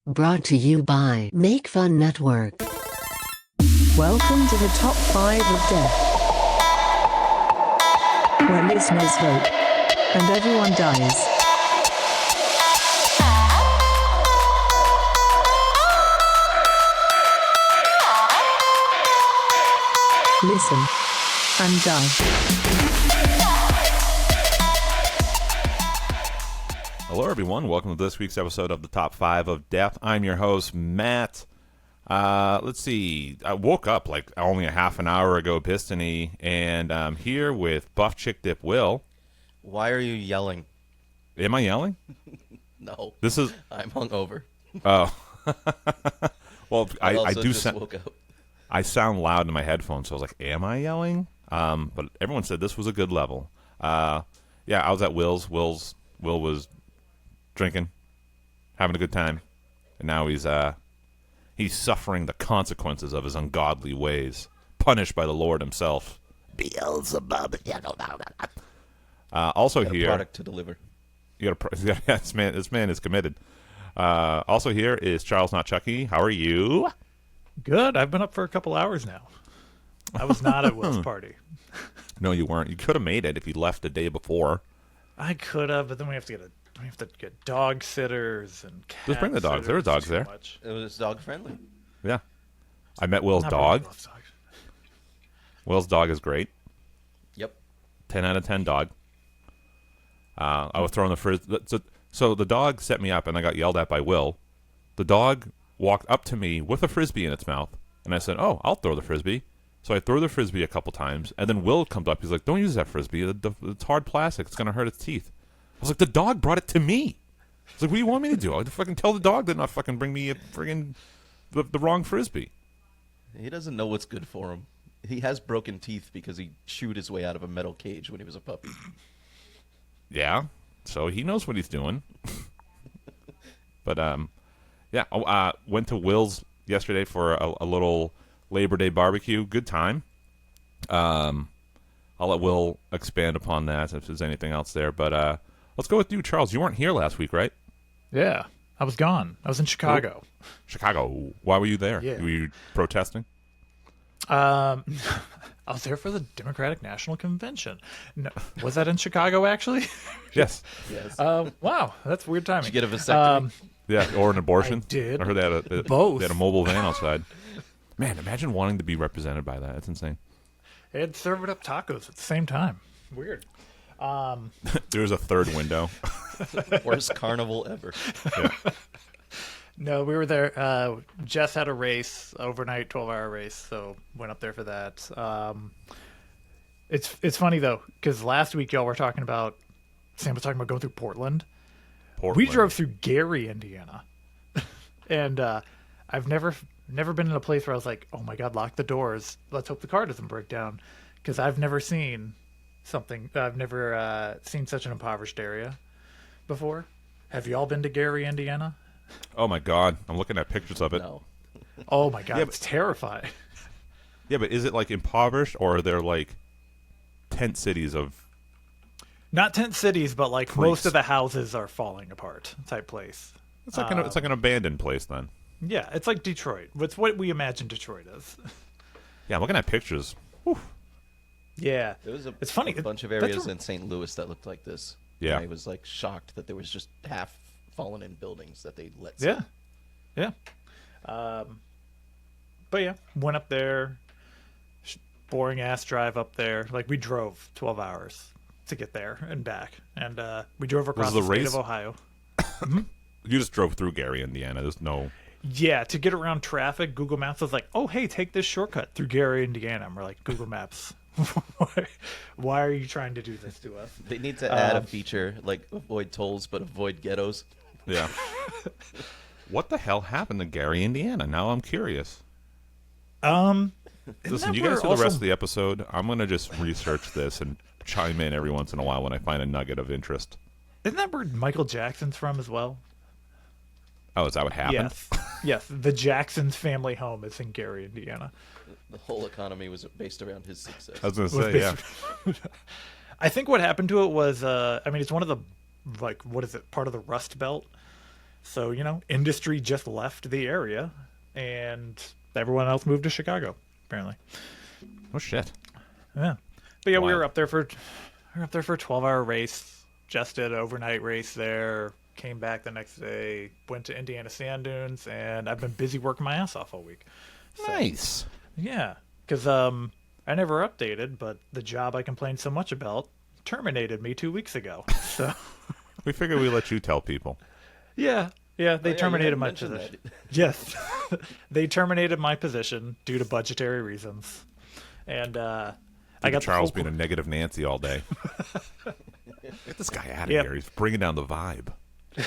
Brought to you by Make Fun Network. Welcome to the Top 5 of Death, where listeners vote, and everyone dies. Listen and die. Hello, everyone. Welcome to this week's episode of the Top 5 of Death. I'm your host, Matt. Let's see. I woke up like only a half an hour ago, Pistony, and I'm here with Buff Chick Dip Will. Why are you yelling? Am I yelling? No. This is. I'm hungover. Oh. Well, I do just woke up. I sound loud in my headphones, so I was like, am I yelling? But everyone said this was a good level. Yeah, I was at Will's. Will was drinking, having a good time, and now he's suffering the consequences of his ungodly ways, punished by the Lord himself. Beelzebub. Also here, product to deliver. you got this man is committed. Also here is Charles Not Chucky. How are you? Good. I've been up for a couple hours now. I was not at Will's party. No, you weren't. You could have made it if you left the day before. I could have, but then we have to get dog sitters and cat Just bring the dogs. sitters. There were dogs Too there. much. It was dog friendly. Yeah. I met Will's Not dog. bringing dogs. Will's dog is great. Yep. 10 out of 10 dog. I was throwing the frisbee. So the dog set me up, and I got yelled at by Will. The dog walked up to me with a frisbee in its mouth, and I said, "Oh, I'll throw the frisbee." So I threw the frisbee a couple times, and then Will comes up. He's like, "Don't use that frisbee. It's hard plastic. It's going to hurt its teeth." I was like, "The dog brought it to me." I was like, "What do you want me to do? I'll fucking tell the dog to not fucking bring me a friggin' the wrong frisbee." He doesn't know what's good for him. He has broken teeth because he chewed his way out of a metal cage when he was a puppy. Yeah, so he knows what he's doing. But yeah, went to Will's yesterday for a little Labor Day barbecue. Good time. I'll let Will expand upon that if there's anything else there. But let's go with you, Charles. You weren't here last week, right? Yeah, I was gone. I was in Chicago. Chicago. Why were you there? Yeah. Were you protesting? I was there for the Democratic National Convention. No, was that in Chicago, actually? Yes. Yes. Wow, that's weird timing. Did you get a vasectomy? Yeah, or an abortion. I did. I heard they had Both. They had a mobile van outside. Man, imagine wanting to be represented by that. That's insane. They had served up tacos at the same time. Weird. There's a third window. Worst carnival ever. Yeah. No, we were there. Jess had a race, overnight 12-hour race, so went up there for that. It's funny, though, because last week y'all were talking about, Sam was talking about going through Portland. We drove through Gary, Indiana. And I've never been in a place where I was like, oh my God, lock the doors. Let's hope the car doesn't break down. Because I've never seen such an impoverished area before. Have y'all been to Gary, Indiana? Oh my God, I'm looking at pictures of it. No. Oh my God, Yeah, it's terrifying. Yeah, but is it like impoverished, or are there like tent cities of? Not tent cities, but like Creeks. most of the houses are falling apart type place. It's like it's like an abandoned place then. Yeah, it's like Detroit. It's what we imagine Detroit is. Yeah, I'm looking at pictures. Whew. Yeah, There was it's funny. a bunch of That's areas a- in St. Louis that looked like this. Yeah. And I was like shocked that there was just half fallen in buildings that they let Yeah, sit. yeah. But yeah, went up there. Boring ass drive up there. Like we drove 12 hours to get there and back, and we drove across the the state race? of Ohio. You just drove through Gary, Indiana. There's no. Yeah, to get around traffic, Google Maps was like, "Oh, hey, take this shortcut through Gary, Indiana." And we're like, "Google Maps, why are you trying to do this to us?" They need to add a feature like avoid tolls but avoid ghettos. Yeah. What the hell happened to Gary, Indiana? Now I'm curious. Listen, that you guys where do the also- rest of the episode. I'm gonna just research this and chime in every once in a while when I find a nugget of interest. Isn't that where Michael Jackson's from as well? Oh, is that what happened? Yes. Yes. The Jackson's family home is in Gary, Indiana. The whole economy was based around his success. I was gonna Was say, yeah. basically- I think what happened to it was, it's one of the, like, what is it, part of the Rust Belt. So, industry just left the area, and everyone else moved to Chicago, apparently. Oh shit. Yeah. But yeah, we Wild. were up there for a 12-hour race. Just did an overnight race there. Came back the next day. Went to Indiana Sand Dunes, and I've been busy working my ass off all week. So, Nice. yeah, because I never updated, but the job I complained so much about terminated me 2 weeks ago. So We figured we'd let you tell people. yeah, they you terminated hadn't my mentioned position. that. Yes, they terminated my position due to budgetary reasons, and I got Charles the full being a negative Nancy all day. Get this guy out of Yep. here. He's bringing down the vibe. the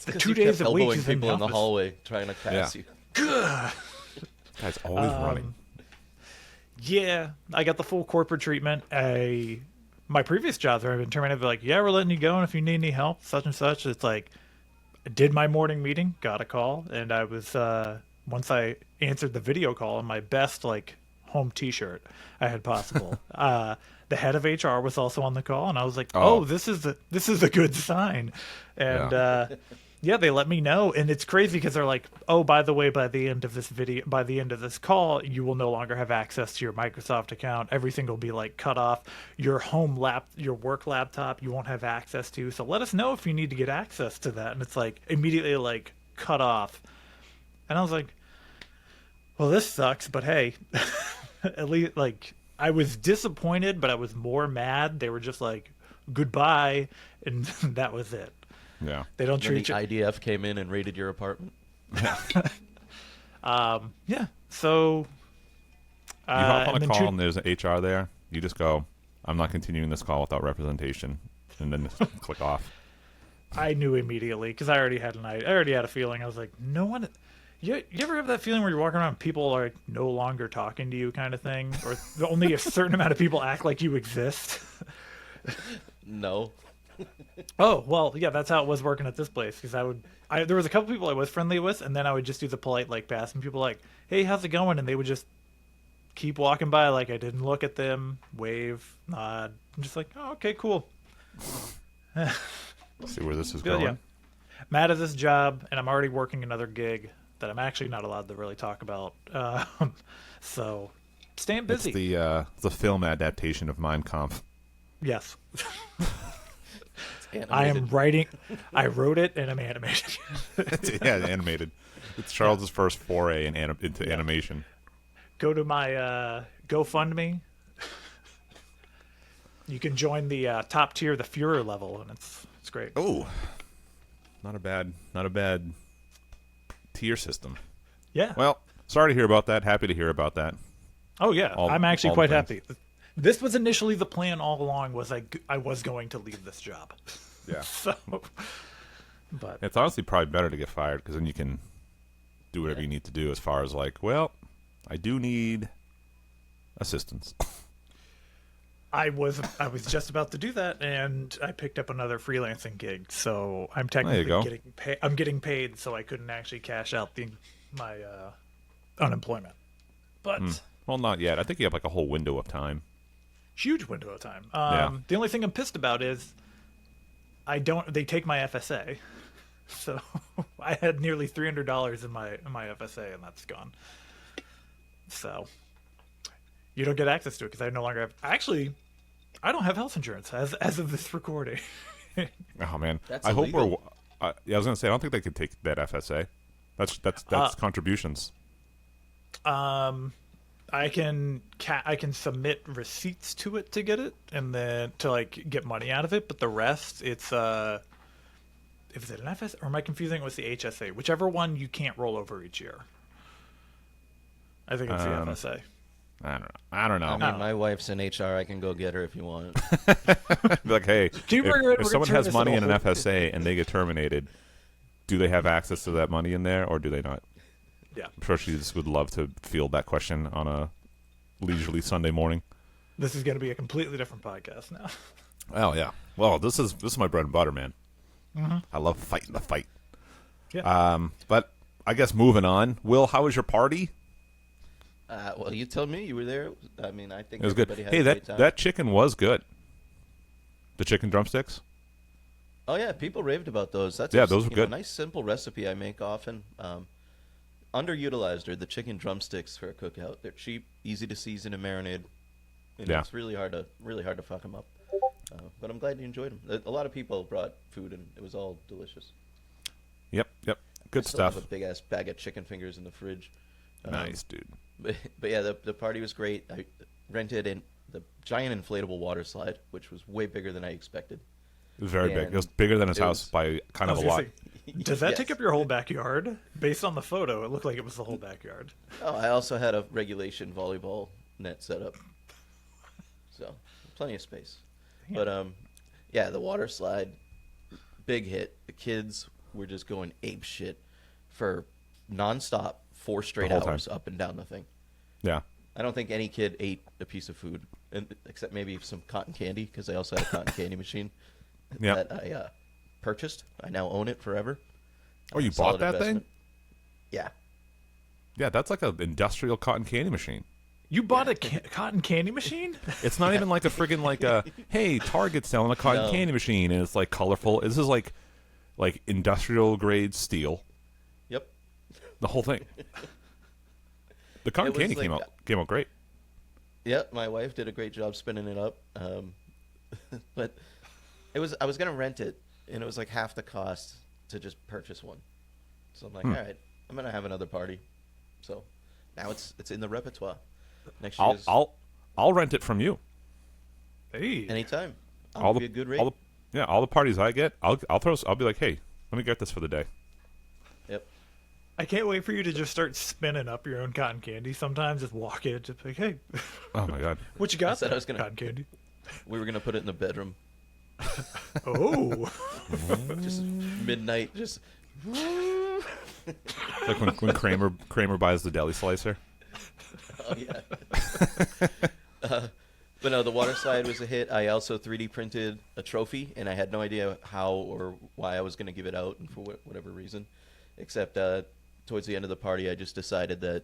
'Cause 2 you days kept a week elbowing he's in people in the office. hallway trying to pass Yeah. you. Guy's always running. Yeah, I got the full corporate treatment. My previous jobs where I've been terminated, they're like, yeah, we're letting you go, and if you need any help, such and such. It's like, I did my morning meeting, got a call, and I was once I answered the video call in my best home T-shirt I had possible. The head of HR was also on the call, and I was like, Oh. oh, this is a good sign, and. Yeah. Yeah, they let me know, and it's crazy because they're like, "Oh, by the way, by the end of this call, you will no longer have access to your Microsoft account. Everything will be cut off. Your your work laptop, you won't have access to. So let us know if you need to get access to that." And it's immediately cut off, and I was like, "Well, this sucks, but hey, at least I was disappointed, but I was more mad. They were just like, goodbye, and that was it." Yeah. They don't When the treat you. IDF came in and raided your apartment. Yeah. So. You hop on and a then call and there's an HR there. You just go, I'm not continuing this call without representation. And then just click off. I knew immediately because I already had a feeling. I was like, no one. You ever have that feeling where you're walking around and people are no longer talking to you, kind of thing, or only a certain amount of people act like you exist? No. Oh, well, yeah, that's how it was working at this place. Because there was a couple people I was friendly with, and then I would just do the polite pass, and people hey, how's it going? And they would just keep walking by I didn't look at them, wave, nod. I'm just like, oh, okay, cool. See where this is Good, going. yeah. Mad at this job, and I'm already working another gig that I'm actually not allowed to really talk about. So, staying It's busy. the film adaptation of Mein Kampf. Yes. Animated. I am writing. I wrote it, and I'm animated. Yeah, animated. It's Charles's first foray into animation. Go to my GoFundMe. You can join the top tier, the Fuhrer level, and it's great. Oh, not a bad tier system. Yeah. Well, sorry to hear about that. Happy to hear about that. Oh yeah. I'm actually all quite the happy. This was initially the plan all along. Was I was going to leave this job. Yeah. So, but It's honestly probably better to get fired because then you can do whatever you need to do as far as well, I do need assistance. I was just about to do that, and I picked up another freelancing gig. So I'm technically go. getting paid. I'm getting paid, so I couldn't actually cash out my unemployment. But Well, not yet. I think you have a whole window of time. huge window of time. Yeah. The only thing I'm pissed about is they take my FSA. So I had nearly $300 in my FSA, and that's gone. So you don't get access to it because I no longer have. Actually, I don't have health insurance as of this recording. Oh man, That's I hope illegal. we're. Yeah, I was gonna say I don't think they could take that FSA. That's contributions. I can submit receipts to it to get it, and then to get money out of it. But the rest, it's is it an FSA or am I confusing it with the HSA? Whichever one you can't roll over each year. I think it's the FSA. I don't know. I mean, my wife's in HR. I can go get her if you want. Be like, hey, you bring her in? if We're someone gonna has turn money this in an into a FSA and they get terminated, do they have access to that money in there or do they not? Yeah. I'm sure she just would love to field that question on a leisurely Sunday morning. This is going to be a completely different podcast now. Oh yeah. Well, this is my bread and butter, man. Mm-hmm. I love fighting the fight. Yeah. But I guess moving on. Will, how was your party? Well, you told me you were there. I mean, I think It was good. everybody had Hey, a great time. that chicken was good. The chicken drumsticks. Oh yeah, people raved about those. That's Yeah, a, those were you know, good. nice simple recipe I make often. Underutilized are the chicken drumsticks for a cookout. They're cheap, easy to season and marinate. Yeah. It's really hard to fuck them up. But I'm glad you enjoyed them. A lot of people brought food and it was all delicious. Yep. Good I still stuff. have a big ass bag of chicken fingers in the fridge. Nice, dude. But yeah, the party was great. I rented the giant inflatable water slide, which was way bigger than I expected. It was very big. And It was bigger than his it house was- by kind I of was a gonna lot. say, does that Yes. take up your whole backyard? Based on the photo, it looked like it was the whole backyard. Oh, I also had a regulation volleyball net set up, so plenty of space. But yeah, the water slide, big hit. The kids were just going ape shit for nonstop 4 straight whole hours up and down the thing. Yeah. I don't think any kid ate a piece of food, except maybe some cotton candy, because I also had a cotton candy machine Yeah. that I purchased. I now own it forever. Oh, you Solid bought that investment. thing? Yeah. Yeah, that's like an industrial cotton candy machine. You bought a cotton candy machine? It's not even like a friggin' like a hey, Target's selling a cotton No. candy machine and it's like colorful. This is like industrial grade steel. Yep. The whole thing. The cotton It was candy like- came out great. Yep, my wife did a great job spinning it up. But I was gonna rent it, and it was like half the cost to just purchase one. So I'm like, all right, I'm gonna have another party. So now it's in the repertoire. Next year's I'll rent it from you. Hey. anytime. All I'll the be a good rate. all the parties I get, I'll be like, hey, let me get this for the day. Yep. I can't wait for you to just start spinning up your own cotton candy. Sometimes just walk in, just like, hey, Oh my god. what you got? said I there, was gonna- cotton candy. We were gonna put it in the bedroom, Oh, just midnight, just Like when Kramer buys the deli slicer. oh yeah. But no, the water slide was a hit. I also 3D printed a trophy, and I had no idea how or why I was going to give it out, and for whatever reason. Except towards the end of the party, I just decided that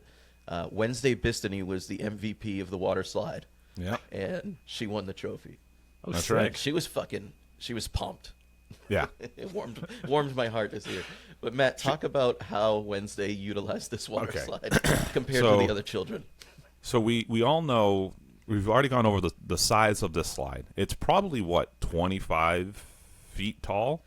Wednesday Bistany was the MVP of the water slide, Yeah. and she won the trophy. That's right. She was pumped. Yeah. It warmed my heart to see her. But Matt, talk about how Wednesday utilized this water Okay. slide compared So- to the other children. So we all know we've already gone over the size of this slide. It's probably what 25 feet tall.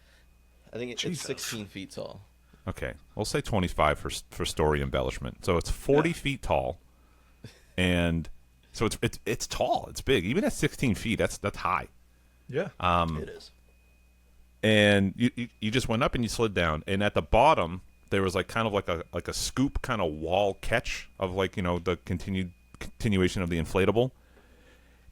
I think it's Jesus. 16 feet tall. Okay, we'll say 25 for story embellishment. So it's 40 feet tall, and so it's tall. It's big. Even at 16 feet, that's high. yeah. It is. And you just went up and you slid down, and at the bottom there was like kind of like a scoop kind of wall catch of like, you know, the continuation of the inflatable.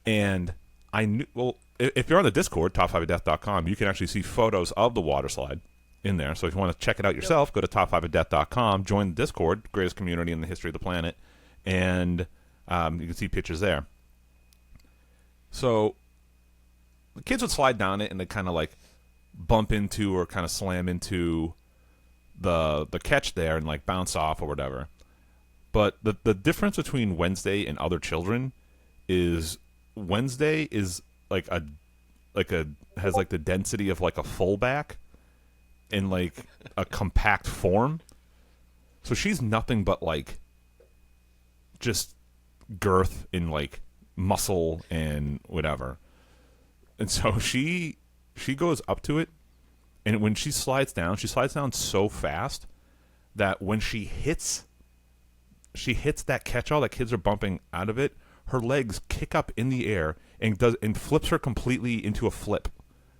And I knew, well, if you're on the Discord, top5ofdeath.com, you can actually see photos of the water slide in there. So if you want to check it out yourself, go to top5ofdeath.com, join the Discord, greatest community in the history of the planet, and you can see pictures there. So the kids would slide down it and they kind of like bump into or kind of slam into the catch there and like bounce off or whatever. But the difference between Wednesday and other children is Wednesday is like a has like the density of like a fullback in like a compact form. So she's nothing but like just girth and like muscle and whatever. And so she goes up to it, and when she slides down so fast that when she hits that catch-all that kids are bumping out of it, her legs kick up in the air and flips her completely into a flip.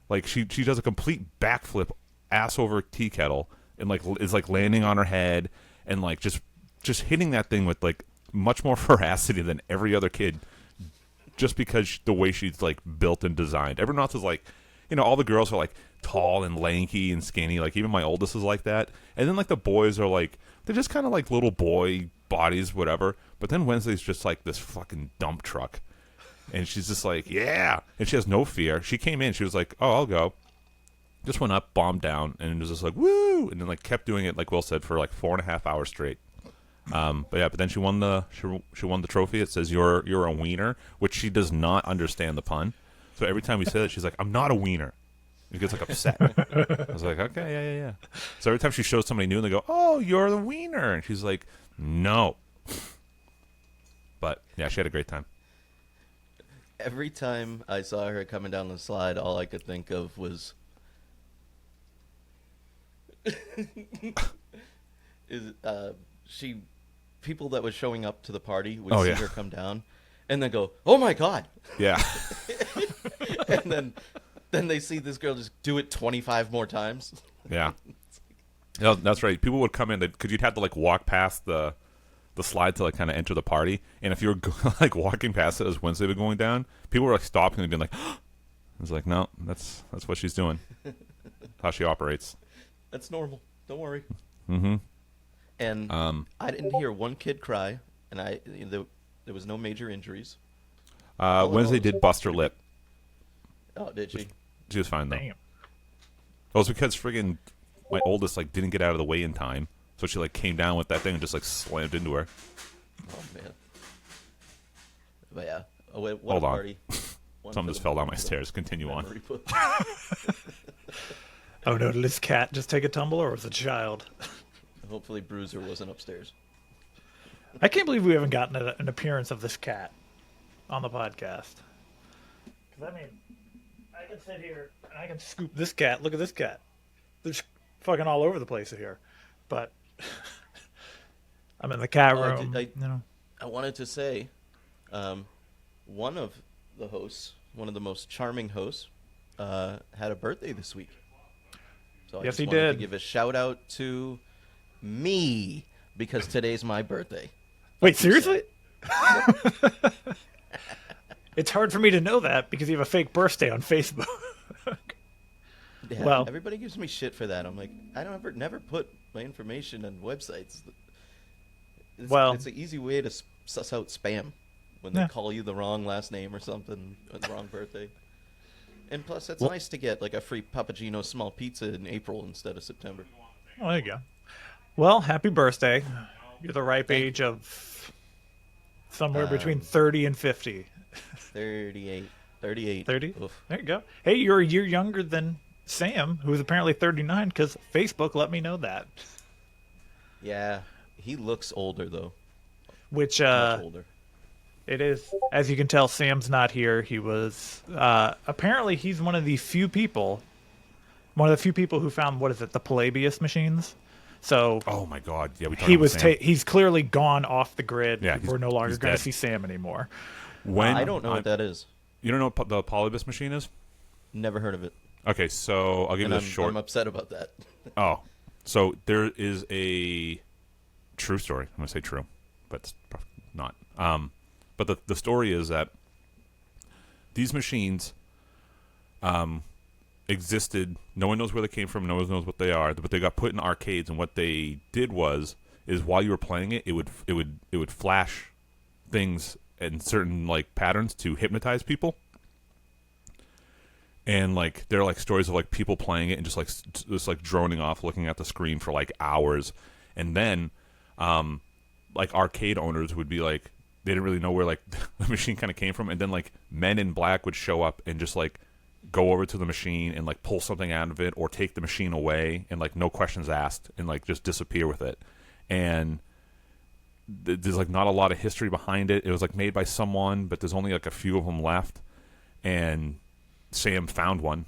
Like she does a complete backflip, ass over tea kettle, and like is like landing on her head and like just hitting that thing with like much more veracity than every other kid, just because the way she's like built and designed. Everyone else is like, you know, all the girls are like tall and lanky and skinny. Like even my oldest is like that. And then like the boys are like, they're just kind of like little boy bodies, whatever. But then Wednesday's just like this fucking dump truck. And she's just like, yeah. And she has no fear. She came in, she was like, oh, I'll go. Just went up, bombed down, and was just like, woo! And then like kept doing it, like Will said, for like 4.5 hours straight. But then she won the trophy. It says you're a wiener, which she does not understand the pun. So every time we say that, she's like, I'm not a wiener. He gets like upset. I was like, okay, yeah. So every time she shows somebody new and they go, oh, you're the wiener. And she's like, no. But yeah, she had a great time. Every time I saw her coming down the slide, all I could think of was people that was showing up to the party would see her come down and then go, oh my God. Yeah. And then they see this girl just do it 25 more times. Yeah. No, that's right. People would come in because you'd have to like walk past the slide to like kind of enter the party, and if you were like walking past it as Wednesday was going down, people were like stopping and being like, I was like, no, that's what she's doing. How she operates. That's normal. Don't worry. Mm-hmm. And I didn't hear one kid cry, and there was no major injuries. Wednesday did bust her lip. Oh, did she? She was fine though. Damn. It was because friggin' my oldest like didn't get out of the way in time, so she like came down with that thing and just like slammed into her. Oh man. But yeah. Oh wait, what Hold a on. party. Something just fell down my stairs. Continue on. Oh no, did this cat just take a tumble, or was it a child? Hopefully Bruiser wasn't upstairs. I can't believe we haven't gotten an appearance of this cat on the podcast. Because, I mean, I can sit here and I can scoop this cat. Look at this cat. They're just fucking all over the place here. But I'm in the cat room. I wanted to say, one of the hosts, one of the most charming hosts, had a birthday this week. So I Yes, just he wanted did. to give a shout out to me because today's my birthday. Wait, seriously? It's hard for me to know that because you have a fake birthday on Facebook. Yeah, Well- everybody gives me shit for that. I'm like, I don't never put my information on websites. It's an easy way to suss out spam when they Yeah. call you the wrong last name or something, or the wrong birthday. And plus, it's nice to get like a free Papagino small pizza in April instead of September. Oh, there you go. Well, happy birthday. You're the ripe age of somewhere between 30 and 50. 38. 38. 30? Oof. There you go. Hey, you're a year younger than Sam, who's apparently 39, because Facebook let me know that. Yeah, he looks older though. Which, Much older. it is, as you can tell, Sam's not here. He was, apparently he's one of the few people who found, what is it, the Palladius machines? So Oh my God! Yeah, we talked he about was, Sam. he's clearly gone off the grid. Yeah, We're no longer he's going to dead. see Sam anymore. When I don't know what that is. You don't know what the Polybus machine is? Never heard of it. Okay, so I'll give And you the short. I'm upset about that. Oh, so there is a true story. I'm going to say true, but it's probably not. But the story is that these machines existed. No one knows where they came from. No one knows what they are. But they got put in arcades, and what they did is while you were playing it, it would flash things and certain like patterns to hypnotize people. And like there are like stories of like people playing it and just like droning off, looking at the screen for like hours, and then like arcade owners would be like they didn't really know where like the machine kind of came from, and then like men in black would show up and just like go over to the machine and like pull something out of it or take the machine away and like no questions asked and like just disappear with it. And there's like not a lot of history behind it. It was like made by someone, but there's only like a few of them left, and Sam found one,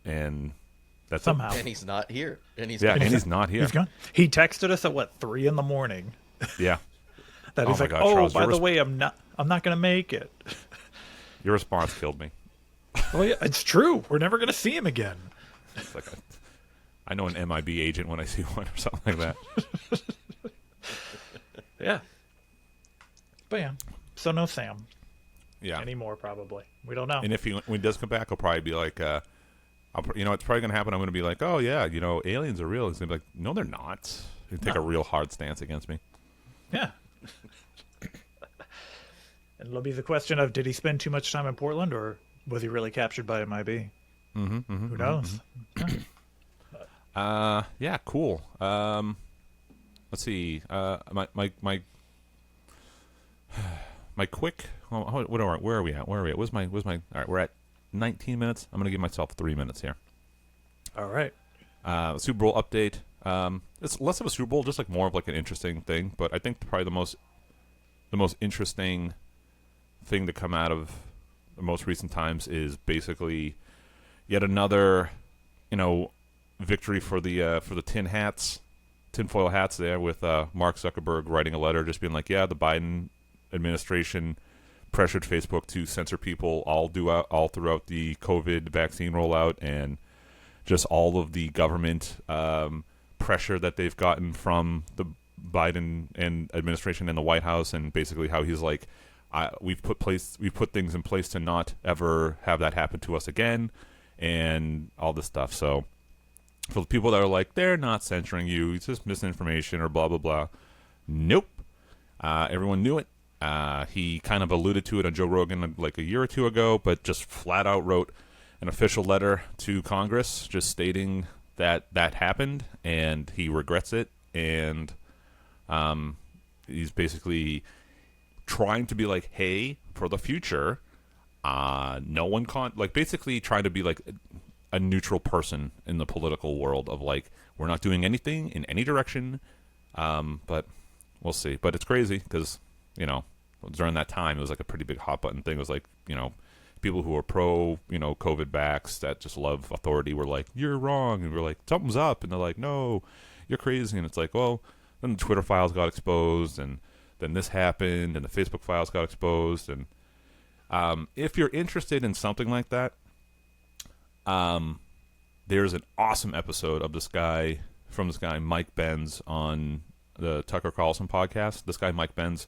and that's Somehow. And he's not here. And he's Yeah, gone. and he's not here. He's gone. He texted us at 3 a.m. Yeah, That Oh he's my like, God, oh, Charles, by your the way, I'm not going to make it. your response killed me. Well, yeah, it's true. We're never going to see him again. It's like I know an MIB agent when I see one or something like that. Yeah. But yeah, so no Sam Yeah, anymore. Probably we don't know. and when he does come back, I'll probably be like, it's probably gonna happen. I'm gonna be like, oh yeah, aliens are real. He's gonna be like, no, they're not. He'd take a real hard stance against me. Yeah. And it'll be the question of, did he spend too much time in Portland, or was he really captured by MIB? Who knows? Yeah, cool. Let's see. My quick. Where are we at? Where's my? All right, we're at 19 minutes. I'm gonna give myself 3 minutes here. All right. Super Bowl update. It's less of a Super Bowl, just like more of like an interesting thing. But I think probably the most interesting thing to come out of the most recent times is basically yet another, victory for the tinfoil hats there, with Mark Zuckerberg writing a letter just being like, yeah, the Biden administration pressured Facebook to censor people all throughout the COVID vaccine rollout, and just all of the government pressure that they've gotten from the Biden and administration and the White House, and basically how he's like, we've put things in place to not ever have that happen to us again, and all this stuff. So for the people that are like, they're not censoring you, it's just misinformation or blah blah blah, nope. Everyone knew it. He kind of alluded to it on Joe Rogan like a year or two ago, but just flat out wrote an official letter to Congress just stating that happened and he regrets it, and he's basically trying to be like, hey, for the future, no one basically trying to be like a neutral person in the political world of like, we're not doing anything in any direction, but we'll see. But it's crazy because, during that time, it was like a pretty big hot button thing. It was like, people who are pro, COVID vax that just love authority were like, you're wrong. And we're like, something's up. And they're like, no, you're crazy. And it's like, well, then the Twitter files got exposed, and then this happened, and the Facebook files got exposed. And if you're interested in something like that, there's an awesome episode of this guy Mike Benz on the Tucker Carlson podcast. This guy Mike Benz,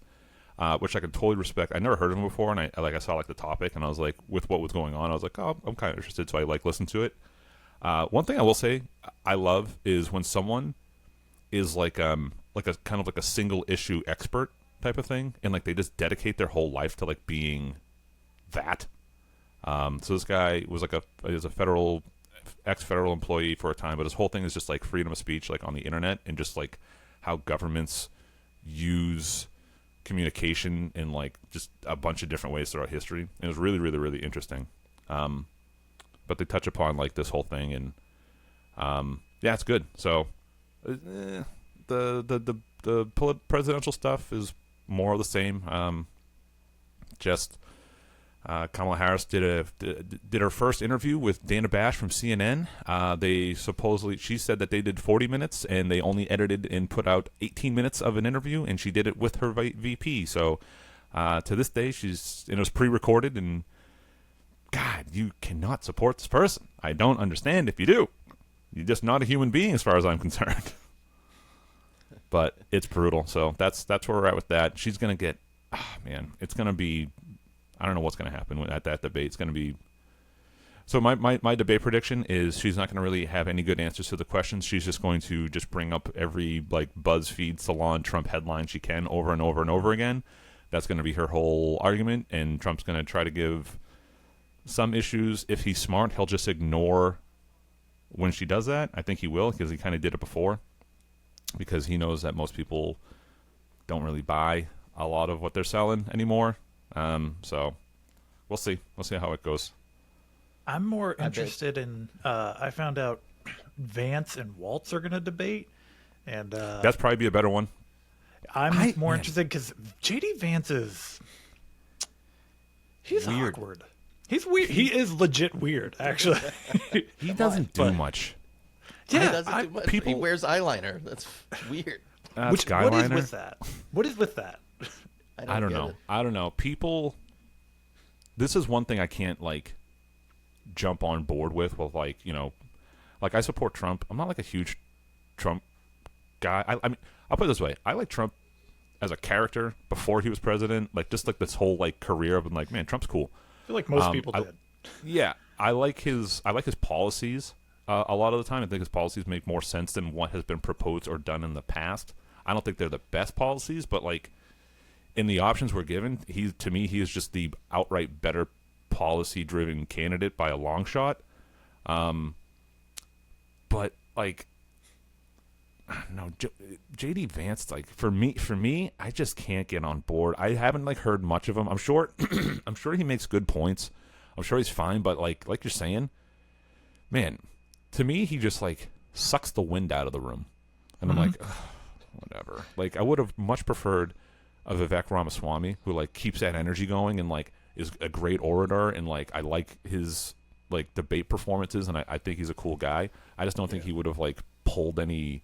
which I can totally respect. I never heard of him before, and I saw like the topic, and I was like, with what was going on, I was like, oh, I'm kind of interested, so I like listened to it. One thing I will say I love is when someone is like a kind of like a single issue expert type of thing, and like they just dedicate their whole life to like being that. So this guy was like a federal ex-federal employee for a time, but his whole thing is just like freedom of speech, like on the internet, and just like how governments use communication in like just a bunch of different ways throughout history. And it was really, really, really interesting. But they touch upon like this whole thing, and yeah, it's good. So the presidential stuff is more of the same. Just Kamala Harris did her first interview with Dana Bash from CNN. She said that they did 40 minutes and they only edited and put out 18 minutes of an interview, and she did it with her VP. So to this day, it was pre-recorded, and God, you cannot support this person. I don't understand if you do. You're just not a human being as far as I'm concerned. But it's brutal. So that's where we're at with that. She's going to get, it's going to be, I don't know what's going to happen at that debate. It's going to be, so my debate prediction is she's not going to really have any good answers to the questions. She's just going to just bring up every like BuzzFeed Salon Trump headline she can over and over and over again. That's going to be her whole argument, and Trump's going to try to give some issues. If he's smart, he'll just ignore when she does that. I think he will, because he kind of did it before, because he knows that most people don't really buy a lot of what they're selling anymore. So we'll see. We'll see how it goes. I'm more interested in. I found out Vance and Waltz are going to debate, and that's probably be a better one. I'm more interested because JD Vance he's weird. Awkward. He's weird. He is legit weird, actually. He doesn't do much. Yeah, he doesn't do much. People He wears eyeliner. That's weird. what is with that? What is with that? I don't know. I don't know. People, this is one thing I can't like jump on board with like, like I support Trump. I'm not like a huge Trump guy. I mean, I'll put it this way. I like Trump as a character before he was president. Like just like this whole like career of like, man, Trump's cool. I feel like most people did. Yeah. I like his policies a lot of the time. I think his policies make more sense than what has been proposed or done in the past. I don't think they're the best policies, but like, in the options we're given, to me, he is just the outright better policy-driven candidate by a long shot. But like, I don't know, JD Vance, like for me, I just can't get on board. I haven't like heard much of him. I'm sure, he makes good points. I'm sure he's fine, but like you're saying, man, to me, he just like sucks the wind out of the room, and I'm like, ugh, whatever. Like, I would have much preferred a Vivek Ramaswamy who like keeps that energy going and like is a great orator, and like I like his like debate performances, and I think he's a cool guy. I just don't think he would have like pulled any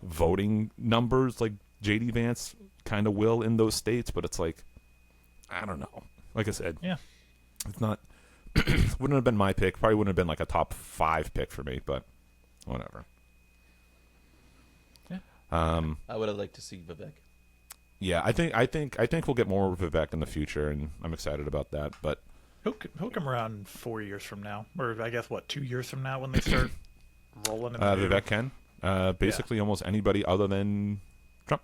voting numbers like JD Vance kind of will in those states, but it's like, I don't know. Like I said, it's not. Wouldn't have been my pick. Probably wouldn't have been like a top 5 pick for me, but whatever. Yeah. I would have liked to see Vivek. Yeah, I think we'll get more Vivek in the future, and I'm excited about that. But He'll come around 4 years from now, or I guess 2 years from now when they start rolling. In the Vivek can basically almost anybody other than Trump.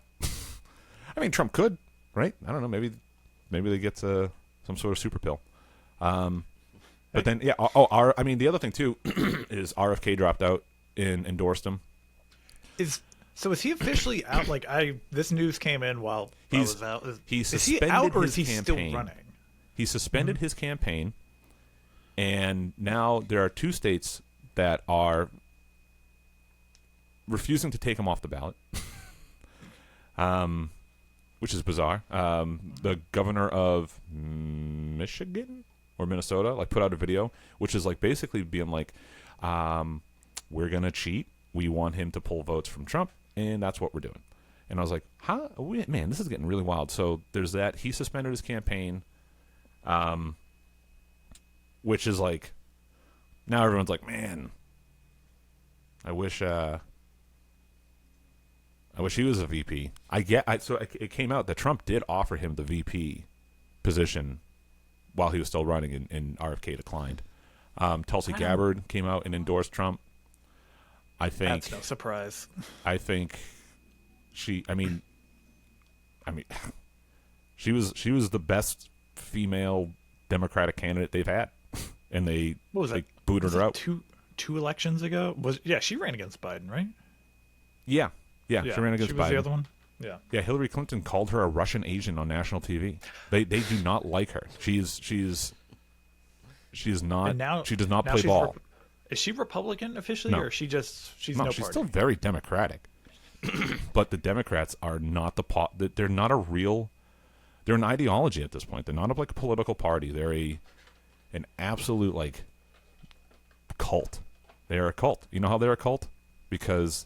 I mean, Trump could, right? I don't know. Maybe they get some sort of super pill. But then, yeah. I mean, the other thing too is RFK dropped out and endorsed him. Is he officially out? Like this news came in while I was out. He is suspended he out or his is he campaign. still running? He suspended his campaign, and now there are 2 states that are refusing to take him off the ballot, which is bizarre. The governor of Michigan or Minnesota like put out a video, which is like basically being like, we're gonna cheat. We want him to pull votes from Trump, and that's what we're doing. And I was like, huh? Man, this is getting really wild. So there's that. He suspended his campaign, which is like, now everyone's like, man, I wish he was a VP. So it came out that Trump did offer him the VP position while he was still running, and RFK declined. Tulsi Gabbard came out and endorsed Trump. I think that's no surprise. I think she was the best female Democratic candidate they've had, and they booted her out. Two elections ago she ran against Biden, right? Yeah, she ran against She was Biden. the other one. Yeah, Hillary Clinton called her a Russian agent on national TV. They do not like her. She is not. And now, she does not play ball. Is she Republican officially, No. or she's She's no she's party? still very Democratic. But the Democrats are not they're not a real. They're an ideology at this point. They're not like a political party. They're an absolute like cult. They are a cult. You know how they're a cult? Because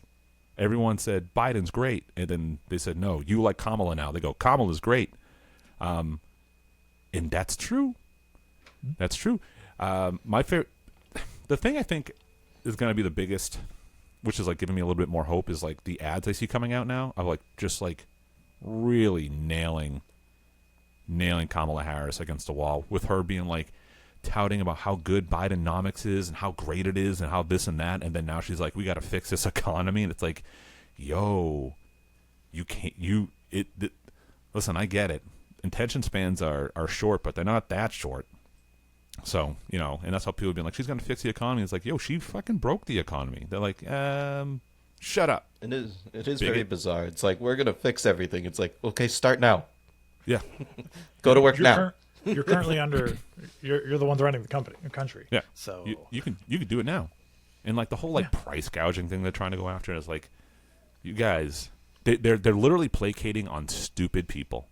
everyone said Biden's great, and then they said, no, you like Kamala now. They go, Kamala's great. And that's true. That's true. My favorite, the thing I think is going to be the biggest, which is like giving me a little bit more hope, is like the ads I see coming out now of like just like really nailing Kamala Harris against the wall, with her being like touting about how good Bidenomics is and how great it is and how this and that, and then now she's like, we got to fix this economy, and it's like, yo, you can't, listen, I get it. Attention spans are short, but they're not that short. So, and that's how people have been like, she's going to fix the economy. It's like, yo, she fucking broke the economy. They're like, shut up. It is very bizarre. It's like, we're going to fix everything. It's like, okay, start now. Yeah. Go to work now. You're currently you're the ones running the country. Yeah. So you can do it now. And like the whole like price gouging thing they're trying to go after is like, you guys, they're literally placating on stupid people.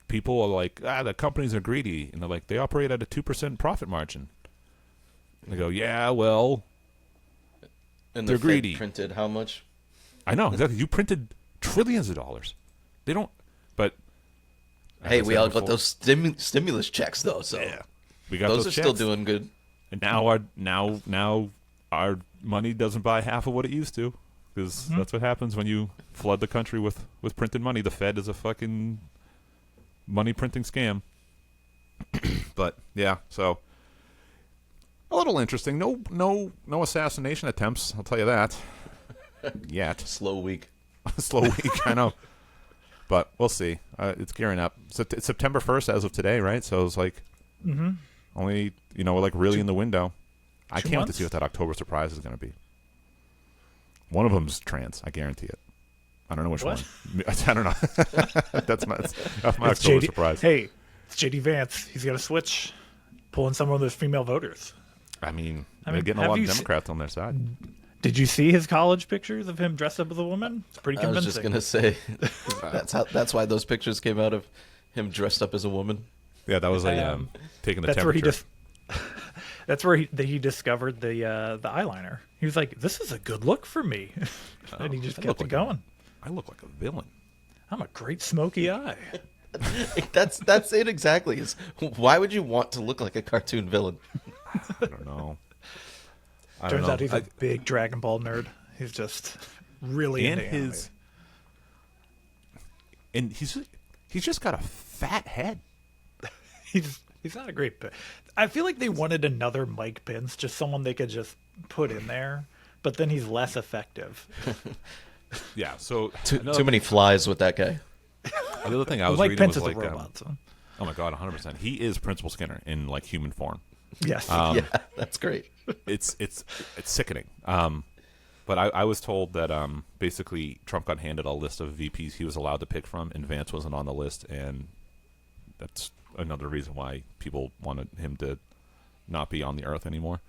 People are like, the companies are greedy, and they're like, they operate at a 2% profit margin. And they go, yeah, well, and they're greedy. Printed how much? I know exactly. You printed trillions of dollars. They don't. But hey, we all got those stimulus checks though, so yeah, we got those those are checks. still doing good. And now our money doesn't buy half of what it used to, because that's what happens when you flood the country with printed money. The Fed is a fucking money printing scam. But yeah, so a little interesting. No assassination attempts, I'll tell you that. Yet. Slow week. Slow week, I know. But we'll see. It's gearing up. So it's September 1st as of today, right? So it's like only, we're like really in the window. I can't wait to see what that October surprise is going to be. One of them's trans. I guarantee it. I don't know which one. I don't know. That's my October surprise. Hey, it's JD Vance. He's got to switch, pulling some of those female voters. I mean, I they're mean, getting a have lot of you Democrats on their side. Did you see his college pictures of him dressed up as a woman? It's pretty I was convincing. just gonna say that's why those pictures came out of him dressed up as a woman. Yeah, that was taking the That's where temperature. that's where he discovered the eyeliner. He was like, "This is a good look for me," and he just I kept look it like going. I look like a villain. I'm a great smoky eye. That's it exactly. Is why would you want to look like a cartoon villain? I don't know. I don't Turns know. out he's a big Dragon Ball nerd. He's just really and into anime. and he's just got a fat head. He's not a great. I feel like they wanted another Mike Pence, just someone they could just put in there. But then he's less effective. Yeah. So Too many flies with that guy. Another thing I was Mike reading Pence was is like, a robot. So. oh my god, 100%. He is Principal Skinner in like human form. Yes. Yeah, that's great. It's sickening. But I was told that basically Trump got handed a list of VPs he was allowed to pick from, and Vance wasn't on the list, and that's another reason why people wanted him to not be on the earth anymore.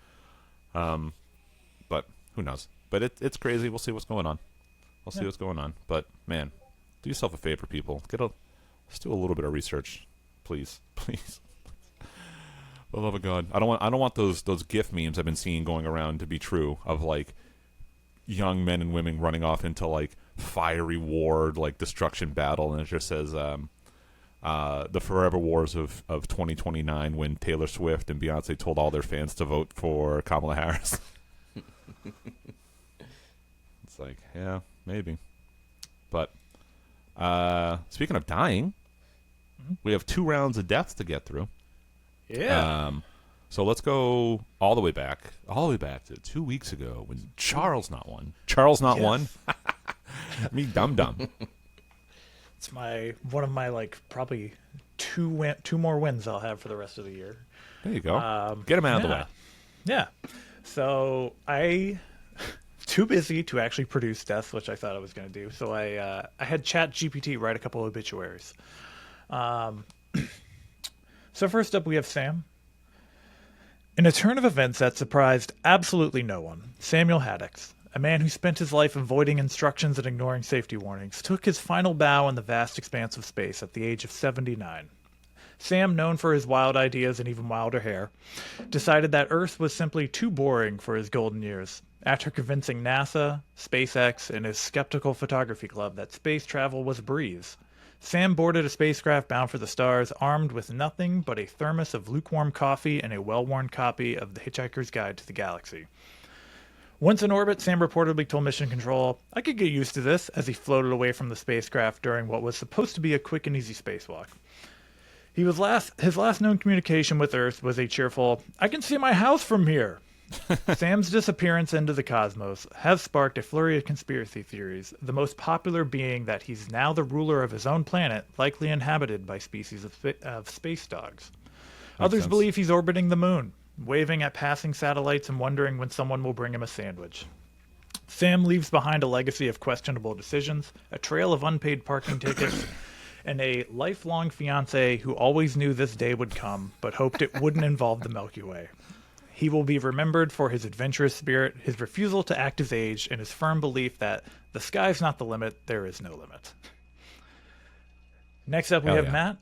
But who knows? But it's crazy. We'll see what's going on. We'll see what's going on. But man, do yourself a favor, people. Let's do a little bit of research, please, please. For the love of God, I don't want those GIF memes I've been seeing going around to be true of like young men and women running off into like fiery war, like destruction battle, and it just says the forever wars of 2029 when Taylor Swift and Beyonce told all their fans to vote for Kamala Harris. It's like, yeah, maybe. But speaking of dying, we have 2 rounds of deaths to get through. Yeah. So let's go all the way back to 2 weeks ago when Charles not won. Charles not won. Me dum. It's one of my like probably two more wins I'll have for the rest of the year. There you go. Get him out of the way. Yeah. So I too busy to actually produce deaths, which I thought I was going to do. So I had ChatGPT write a couple of obituaries. So first up, we have Sam. In a turn of events that surprised absolutely no one, Samuel Haddix, a man who spent his life avoiding instructions and ignoring safety warnings, took his final bow in the vast expanse of space at the age of 79. Sam, known for his wild ideas and even wilder hair, decided that Earth was simply too boring for his golden years. After convincing NASA, SpaceX, and his skeptical photography club that space travel was a breeze, Sam boarded a spacecraft bound for the stars, armed with nothing but a thermos of lukewarm coffee and a well-worn copy of The Hitchhiker's Guide to the Galaxy. Once in orbit, Sam reportedly told Mission Control, "I could get used to this," as he floated away from the spacecraft during what was supposed to be a quick and easy spacewalk. His last known communication with Earth was a cheerful, "I can see my house from here." Sam's disappearance into the cosmos has sparked a flurry of conspiracy theories, the most popular being that he's now the ruler of his own planet, likely inhabited by species of space dogs. Others sense. believe he's orbiting the moon, waving at passing satellites and wondering when someone will bring him a sandwich. Sam leaves behind a legacy of questionable decisions, a trail of unpaid parking tickets, and a lifelong fiancé who always knew this day would come, but hoped it wouldn't involve the Milky Way. He will be remembered for his adventurous spirit, his refusal to act his age, and his firm belief that the sky's not the limit, there is no limit. Next up, we have Matt.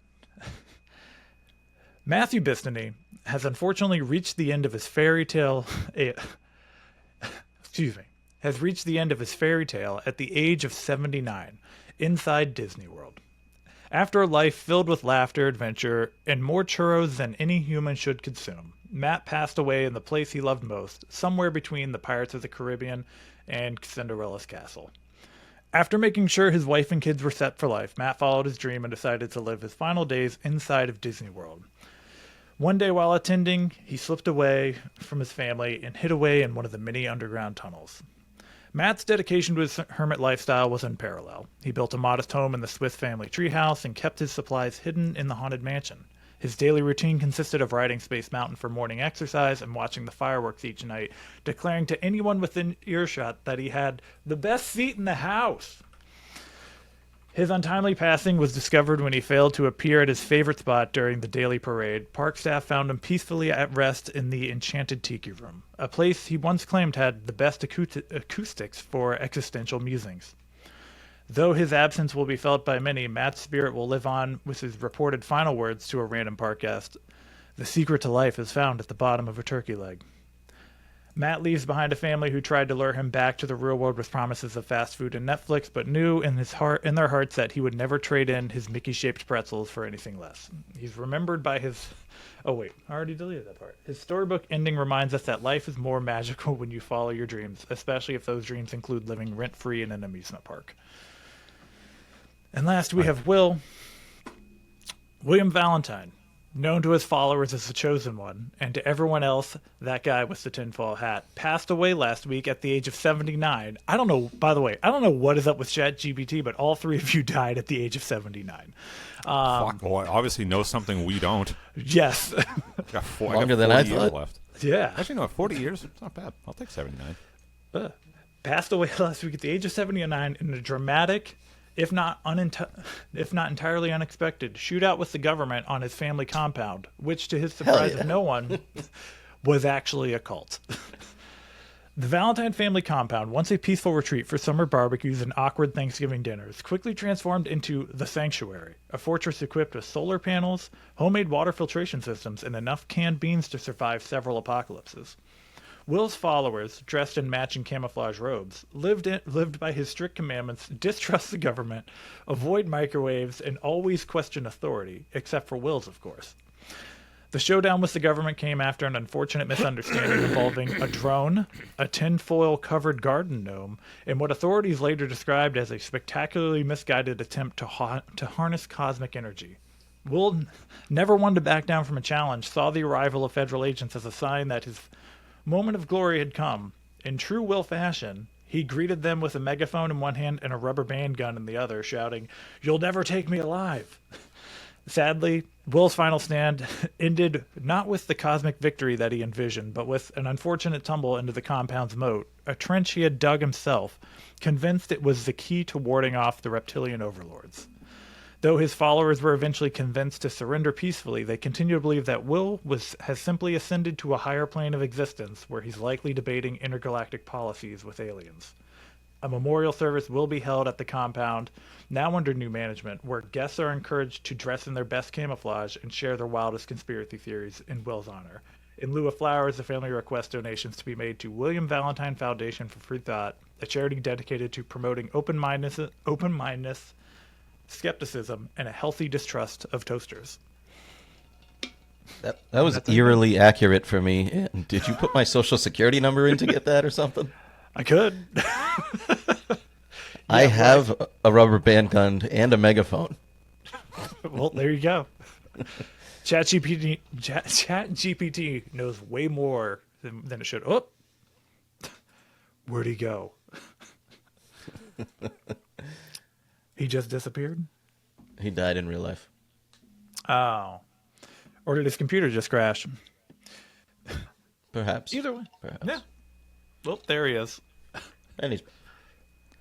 Matthew Bistany has unfortunately reached the end of his fairy tale. Has reached the end of his fairy tale at the age of 79, inside Disney World. After a life filled with laughter, adventure, and more churros than any human should consume, Matt passed away in the place he loved most, somewhere between the Pirates of the Caribbean and Cinderella's castle. After making sure his wife and kids were set for life, Matt followed his dream and decided to live his final days inside of Disney World. One day while attending, he slipped away from his family and hid away in one of the many underground tunnels. Matt's dedication to his hermit lifestyle was unparalleled. He built a modest home in the Swiss family treehouse and kept his supplies hidden in the haunted mansion. His daily routine consisted of riding Space Mountain for morning exercise and watching the fireworks each night, declaring to anyone within earshot that he had the best seat in the house. His untimely passing was discovered when he failed to appear at his favorite spot during the daily parade. Park staff found him peacefully at rest in the Enchanted Tiki Room, a place he once claimed had the best acoustics for existential musings. Though his absence will be felt by many, Matt's spirit will live on with his reported final words to a random park guest. The secret to life is found at the bottom of a turkey leg. Matt leaves behind a family who tried to lure him back to the real world with promises of fast food and Netflix, but knew in their hearts that he would never trade in his Mickey-shaped pretzels for anything less. He's remembered by his... Oh wait, I already deleted that part. His storybook ending reminds us that life is more magical when you follow your dreams, especially if those dreams include living rent-free in an amusement park. And last we have William Valentine. Known to his followers as the Chosen One, and to everyone else, that guy with the tinfoil hat, passed away last week at the age of 79. I don't know, by the way, I don't know what is up with ChatGPT, but all three of you died at the age of 79. Fuck, boy, obviously knows something we don't. Yes. I got Longer 40 than I years thought. left. Yeah. Actually, no, 40 years. It's not bad. I'll take 79. Passed away last week at the age of 79 in a dramatic, if not entirely unexpected, shootout with the government on his family compound, which, to his surprise of no one, was actually a cult. The Valentine family compound, once a peaceful retreat for summer barbecues and awkward Thanksgiving dinners, quickly transformed into the Sanctuary, a fortress equipped with solar panels, homemade water filtration systems, and enough canned beans to survive several apocalypses. Will's followers, dressed in matching camouflage robes, lived by his strict commandments, distrust the government, avoid microwaves, and always question authority, except for Will's, of course. The showdown with the government came after an unfortunate misunderstanding involving a drone, a tinfoil-covered garden gnome, and what authorities later described as a spectacularly misguided attempt to harness cosmic energy. Will, never one to back down from a challenge, saw the arrival of federal agents as a sign that his moment of glory had come. In true Will fashion, he greeted them with a megaphone in one hand and a rubber band gun in the other, shouting, "You'll never take me alive." Sadly, Will's final stand ended not with the cosmic victory that he envisioned, but with an unfortunate tumble into the compound's moat, a trench he had dug himself, convinced it was the key to warding off the reptilian overlords. Though his followers were eventually convinced to surrender peacefully, they continue to believe that Will has simply ascended to a higher plane of existence where he's likely debating intergalactic policies with aliens. A memorial service will be held at the compound, now under new management, where guests are encouraged to dress in their best camouflage and share their wildest conspiracy theories in Will's honor. In lieu of flowers, the family requests donations to be made to William Valentine Foundation for Free Thought, a charity dedicated to promoting open-mindedness, skepticism, and a healthy distrust of toasters. That was eerily accurate for me. And did you put my social security number in to get that or something? I could. I have a rubber band gun and a megaphone. Well, there you go. ChatGPT knows way more than it should. Oh, where'd he go? He just disappeared? He died in real life. Oh. Or did his computer just crash? Perhaps. Either way. Perhaps. Yeah. Well, there he is. And he's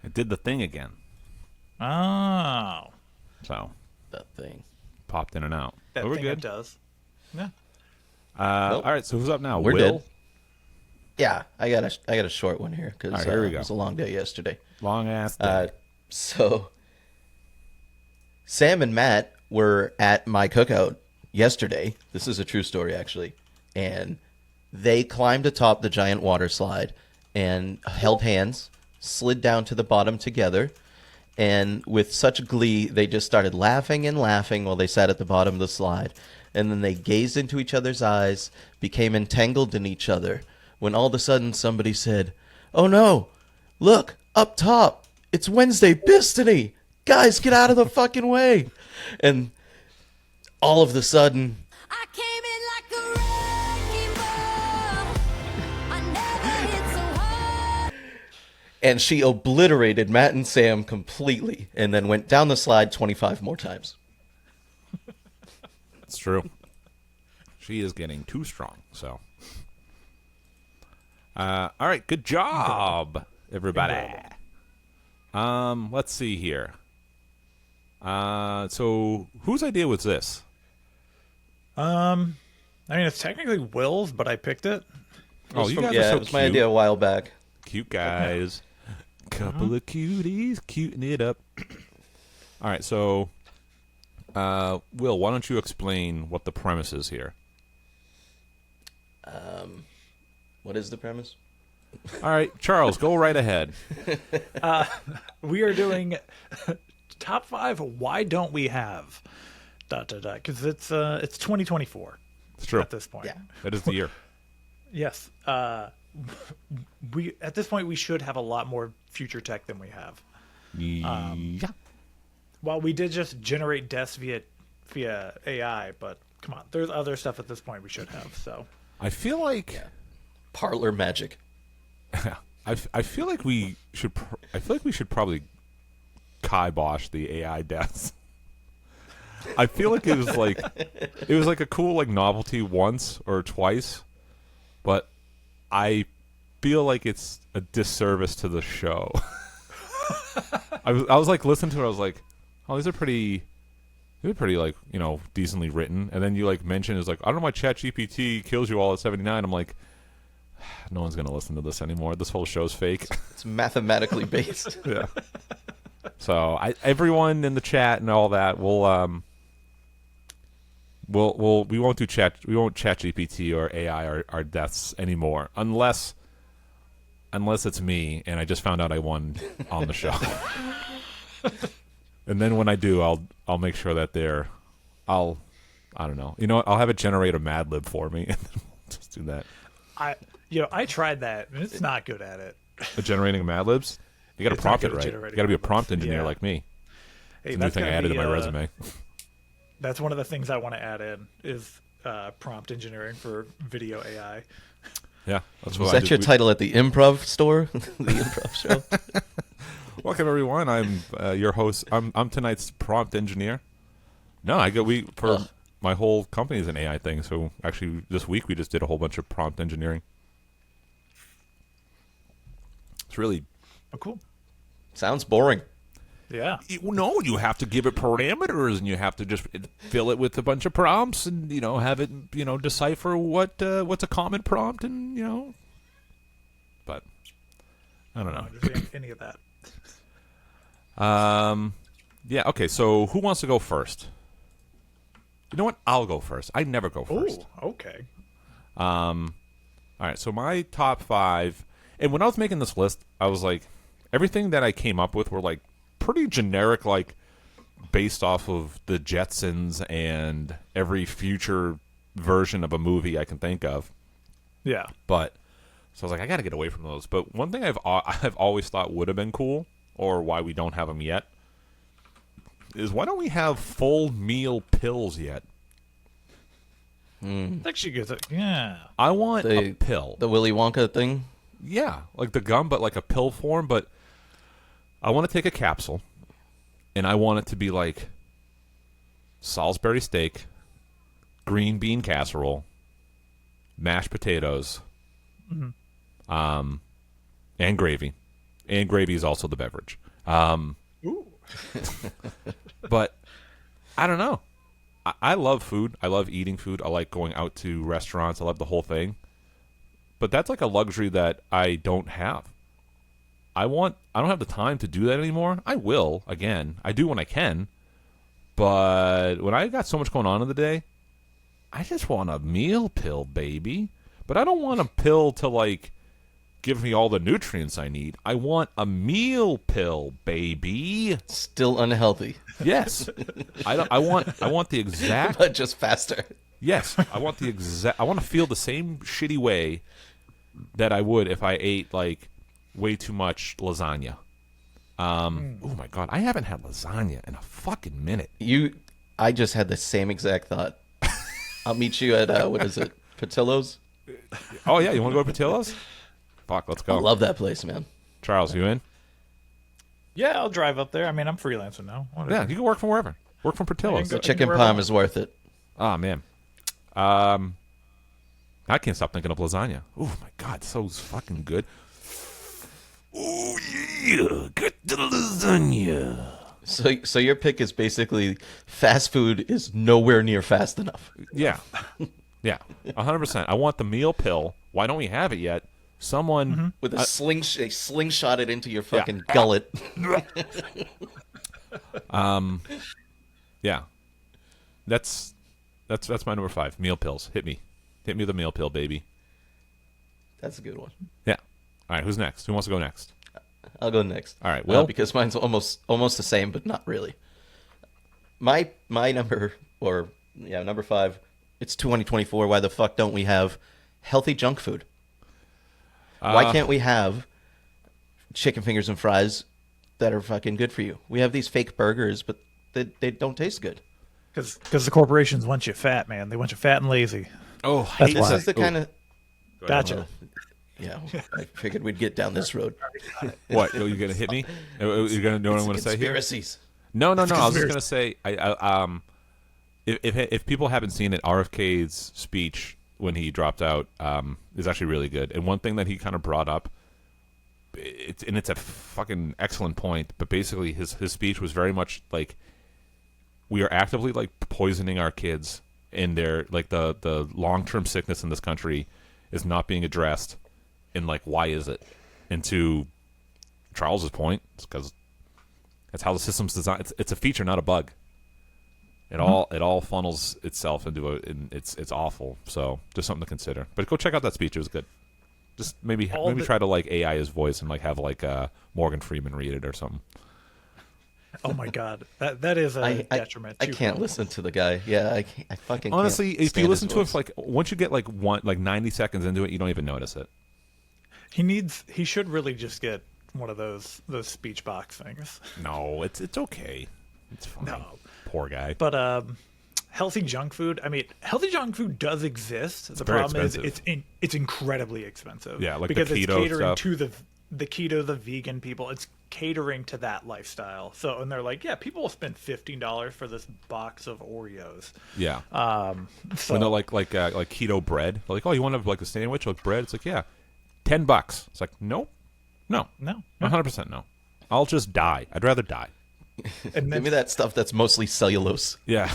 It did the thing again. Oh. So, that thing. popped in and out. That But we're thing good. it does. Yeah. All right, so who's up now? We're Will? dead. Yeah, I got a short one here because All right, here we go. it was a long day yesterday. Long ass day. So Sam and Matt were at my cookout yesterday. This is a true story, actually. And they climbed atop the giant water slide and held hands, slid down to the bottom together. And with such glee, they just started laughing and laughing while they sat at the bottom of the slide. And then they gazed into each other's eyes, became entangled in each other, when all of a sudden somebody said, "Oh no, look, up top, it's Wednesday Bistany! Guys, get out of the fucking way!" And all of the sudden, I came in like a wrecking ball. I never hit so hard. and she obliterated Matt and Sam completely, and then went down the slide 25 more times. It's true. She is getting too strong, so. All right, good job, everybody. Let's see here. So whose idea was this? I mean, it's technically Will's, but I picked it. Oh, you guys are Yeah, so it was my cute. idea a while back. Cute guys. Couple of cuties, cuting it up. All right, so, Will, why don't you explain what the premise is here? What is the premise? All right, Charles, go right ahead. We are doing top 5. Why don't we have? Because it's 2024 It's true. at this point. Yeah. That is the year. Yes. We at this point we should have a lot more future tech than we have. Yeah. Well, we did just generate deaths via AI, but come on, there's other stuff at this point we should have. So I feel like Parlor magic. I feel like we should probably kibosh the AI deaths. I feel like it was like a cool like novelty once or twice, but I feel like it's a disservice to the show. I was like listening to it, I was like, oh, these are pretty like, you know, decently written. And then you like mention is like, I don't know why ChatGPT kills you all at 79. I'm like, no one's gonna listen to this anymore. This whole show's fake. It's mathematically based. Yeah. So everyone in the chat and all that we won't do chat GPT or AI our deaths anymore unless it's me and I just found out I won on the show. And then when I do, I'll make sure that I don't know. You know what? I'll have it generate a Mad Lib for me and then we'll just do that. I tried that and it's not good at it. Generating Mad Libs? You got to It's prompt not it good at right. generating You got to be a Mad Libs. prompt engineer Yeah. like me. Hey, It's a new thing I added to my resume. That's one of the things I want to add in is prompt engineering for video AI. Yeah, that's Is what I that did. your title at the improv store? The improv show? Welcome everyone. I'm your host. I'm tonight's prompt engineer. No, my whole company is an AI thing. So actually, this week we just did a whole bunch of prompt engineering. It's really Oh, cool. Sounds boring. Yeah. no. You have to give it parameters, and you have to just fill it with a bunch of prompts, and have it decipher what's a common prompt, and. But I don't I know. don't understand any of that. Yeah. Okay. So who wants to go first? You know what? I'll go first. I never go first. Oh, okay. All right. So my top 5, and when I was making this list, I was like, everything that I came up with were like pretty generic, like based off of the Jetsons and every future version of a movie I can think of. Yeah. But so I was like, I got to get away from those. But one thing I've always thought would have been cool, or why we don't have them yet, is why don't we have full meal pills yet? Actually gets it. Yeah. I want a pill. The Willy Wonka thing? Yeah, like the gum, but like a pill form. But I want to take a capsule, and I want it to be like Salisbury steak, green bean casserole, mashed potatoes, and gravy. And gravy is also the beverage. Ooh. But I don't know. I love food. I love eating food. I like going out to restaurants. I love the whole thing. But that's like a luxury that I don't have. I don't have the time to do that anymore. I will, again. I do when I can. But when I got so much going on in the day, I just want a meal pill, baby. But I don't want a pill to like give me all the nutrients I need. I want a meal pill, baby. Still unhealthy, Yes. I want the exact but just faster. Yes, I want I want to feel the same shitty way that I would if I ate like way too much lasagna. Oh my god, I haven't had lasagna in a fucking minute. I just had the same exact thought. I'll meet you at, what is it, Patillo's? Oh yeah, you want to go to Patillo's? Fuck, let's I go. love that place, man. Charles, you in? Yeah, I'll drive up there. I mean, I'm freelancing now. Yeah, you can work from wherever. Work from Portillo's. Go- The chicken wherever I parm want. is worth it. Oh man. I can't stop thinking of lasagna. Oh my god, so fucking good. Oh yeah, get the lasagna. So your pick is basically fast food is nowhere near fast enough. Yeah, yeah, 100%. I want the meal pill. Why don't we have it yet? Someone With a they slingshot it into your fucking gullet. Yeah, that's my number 5. Meal pills. Hit me with a meal pill, baby. That's a good one. Yeah. All right, who's next? Who wants to go next? I'll go next. All right, Will? because mine's almost the same, but not really. My number number 5. It's 2024. Why the fuck don't we have healthy junk food? Why can't we have chicken fingers and fries that are fucking good for you? We have these fake burgers, but they don't taste good. Because the corporations want you fat, man. They want you fat and lazy. Oh, That's This why. is the kind of Gotcha. yeah. I figured we'd get down this road. what? Are you gonna hit me? Are you gonna know what I'm gonna say here? Conspiracies. No. I was just gonna say, if people haven't seen it, RFK's speech when he dropped out is actually really good. And one thing that he kind of brought up, it's a fucking excellent point. But basically, his speech was very much like, we are actively like poisoning our kids, and they're like the long-term sickness in this country is not being addressed. And like, why is it? And to Charles's point, it's because that's how the system's designed. It's a feature, not a bug. It all funnels itself into it's awful. So just something to consider. But go check out that speech; it was good. Just maybe try to like AI his voice and like have like Morgan Freeman read it or something. Oh my god, that is a detriment. I to can't health. listen to the guy. Yeah, I fucking Honestly, can't if you stand listen his to it, voice. for, like once you get like 90 seconds into it, you don't even notice it. He should really just get one of those speech box things. No, it's okay. It's fine. No. Poor guy. But healthy junk food. I mean, healthy junk food does exist. The very problem expensive. is it's incredibly expensive. Yeah, like the because keto it's catering stuff. to the keto, the vegan people. It's catering to that lifestyle. So and they're like, yeah, people will spend $15 for this box of Oreos. Yeah. So When they're like keto bread, they're like, oh, you want to like a sandwich with bread? It's like, yeah, $10. It's like, nope, no, no. 100% no. I'll just die. I'd rather die. And Give then me that stuff that's mostly cellulose. Yeah.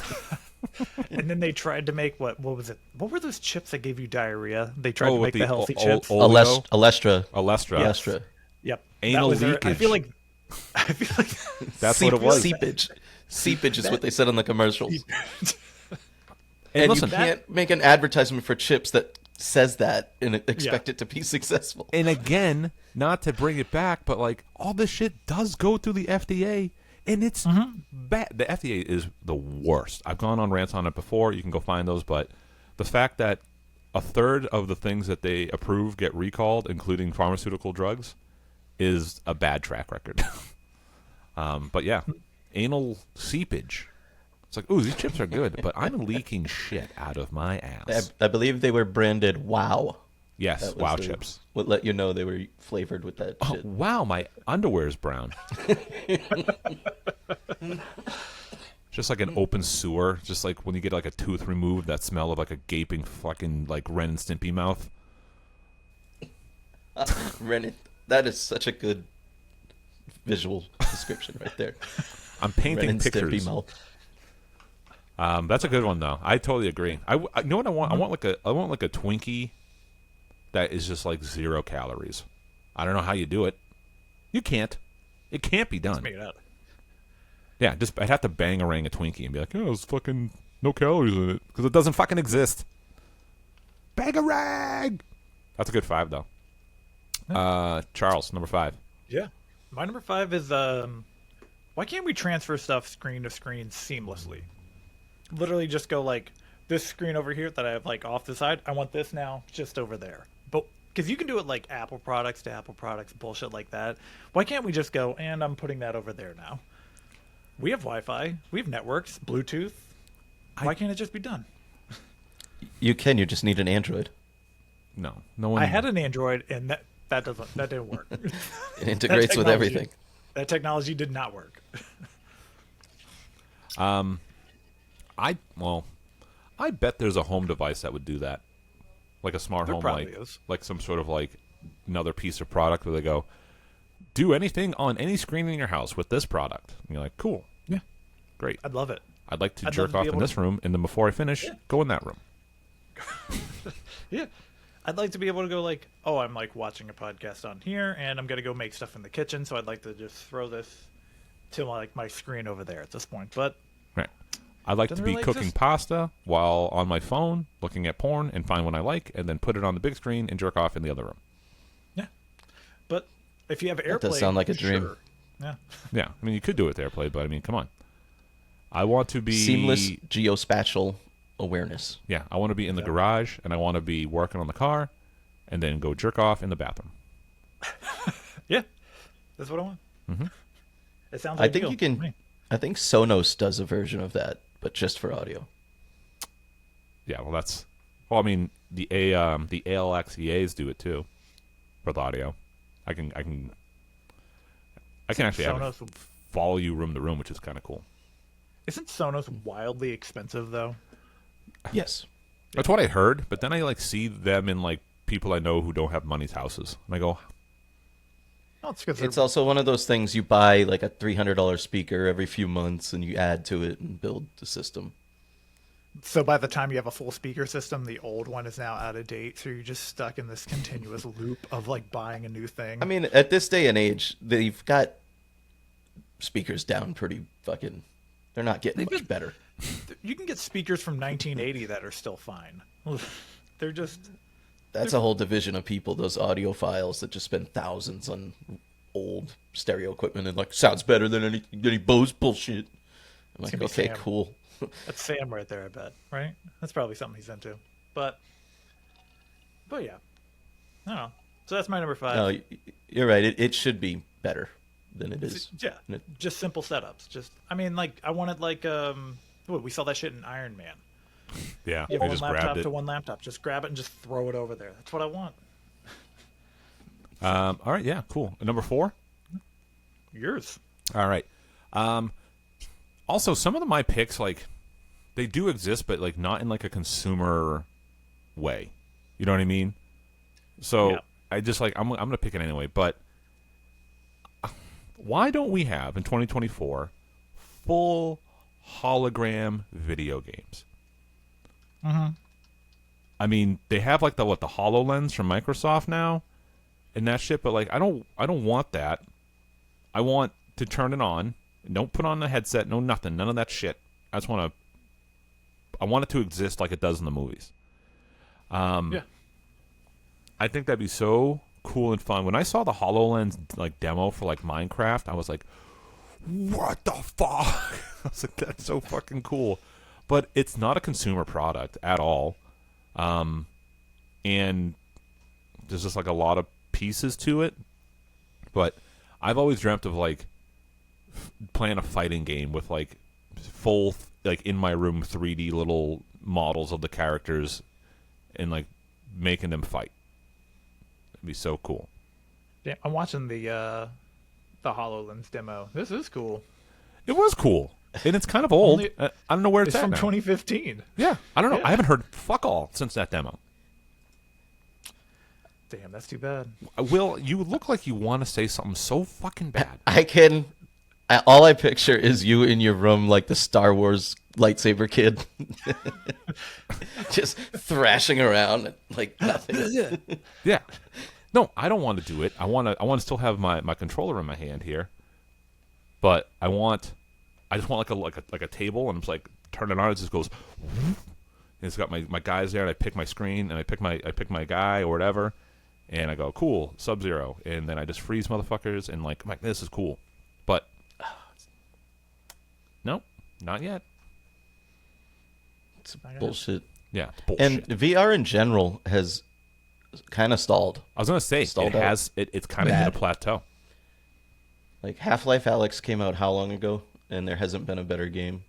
and then they tried to make what was it? What were those chips that gave you diarrhea? They tried to with make the healthy o- chips. o- Oleo? Alestra. Alestra. Alestra. Yep. Anal That was their- leakage. I feel like That's what it was. Seepage. Seepage is what they said on the commercials. And And listen, you can't make an advertisement for chips that says that and expect it to be successful. and again, not to bring it back, but like all this shit does go through the FDA, and it's bad. The FDA is the worst. I've gone on rants on it before. You can go find those, but the fact that a third of the things that they approve get recalled, including pharmaceutical drugs, is a bad track record. But yeah, anal seepage. It's like, ooh, these chips are good, but I'm leaking shit out of my ass. I believe they were branded Wow. Yes, That was wow the- chips. Would let you know they were flavored with that Oh, shit. wow, my underwear's brown. Just like an open sewer, just like when you get like a tooth removed, that smell of like a gaping fucking like Ren and Stimpy mouth. Rennet. That is such a good visual description right there. I'm Ren painting and Stimpy pictures. mouth. That's a good one though. I totally agree. You know what I want? I want like a Twinkie that is just like 0 calories. I don't know how you do it. You can't. It can't be done. made it up. Yeah, I'd have to bang-a-rang a Twinkie and be like, oh, there's fucking no calories in it. Because it doesn't fucking exist. Bang-a-rang! That's a good 5, though. Charles, number 5. Yeah. My number 5 is why can't we transfer stuff screen to screen seamlessly? Literally just go like this screen over here that I have like off the side. I want this now just over there. But because you can do it like Apple products to Apple products, bullshit like that. Why can't we just go and I'm putting that over there now? We have Wi-Fi. We have networks, Bluetooth. Why can't it just be done? You can. You just need an Android. No one. I had an Android and that didn't work. It integrates with technology- everything. That technology did not work. I bet there's a home device that would do that, like a smart There home, probably like is. like some sort of like another piece of product where they go, do anything on any screen in your house with this product. And you're like, cool. Yeah. Great. I'd love it. I'd like to I'd jerk love to be off in able this room, and then before I finish, go in that room. Yeah. I'd like to be able to go like, oh, I'm like watching a podcast on here, and I'm gonna go make stuff in the kitchen. So I'd like to just throw this to my screen over there at this point. But Right. I'd like to Doesn't be really cooking exist. pasta while on my phone, looking at porn, and find one I like, and then put it on the big screen and jerk off in the other room. yeah. But if you have AirPlay, does sound like a dream. sure. Yeah. Yeah, I mean, you could do it with AirPlay, but I mean, come on. I want to be Seamless geospatial awareness. Yeah, I want to be in the garage, and I want to be working on the car, and then go jerk off in the bathroom. Yeah. That's what I want. Mm-hmm. It sounds. I think ideal you to can. me. I think Sonos does a version of that, but just for audio. Yeah, well, that's. Well, I mean, the ALX EAs do it too, for the audio. I can actually have it Sonos. follow you room to room, which is kind of cool. Isn't Sonos wildly expensive though? Yes. That's what I heard, but then I like see them in like people I know who don't have money's houses, and I go, No, it's because It's also one of those things you buy like a $300 speaker every few months and you add to it and build the system. so by the time you have a full speaker system, the old one is now out of date. So you're just stuck in this continuous loop of like buying a new thing. I mean, at this day and age, they've got speakers down pretty fucking. They're not getting much better. You can get speakers from 1980 that are still fine. They're just That's a whole division of people, those audiophiles that just spend thousands on old stereo equipment and like sounds better than any Bose bullshit. I'm like, gonna be okay, Sam. cool. that's Sam right there, I bet. Right? That's probably something he's into. But yeah, I don't know. So that's my number 5. No, you're right. It should be better than it is. Yeah, just simple setups. Just I mean, like I wanted like we saw that shit in Iron Man. yeah, You I have just one laptop grabbed it. to one laptop. Just grab it and just throw it over there. That's what I want. All right, yeah, cool. Number 4. Yours. All right. Also, some of my picks, like, they do exist, but like not in like a consumer way. You know what I mean? So Yeah. I just like I'm gonna pick it anyway. But why don't we have in 2024 full hologram video games? Mm-hmm. I mean, they have like the HoloLens from Microsoft now, and that shit. But like, I don't want that. I want to turn it on. Don't put on the headset. No nothing. None of that shit. I just want to. I want it to exist like it does in the movies. Yeah. I think that'd be so cool and fun. When I saw the HoloLens like demo for like Minecraft, I was like, "What the fuck?" I was like, "That's so fucking cool." But it's not a consumer product at all, and there's just like a lot of pieces to it. But I've always dreamt of like playing a fighting game with like full like in my room 3D little models of the characters and like making them fight. It'd be so cool. Yeah, I'm watching the HoloLens demo. This is cool. It was cool, and it's kind of old. Only- I don't know where it's It's at from now. 2015. Yeah, I don't know. Yeah. I haven't heard fuck all since that demo. Damn, that's too bad. Will, you look like you want to say something so fucking bad. All I picture is you in your room like the Star Wars lightsaber kid. Just thrashing around like nothing. Yeah. No, I don't want to do it. I want to still have my controller in my hand here. But I just want like a table, and it's like turn it on, it just goes and it's got my guys there, and I pick my screen, and I pick my guy or whatever, and I go, cool, Sub-Zero, and then I just freeze motherfuckers, and like I'm like, this is cool. But nope, not yet. It's bullshit. Yeah, it's bullshit. And VR in general has kind of stalled. I was gonna say Stalled out. it's kind of hit a Bad. plateau. Like Half-Life Alyx came out how long ago, and there hasn't been a better game.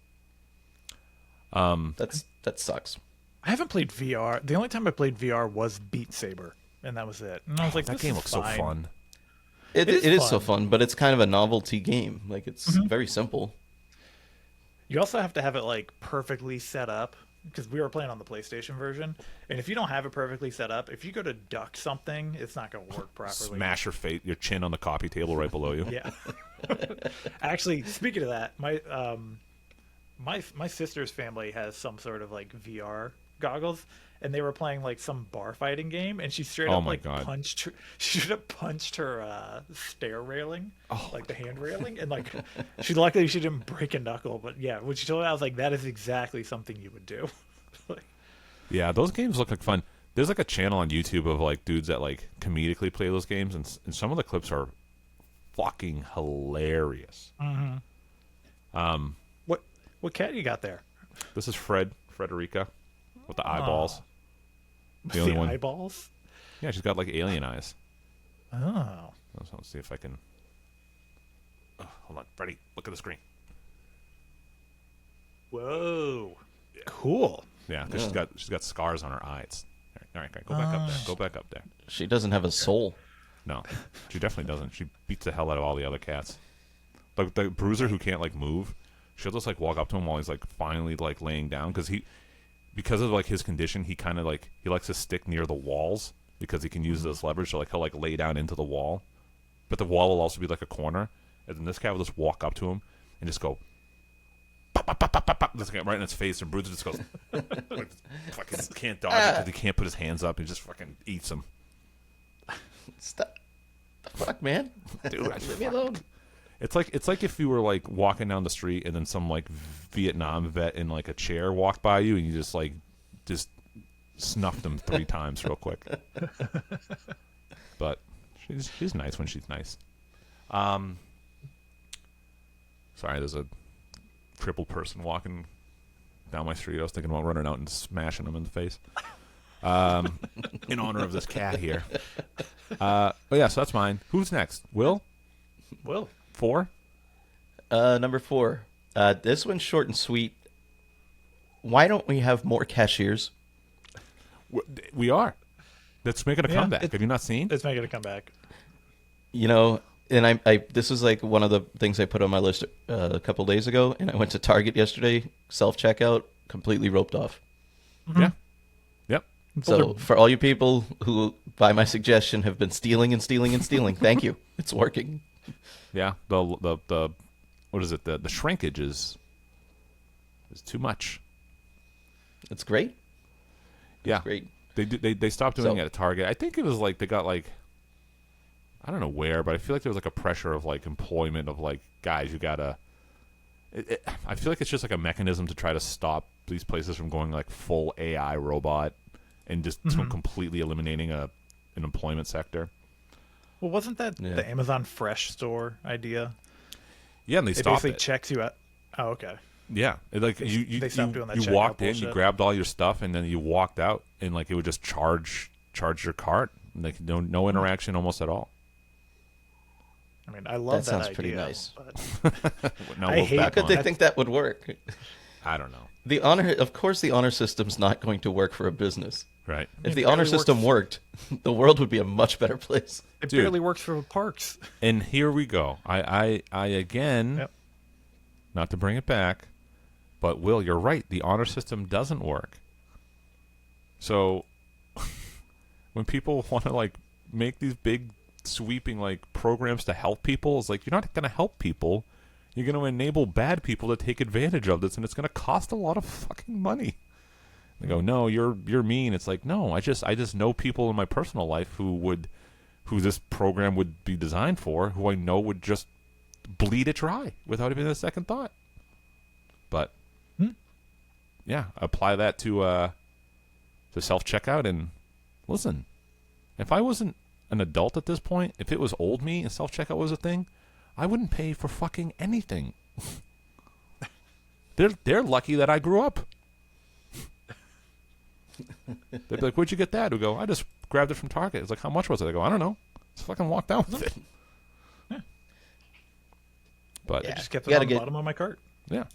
That sucks. I haven't played VR. The only time I played VR was Beat Saber, and that was it. And I was like, That this game is looks so fine. fun. It is is so fun. fun, but it's kind of a novelty game. Like it's very simple. You also have to have it like perfectly set up because we were playing on the PlayStation version, and if you don't have it perfectly set up, if you go to duck something, it's not going to work properly. Smash your chin on the coffee table right below you. Yeah. Actually, speaking of that, my sister's family has some sort of like VR goggles, and they were playing like some bar fighting game, and she straight Oh up my like God. punched her stair railing, like the hand railing, and like luckily she didn't break a knuckle, but yeah, when she told me, I was like, that is exactly something you would do. Like, Yeah, those games look like fun. There's like a channel on YouTube of like dudes that like comedically play those games, and some of the clips are fucking hilarious. what cat you got there? This is Frederica, with the eyeballs. The only one. Eyeballs. Yeah, she's got like alien eyes. Oh. Let's see if I can. Oh, hold on, Freddie, look at the screen. Whoa. Cool. Yeah, because she's got scars on her eyes. All right, go back up there. Go back up there. She doesn't have a soul. No, she definitely doesn't. She beats the hell out of all the other cats. Like the bruiser who can't like move, she'll just like walk up to him while he's like finally like laying down because of like his condition, he kind of like he likes to stick near the walls because he can use this leverage. So like he'll like lay down into the wall, but the wall will also be like a corner, and then this cat will just walk up to him and just go. Pop, pop, pop, pop, pop, pop, just right in its face, and Bruiser just goes. Like, fucking can't dodge it because he can't put his hands up. He just fucking eats him. Stop. The fuck, man? Dude, Leave me alone. It's like if you were like walking down the street and then some like Vietnam vet in like a chair walked by you and you just snuffed him 3 times real quick. But she's nice when she's nice. Sorry, there's a crippled person walking down my street. I was thinking about running out and smashing him in the face. In honor of this cat here. But yeah, so that's mine. Who's next? Will? Will. 4? Number 4. This one's short and sweet. Why don't we have more cashiers? We are. That's making a Yeah, comeback. Have you not seen? It's making a comeback. You know, and I this was like one of the things I put on my list a couple days ago, and I went to Target yesterday, self-checkout, completely roped off. Yeah. Yep. So for all you people who, by my suggestion, have been stealing and stealing and stealing, thank you. It's working. Yeah. The what is it? The shrinkage is too much. It's great. Yeah. Great. They stopped doing So- it at Target. I think it was like they got like I don't know where, but I feel like there was like a pressure of like employment of like guys you gotta. I feel like it's just like a mechanism to try to stop these places from going like full AI robot and just completely eliminating an employment sector. Well, wasn't that the Amazon Fresh store idea? Yeah, and they It stopped basically it. checks you out. Oh, okay. Yeah, like you they stopped doing that you checkout walked in, you bullshit. grabbed all your stuff, and then you walked out, and like it would just charge your cart, like no interaction almost at all. I mean, I love That that, sounds pretty idea, nice. but Now I we'll hate back How could on they it. think that would work? I don't know. The honor, of course, the honor system's not going to work for a business. Right? If It the honor barely system worked, the world would be a much better place. it Dude. barely works for parks. And here we go. I again, Yep. not to bring it back, but Will, you're right. The honor system doesn't work. So when people want to like make these big sweeping like programs to help people, it's like you're not going to help people. You're going to enable bad people to take advantage of this, and it's going to cost a lot of fucking money. They go, no, you're mean. It's like, no, I just know people in my personal life who this program would be designed for, who I know would just bleed it dry without even a second thought. But yeah, apply that to self checkout, and listen, if I wasn't an adult at this point, if it was old me and self checkout was a thing, I wouldn't pay for fucking anything. They're lucky that I grew up. They'd be like, "Where'd you get that?" We go, "I just grabbed it from Target." It's like, "How much was it?" I go, "I don't know. Just fucking walk down with it." But Yeah. Just kept You it gotta on the get- bottom of my cart. yeah.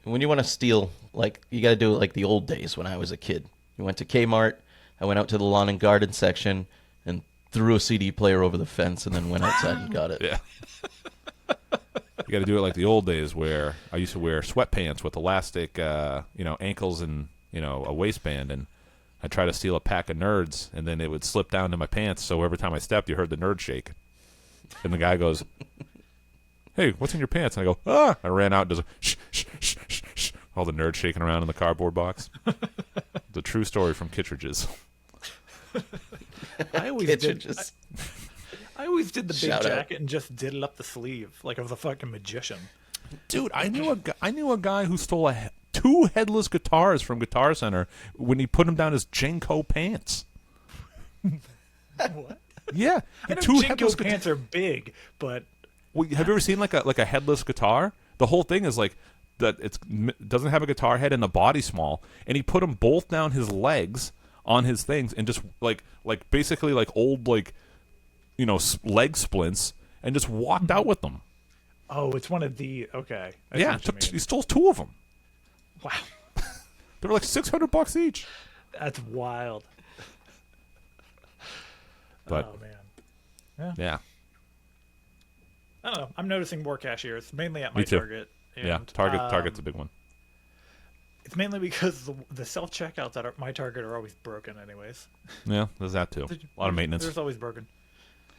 When you want to steal, like, you got to do it like the old days when I was a kid. You went to Kmart, I went out to the lawn and garden section and threw a CD player over the fence and then went outside and got it. Yeah. You got to do it like the old days where I used to wear sweatpants with elastic, ankles and a waistband, and I'd try to steal a pack of Nerds, and then it would slip down to my pants. So every time I stepped, you heard the Nerd shake, and the guy goes, "Hey, what's in your pants?" And I go, "Ah!" I ran out and does a shh, shh, shh, shh, shh. All the Nerds shaking around in the cardboard box. The true story from Kittredge's. I always Kittredge's. I always did the big Shout out. jacket and just did it up the sleeve like I was a fucking magician. Dude, I knew a guy who stole 2 headless guitars from Guitar Center when he put them down his Jenko pants. What? Yeah, I know two Jinko headless pants are big, but Well, have you ever seen like a headless guitar? The whole thing is like that. It doesn't have a guitar head and the body's small, and he put them both down his legs on his things and just like basically like old leg splints and just walked out with them. oh, it's one of the okay. I see Yeah, what you mean. he stole 2 of them. Wow, They were like $600 each. that's wild. But Oh man, yeah, I don't know. I'm noticing more cashiers, mainly at Me my too. Target. yeah. And, Target's a big one. It's mainly because the self checkouts at my Target are always broken, anyways. Yeah, there's that too. A lot of maintenance. There's always broken.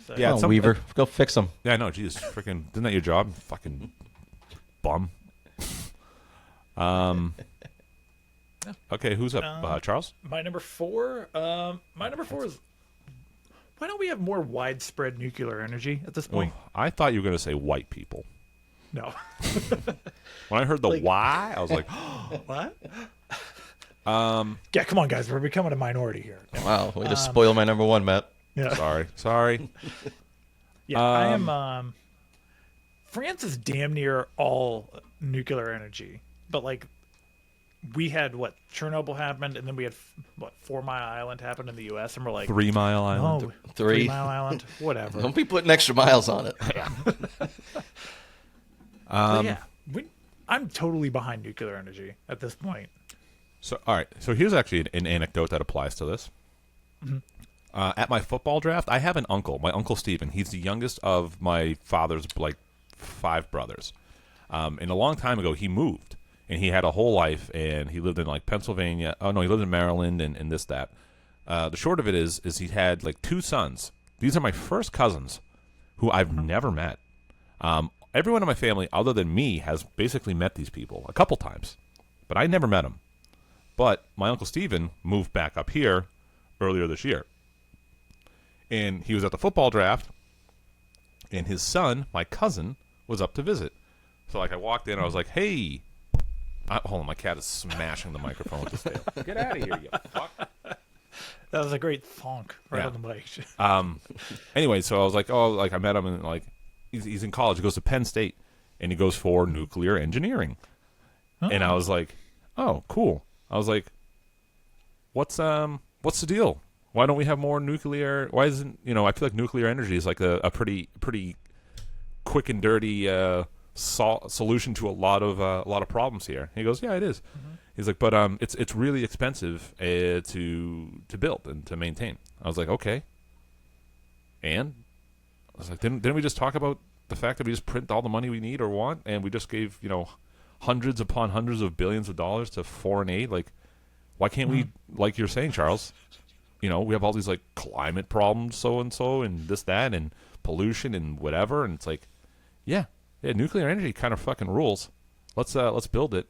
So, Yeah, Oh, some- Weaver, go fix them. Yeah, I know. Jeez, freaking, isn't that your job? Fucking bum. Okay, who's up? Charles? My number 4. My number 4 is. Why don't we have more widespread nuclear energy at this point? Oh, I thought you were gonna say white people. No. When I heard the Like- why, I was like, What? Yeah, come on, guys. We're becoming a minority here. Wow, way to spoil my number 1, Matt. Yeah. sorry. Yeah, I am. France is damn near all nuclear energy, but like, we had Chernobyl happened, and then we had 4 Mile Island happened in the U.S., and we're like, 3 Mile Island. oh, 3. Mile Island, whatever. Don't be putting extra miles on it. But yeah, I'm totally behind nuclear energy at this point. So, all right. So here's actually an anecdote that applies to this. At my football draft, I have an uncle, my Uncle Stephen. He's the youngest of my father's 5 brothers. And a long time ago, he moved, and he had a whole life, and he lived in Pennsylvania. Oh no, he lived in Maryland and this that. The short of it is he had 2 sons. These are my first cousins, who I've never met. Everyone in my family, other than me, has basically met these people a couple times, but I never met them. But my Uncle Stephen moved back up here earlier this year. And he was at the football draft, and his son, my cousin, was up to visit. So I walked in, I was like, hey. Hold on, my cat is smashing the microphone with his tail. Get out of here, you fuck. That was a great thonk right Yeah. on the mic. Anyway, so I was like, I met him, and he's in college. He goes to Penn State, and he goes for nuclear engineering. And I was like, oh, cool. I was like, what's the deal? Why don't we have more nuclear? Why isn't I feel like nuclear energy is like a pretty quick and dirty solution to a lot of problems here. He goes, yeah, it is. He's like, but it's really expensive to build and to maintain. I was like, okay. And I was like, didn't we just talk about the fact that we just print all the money we need or want, and we just gave hundreds upon hundreds of billions of dollars to foreign aid? Like, why can't we, like you're saying, Charles? We have all these climate problems, so and this, that, and pollution and whatever, and it's like, yeah, nuclear energy kind of fucking rules. Let's build it.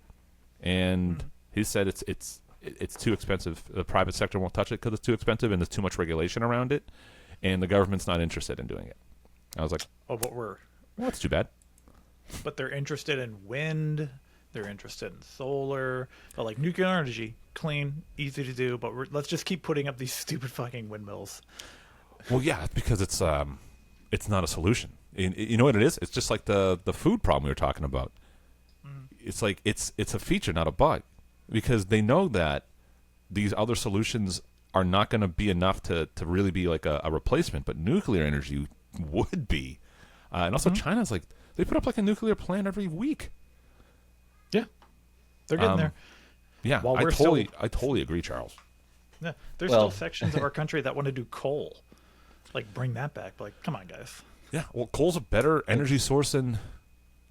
And he said it's too expensive. The private sector won't touch it because it's too expensive and there's too much regulation around it, and the government's not interested in doing it. I was like, Oh, but well, that's too bad. but they're interested in wind. They're interested in solar. But nuclear energy, clean, easy to do. But let's just keep putting up these stupid fucking windmills. Well, yeah, because it's not a solution. You know what it is? It's just like the food problem we were talking about. It's like it's a feature, not a bug, because they know that these other solutions are not going to be enough to really be like a replacement. But nuclear energy would be, and also China's they put up a nuclear plant every week. Yeah, they're getting there. Yeah, While I we're totally agree, Charles. Yeah, there's Well- still sections of our country that want to do coal. Bring that back. Come on, guys. Yeah, well, coal's a better energy source than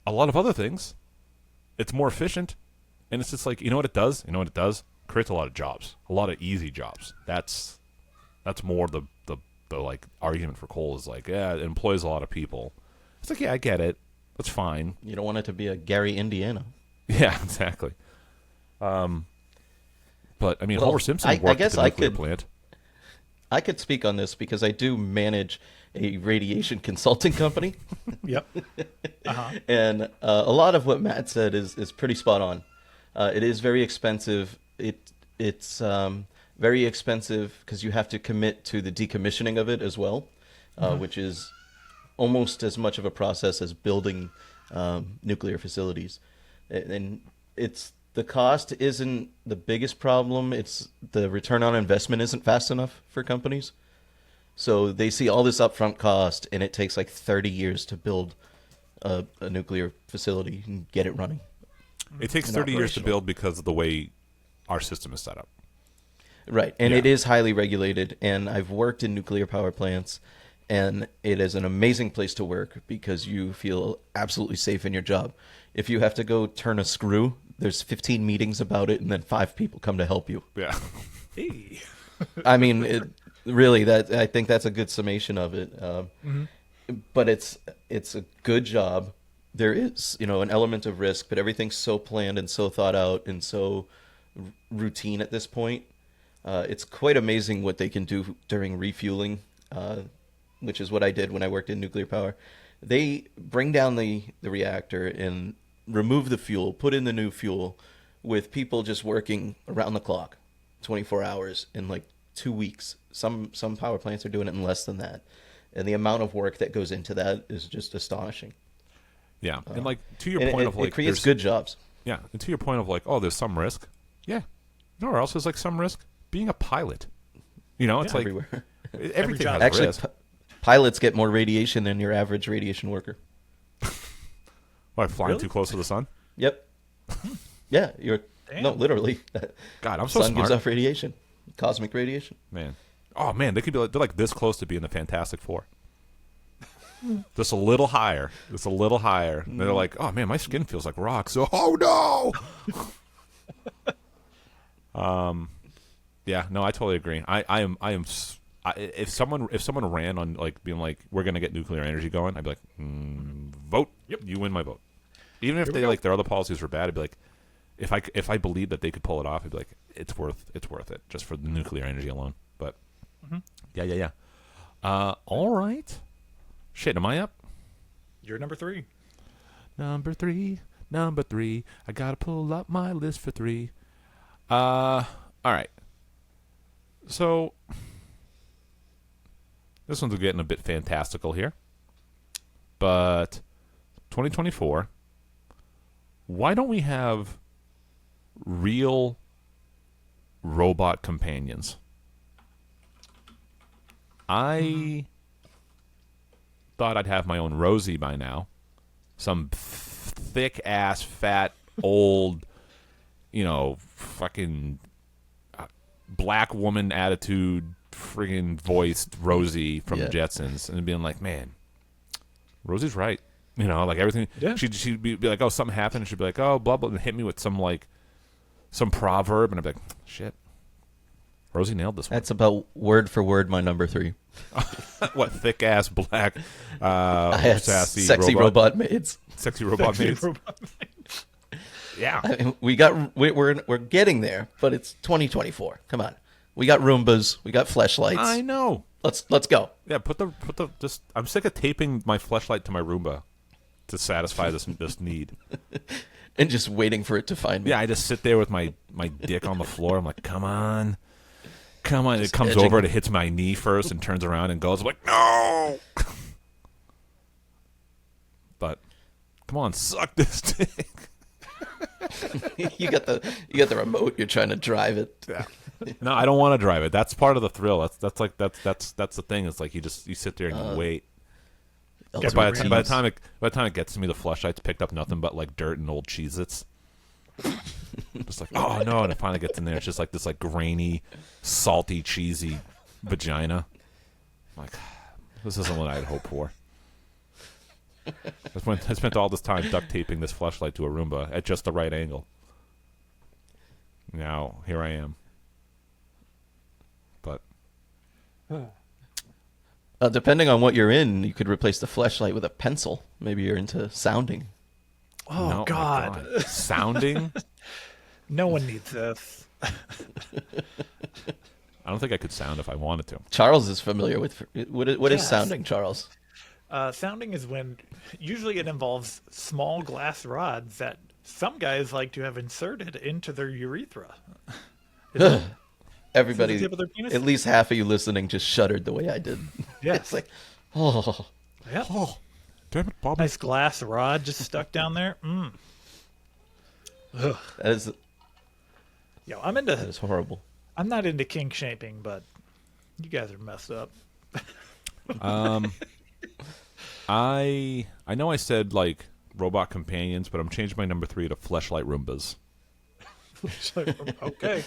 a lot of other things. It's more efficient, and it's just like, you know what it does? You know what it does? Creates a lot of jobs, a lot of easy jobs. That's more the like argument for coal is like, yeah, it employs a lot of people. It's like, yeah, I get it. That's fine. You don't want it to be a Gary, Indiana. Yeah, exactly. But I mean, Well, Homer Simpson I worked guess at the I nuclear could- plant. I could speak on this because I do manage a radiation consulting company. Yep. Uh-huh. And a lot of what Matt said is pretty spot on. It is very expensive. It's very expensive because you have to commit to the decommissioning of it as well, which is almost as much of a process as building nuclear facilities. And it's the cost isn't the biggest problem. It's the return on investment isn't fast enough for companies. So they see all this upfront cost, and it takes like 30 years to build a nuclear facility and get it running. It takes and 30 years to operational. build because of the way our system is set up. Right, and Yeah. it is highly regulated, and I've worked in nuclear power plants, and it is an amazing place to work because you feel absolutely safe in your job. If you have to go turn a screw, there's 15 meetings about it, and then 5 people come to help you. Yeah. Hey. I mean, really, I think that's a good summation of it. But it's a good job. There is, an element of risk, but everything's so planned and so thought out and so routine at this point. It's quite amazing what they can do during refueling, which is what I did when I worked in nuclear power. They bring down the reactor and remove the fuel, put in the new fuel, with people just working around the clock, 24 hours in like 2 weeks. Some power plants are doing it in less than that. And the amount of work that goes into that is just astonishing. Yeah. And like, to your And point it, of like, it creates there's- good jobs. Yeah. And to your point of like, oh, there's some risk. Yeah. You know where else is like some risk? Being a pilot. It's like Everywhere. everything job. has Actually, risk. pilots get more radiation than your average radiation worker. Why, flying Really? too close to the sun? Yep. Yeah, no, Damn. literally. God, I'm so Sun smart. gives off radiation, cosmic radiation. Man. Oh man, they could be like, they're like this close to being the Fantastic Four. Just a little higher. Just a little higher. And they're like, oh man, my skin feels like rock. So, oh no. Yeah, no, I totally agree. If someone ran on like being like, we're gonna get nuclear energy going, I'd be like, vote. Yep, you win my vote. Even if their other policies were bad, I'd be like, if I believed that they could pull it off, I'd be like, it's worth it just for the nuclear energy alone. But yeah. All right. Shit, am I up? You're number 3. Number three. I gotta pull up my list for 3. All right. So this one's getting a bit fantastical here, but 2024. Why don't we have real robot companions? I thought I'd have my own Rosie by now. Some thick ass, fat, old, fucking black woman attitude, friggin' voiced Rosie from Yeah. Jetsons, and being like, man, Rosie's right. Like everything. Yeah. She'd be like, oh, something happened. And she'd be like, oh, blah blah, and hit me with some proverb, and I'd be like, shit, Rosie nailed this one. That's about word for word my number 3. What thick ass black, I had sassy sexy robot maids. sexy robot maids. Yeah. We're getting there, but it's 2024. Come on, we got Roombas, we got fleshlights. I know. Let's go. Yeah, put the just. I'm sick of taping my fleshlight to my Roomba to satisfy this need. And just waiting for it to find me. Yeah, I just sit there with my dick on the floor. I'm like, come on. It comes edging. over, it hits my knee first, and turns around and goes. I'm like, no. But come on, suck this dick. you got the remote. You're trying to drive it. Yeah. No, I don't want to drive it. That's part of the thrill. That's the thing. It's like you sit there and you wait. Ultimate By teams. the time it gets to me, the fleshlight's picked up nothing but like dirt and old Cheez-Its. Just like, oh no, and it finally gets in there. It's just like this like grainy, salty, cheesy vagina. I'm like, this isn't what I'd hoped for. I spent all this time duct taping this flashlight to a Roomba at just the right angle. Now here I am. But Depending on what you're in, you could replace the flashlight with a pencil. Maybe you're into sounding. Oh, no, my God. Sounding? No one needs this. I don't think I could sound if I wanted to. Charles is familiar with what is Yes. sounding, Charles? Sounding is when usually it involves small glass rods that some guys like to have inserted into their urethra. Everybody, tip of their penis? at least half of you listening, just shuddered the way I did. Yes. It's like, oh, Yep. Damn it, Bobby. Nice glass rod just stuck down there. that Yo, I'm is horrible. I'm not into kink shaping, but you guys are messed up. I know I said like robot companions, but I'm changing my number 3 to fleshlight Roombas. Okay.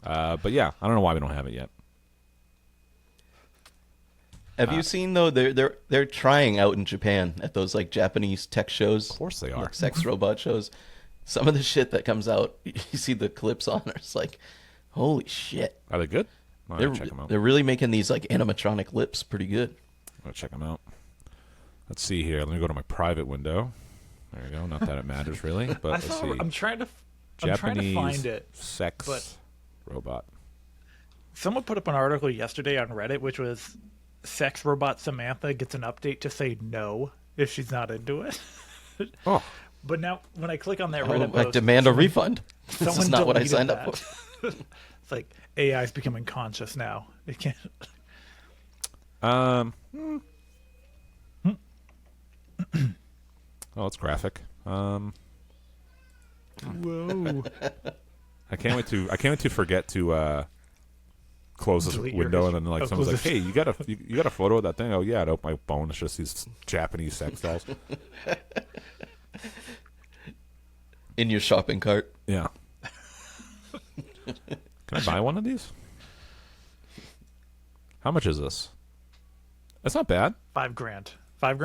But yeah, I don't know why we don't have it yet. Have you seen though? They're trying out in Japan at those like Japanese tech shows. Of course they are. Like sex robot shows. Some of the shit that comes out, you see the clips on. It's like, holy shit! Are they good? I'm They're gonna check them out. they're really making these like animatronic lips pretty good. I'm gonna check them out. Let's see here. Let me go to my private window. There you go. Not that it matters really, but I let's saw. see. I'm trying to Japanese find it. sex but- robot. Someone put up an article yesterday on Reddit, which was sex robot Samantha gets an update to say no if she's not into it. Oh, But now, when I click on that Oh, Reddit I post, demand a refund. This is someone not what I deleted signed up that. for. It's like AI is becoming conscious now. It can't. oh, it's graphic. Whoa! I can't wait to forget to close this Delete your window, and history. then like Oh, someone's like, close "Hey, you got a photo of that thing?" Oh yeah, nope, my phone is just these Japanese sex dolls. In your shopping cart. Yeah. Can I buy one of these? How much is this? That's not bad. $5,000. $5,000?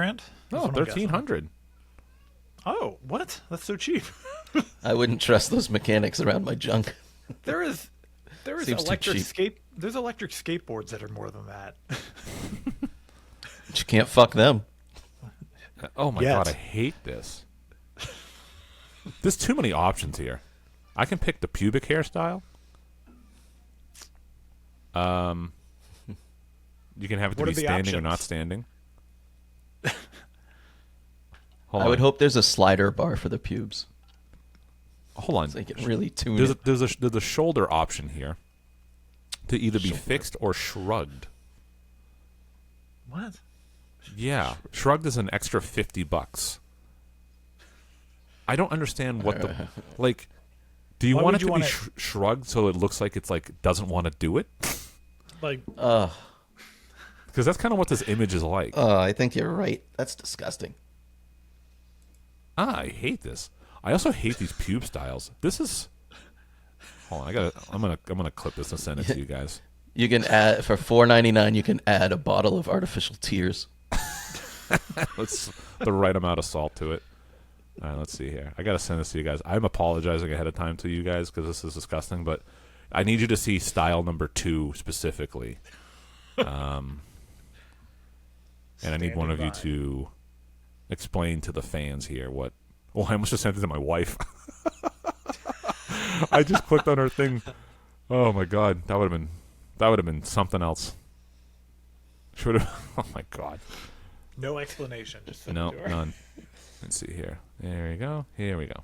No, That's what I'm guessing. 1,300. Oh, what? That's so cheap. I wouldn't trust those mechanics around my junk. There is Seems too cheap. There's electric skateboards that are more than that. But you can't fuck them. Oh my Yet. god, I hate this. There's too many options here. I can pick the pubic hairstyle. You can have it to What be are the standing or options? not standing. Hold I on. would hope there's a slider bar for the pubes. Hold on. So you can really tune There's it. there's a shoulder option here to either be fixed or shrugged. What? Yeah, shrugged is an extra $50. I don't understand what the like. Do you Why want would it you to be want it- shrugged so it looks like it's like doesn't want to do it? Like, Because that's kind of what this image is like. I think you're right. That's disgusting. I hate this. I also hate these pube styles. This is. Hold on, I'm gonna clip this and send it to you guys. You can add for $4.99. You can add a bottle of artificial tears. Let's the right amount of salt to it. All right, let's see here. I gotta send this to you guys. I'm apologizing ahead of time to you guys because this is disgusting, but I need you to see style number 2 specifically. And I need one of you to explain to the fans here what. Well, I almost just sent it to my wife. I just clicked on her thing. Oh my god, that would have been something else. Should have. Oh my god. no explanation. Just send No, it to her. none. Let's see here. There we go. Here we go.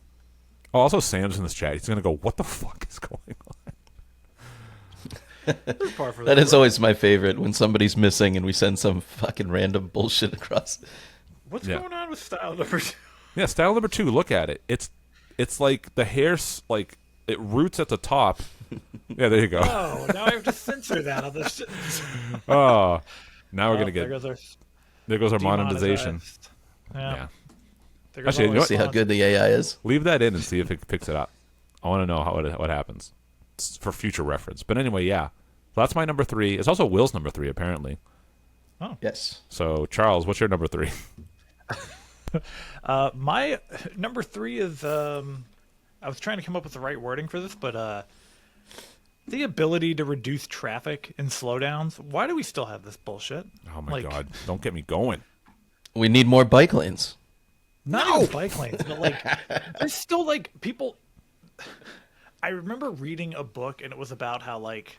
Oh, also Sam's in this chat. He's gonna go, "What the fuck is going on?" There's part for That the is always my favorite when somebody's missing and we send some fucking random bullshit across. What's Yeah. going on with style number 2? Yeah, style number 2. Look at it. It's like the hair's like it roots at the top. Yeah, there you go. Oh, now I have to censor that on this. Oh, now we're Oh, gonna there get. goes our There goes our monetization. demonetized. Yeah. Yeah. There goes Actually, all you know our what? See how good the AI is. Leave that in and see if it picks it up. I want to know what happens. It's for future reference. But anyway, yeah. So that's my number 3. It's also Will's number 3 apparently. Yes. So, Charles, what's your number 3? My number 3 is I was trying to come up with the right wording for this, but the ability to reduce traffic and slowdowns. Why do we still have this bullshit? Oh my Like, God! Don't get me going. We need more bike lanes. Not even bike lanes, but like there's still like people. I remember reading a book and it was about how like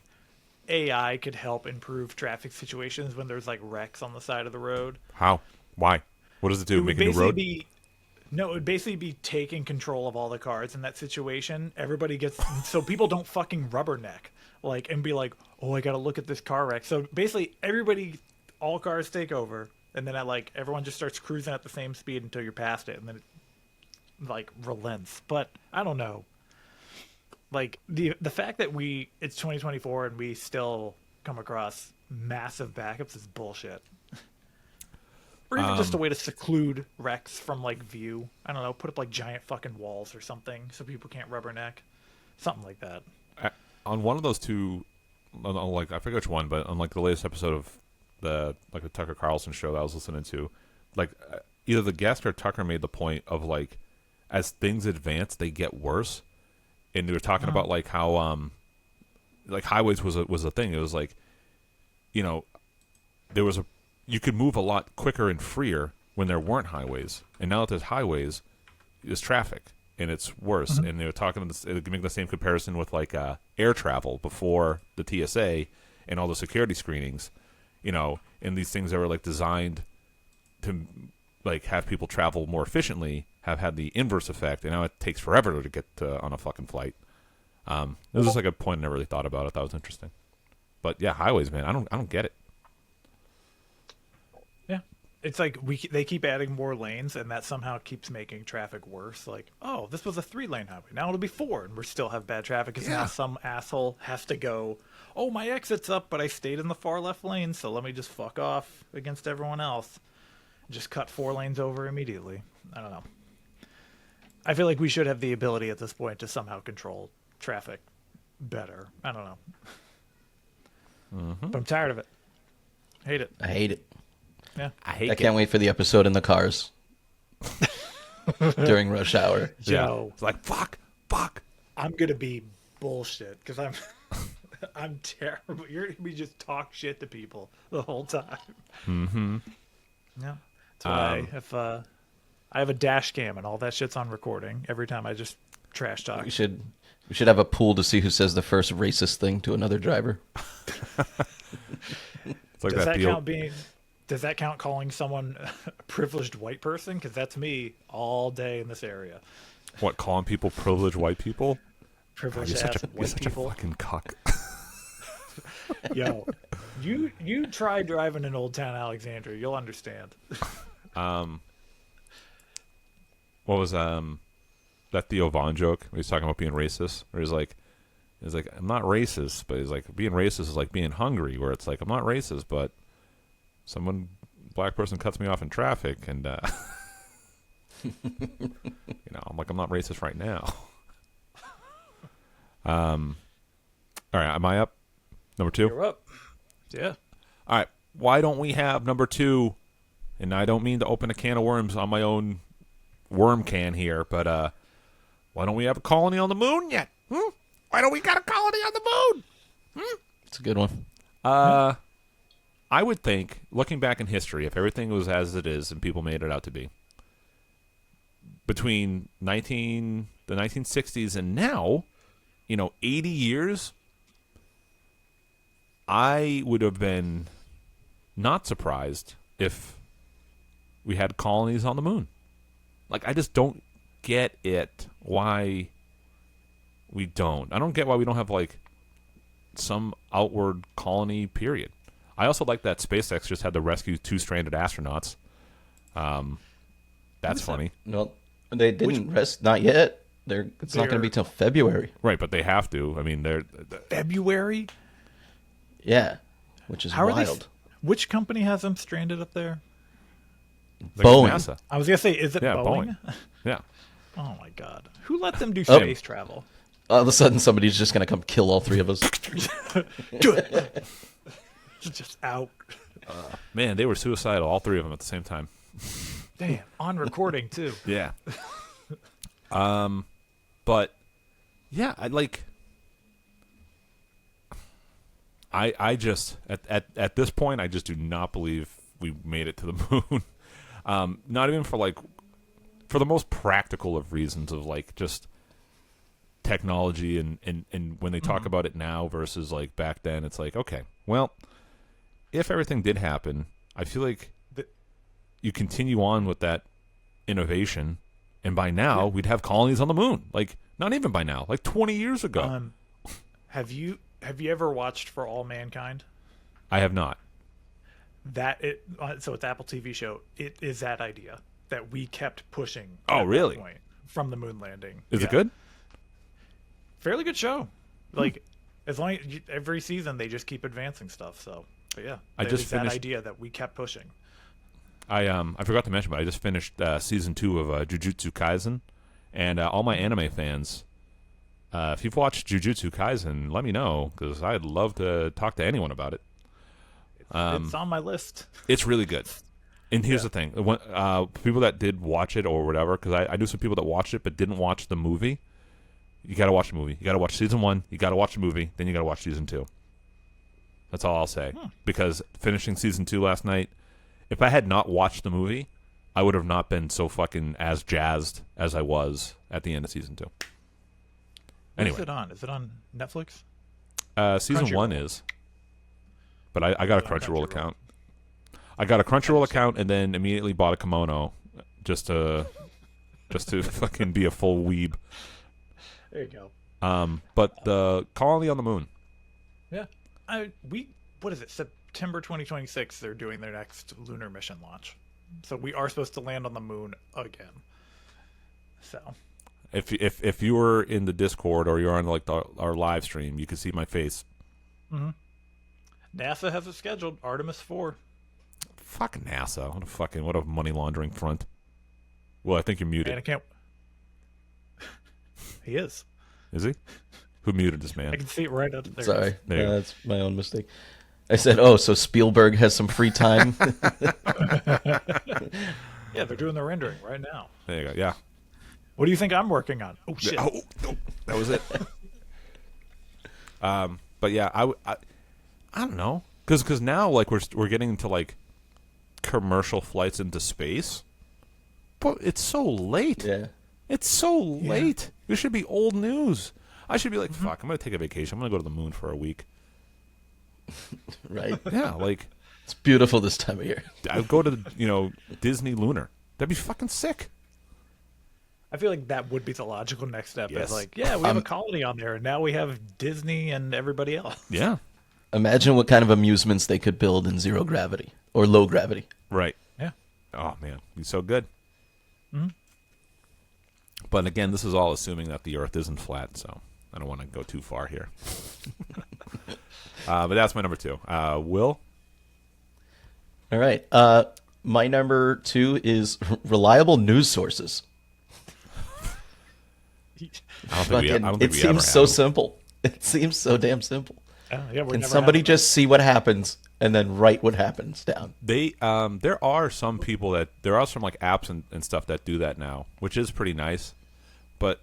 AI could help improve traffic situations when there's like wrecks on the side of the road. How? Why? What does it do? Make a new road? No, it would basically be taking control of all the cars in that situation. Everybody gets so people don't fucking rubberneck like and be like, oh, I got to look at this car wreck. So basically, all cars take over, and then everyone just starts cruising at the same speed until you're past it, and then it like relents. But I don't know. Like the fact that it's 2024 and we still come across massive backups is bullshit. Or even just a way to seclude wrecks from like view. I don't know, put up like giant fucking walls or something so people can't rubberneck. Something like that. On one of those two, like I forget which one, but on like the latest episode of the Tucker Carlson show that I was listening to, like either the guest or Tucker made the point of like as things advance, they get worse. And they were talking about like how like highways was a thing. It was like, you know, you could move a lot quicker and freer when there weren't highways, and now that there's highways, there's traffic and it's worse. And they were talking making the same comparison with like air travel before the TSA and all the security screenings, you know, and these things that were like designed to like have people travel more efficiently have had the inverse effect, and now it takes forever to get on a fucking flight. It was just like a point I never really thought about. I thought it was interesting, but yeah, highways, man, I don't get it. Yeah, it's like they keep adding more lanes, and that somehow keeps making traffic worse. Like, oh, this was a 3-lane highway, now it'll be 4, and we still have bad traffic because now some asshole has to go. Oh, my exit's up, but I stayed in the far left lane, so let me just fuck off against everyone else. Just cut 4 lanes over immediately. I don't know. I feel like we should have the ability at this point to somehow control traffic better. I don't know. But I'm tired of it. Hate it. I hate it. Yeah. I can't wait for the episode in the cars during rush hour. Yo, It's like fuck. I'm gonna be bullshit because I'm terrible. You're gonna be just talk shit to people the whole time. Mm-hmm. Yeah. That's why I have a dash cam and all that shit's on recording every time I just trash talk. We should have a pool to see who says the first racist thing to another driver. It's like Does that count calling someone a privileged white person? Because that's me all day in this area. What, calling people privileged white people? Privileged You're such ass a white people. fucking cuck. Yo, you try driving in Old Town Alexandria, you'll understand. What was that Theo Von joke? Where he's talking about being racist, where he's like, I'm not racist, but he's like, being racist is like being hungry, where it's like, I'm not racist, but black person cuts me off in traffic, and you know, I'm like, I'm not racist right now. All right, am I up? Number 2? You're up. Yeah. All right, why don't we have number 2? And I don't mean to open a can of worms on my own worm can here, but why don't we have a colony on the moon yet? Why don't we got a colony on the moon? It's a good one. I would think, looking back in history, if everything was as it is and people made it out to be, between the 1960s and now, you know, 80 years, I would have been not surprised if we had colonies on the moon. Like, I just don't get it why we don't. I don't get why we don't have, like, some outward colony, period. I also like that SpaceX just had to rescue 2 stranded astronauts. That's funny. No, they didn't rest. Not yet. It's not going to be till February. Right, but they have to. I mean, they're February? Yeah, which is How wild. are they? Which company has them stranded up there? like Boeing. NASA. I was gonna say, is it Yeah, Boeing? Yeah. Oh my god, who let them do space travel? All of a sudden, somebody's just going to come kill all 3 of us. Do it. Just out. Man, they were suicidal, all three of them at the same time. Damn, on recording too. Yeah. But yeah, I just at this point I just do not believe we made it to the moon. Not even for the most practical of reasons of like just technology and when they talk about it now versus like back then, it's like, okay, well, if everything did happen, I feel like you continue on with that innovation, and by now we'd have colonies on the moon. Like, not even by now, like 20 years ago. Have you ever watched For All Mankind? I have not. So it's Apple TV show. It is that idea that we kept pushing. Oh, at that really? point from the moon landing. Is it good? Fairly good show. Like, as long as every season they just keep advancing stuff. So, but yeah, I just it's that finished- idea that we kept pushing. I forgot to mention, but I just finished season 2 of Jujutsu Kaisen, and all my anime fans, if you've watched Jujutsu Kaisen, let me know, because I'd love to talk to anyone about it. It's on my list. It's really good. And here's the thing: people that did watch it or whatever, because I knew some people that watched it but didn't watch the movie. You got to watch the movie. You got to watch season 1. You got to watch the movie. Then you got to watch season 2. That's all I'll say. Because finishing season 2 last night, if I had not watched the movie, I would have not been so fucking as jazzed as I was at the end of season 2. Anyway, What's it on? Is it on Netflix? season Crunchyroll. 1 is. But I got a Is it on Crunchyroll Crunchyroll? account. I got a Crunchyroll account and then immediately bought a kimono just to fucking be a full weeb. There you go. But the Colony on the Moon. Yeah. What is it? September 2026, they're doing their next lunar mission launch. So we are supposed to land on the moon again. So, If you were in the Discord or you're on like our live stream, you can see my face. NASA has it scheduled, Artemis 4. Fuck NASA. What a money laundering front. Well, I think you're muted. And I can't. He is. Is he? Who muted this I man? can see it right up there. Sorry, There you go. that's my own mistake. I said, "Oh, so Spielberg has some free time." Yeah, they're doing the rendering right now. There you go. Yeah. What do you think I'm working on? Oh shit! Oh, no, that was it. But yeah, I don't know, because now like we're getting into like commercial flights into space, but it's so late. Yeah. It's so late. This should be old news. I should be like, fuck, I'm gonna take a vacation. I'm gonna go to the moon for a week. Right. Yeah, like It's beautiful this time of year. I'd go to Disney Lunar. That'd be fucking sick. I feel like that would be the logical next step. Yes. Is like, yeah, we have a colony on there, and now we have Disney and everybody else. Yeah. Imagine what kind of amusements they could build in zero gravity or low gravity. Right. Yeah. Oh man, he's so good. But again, this is all assuming that the Earth isn't flat, so I don't want to go too far here. But that's my number 2. Will? All right. My number 2 is reliable news sources. I don't think we Fucking- ever it seems so have. simple. It seems so damn simple. Yeah, we're Can never somebody having just see what happens and then write what happens down? They there are some people there are some like apps and stuff that do that now, which is pretty nice. But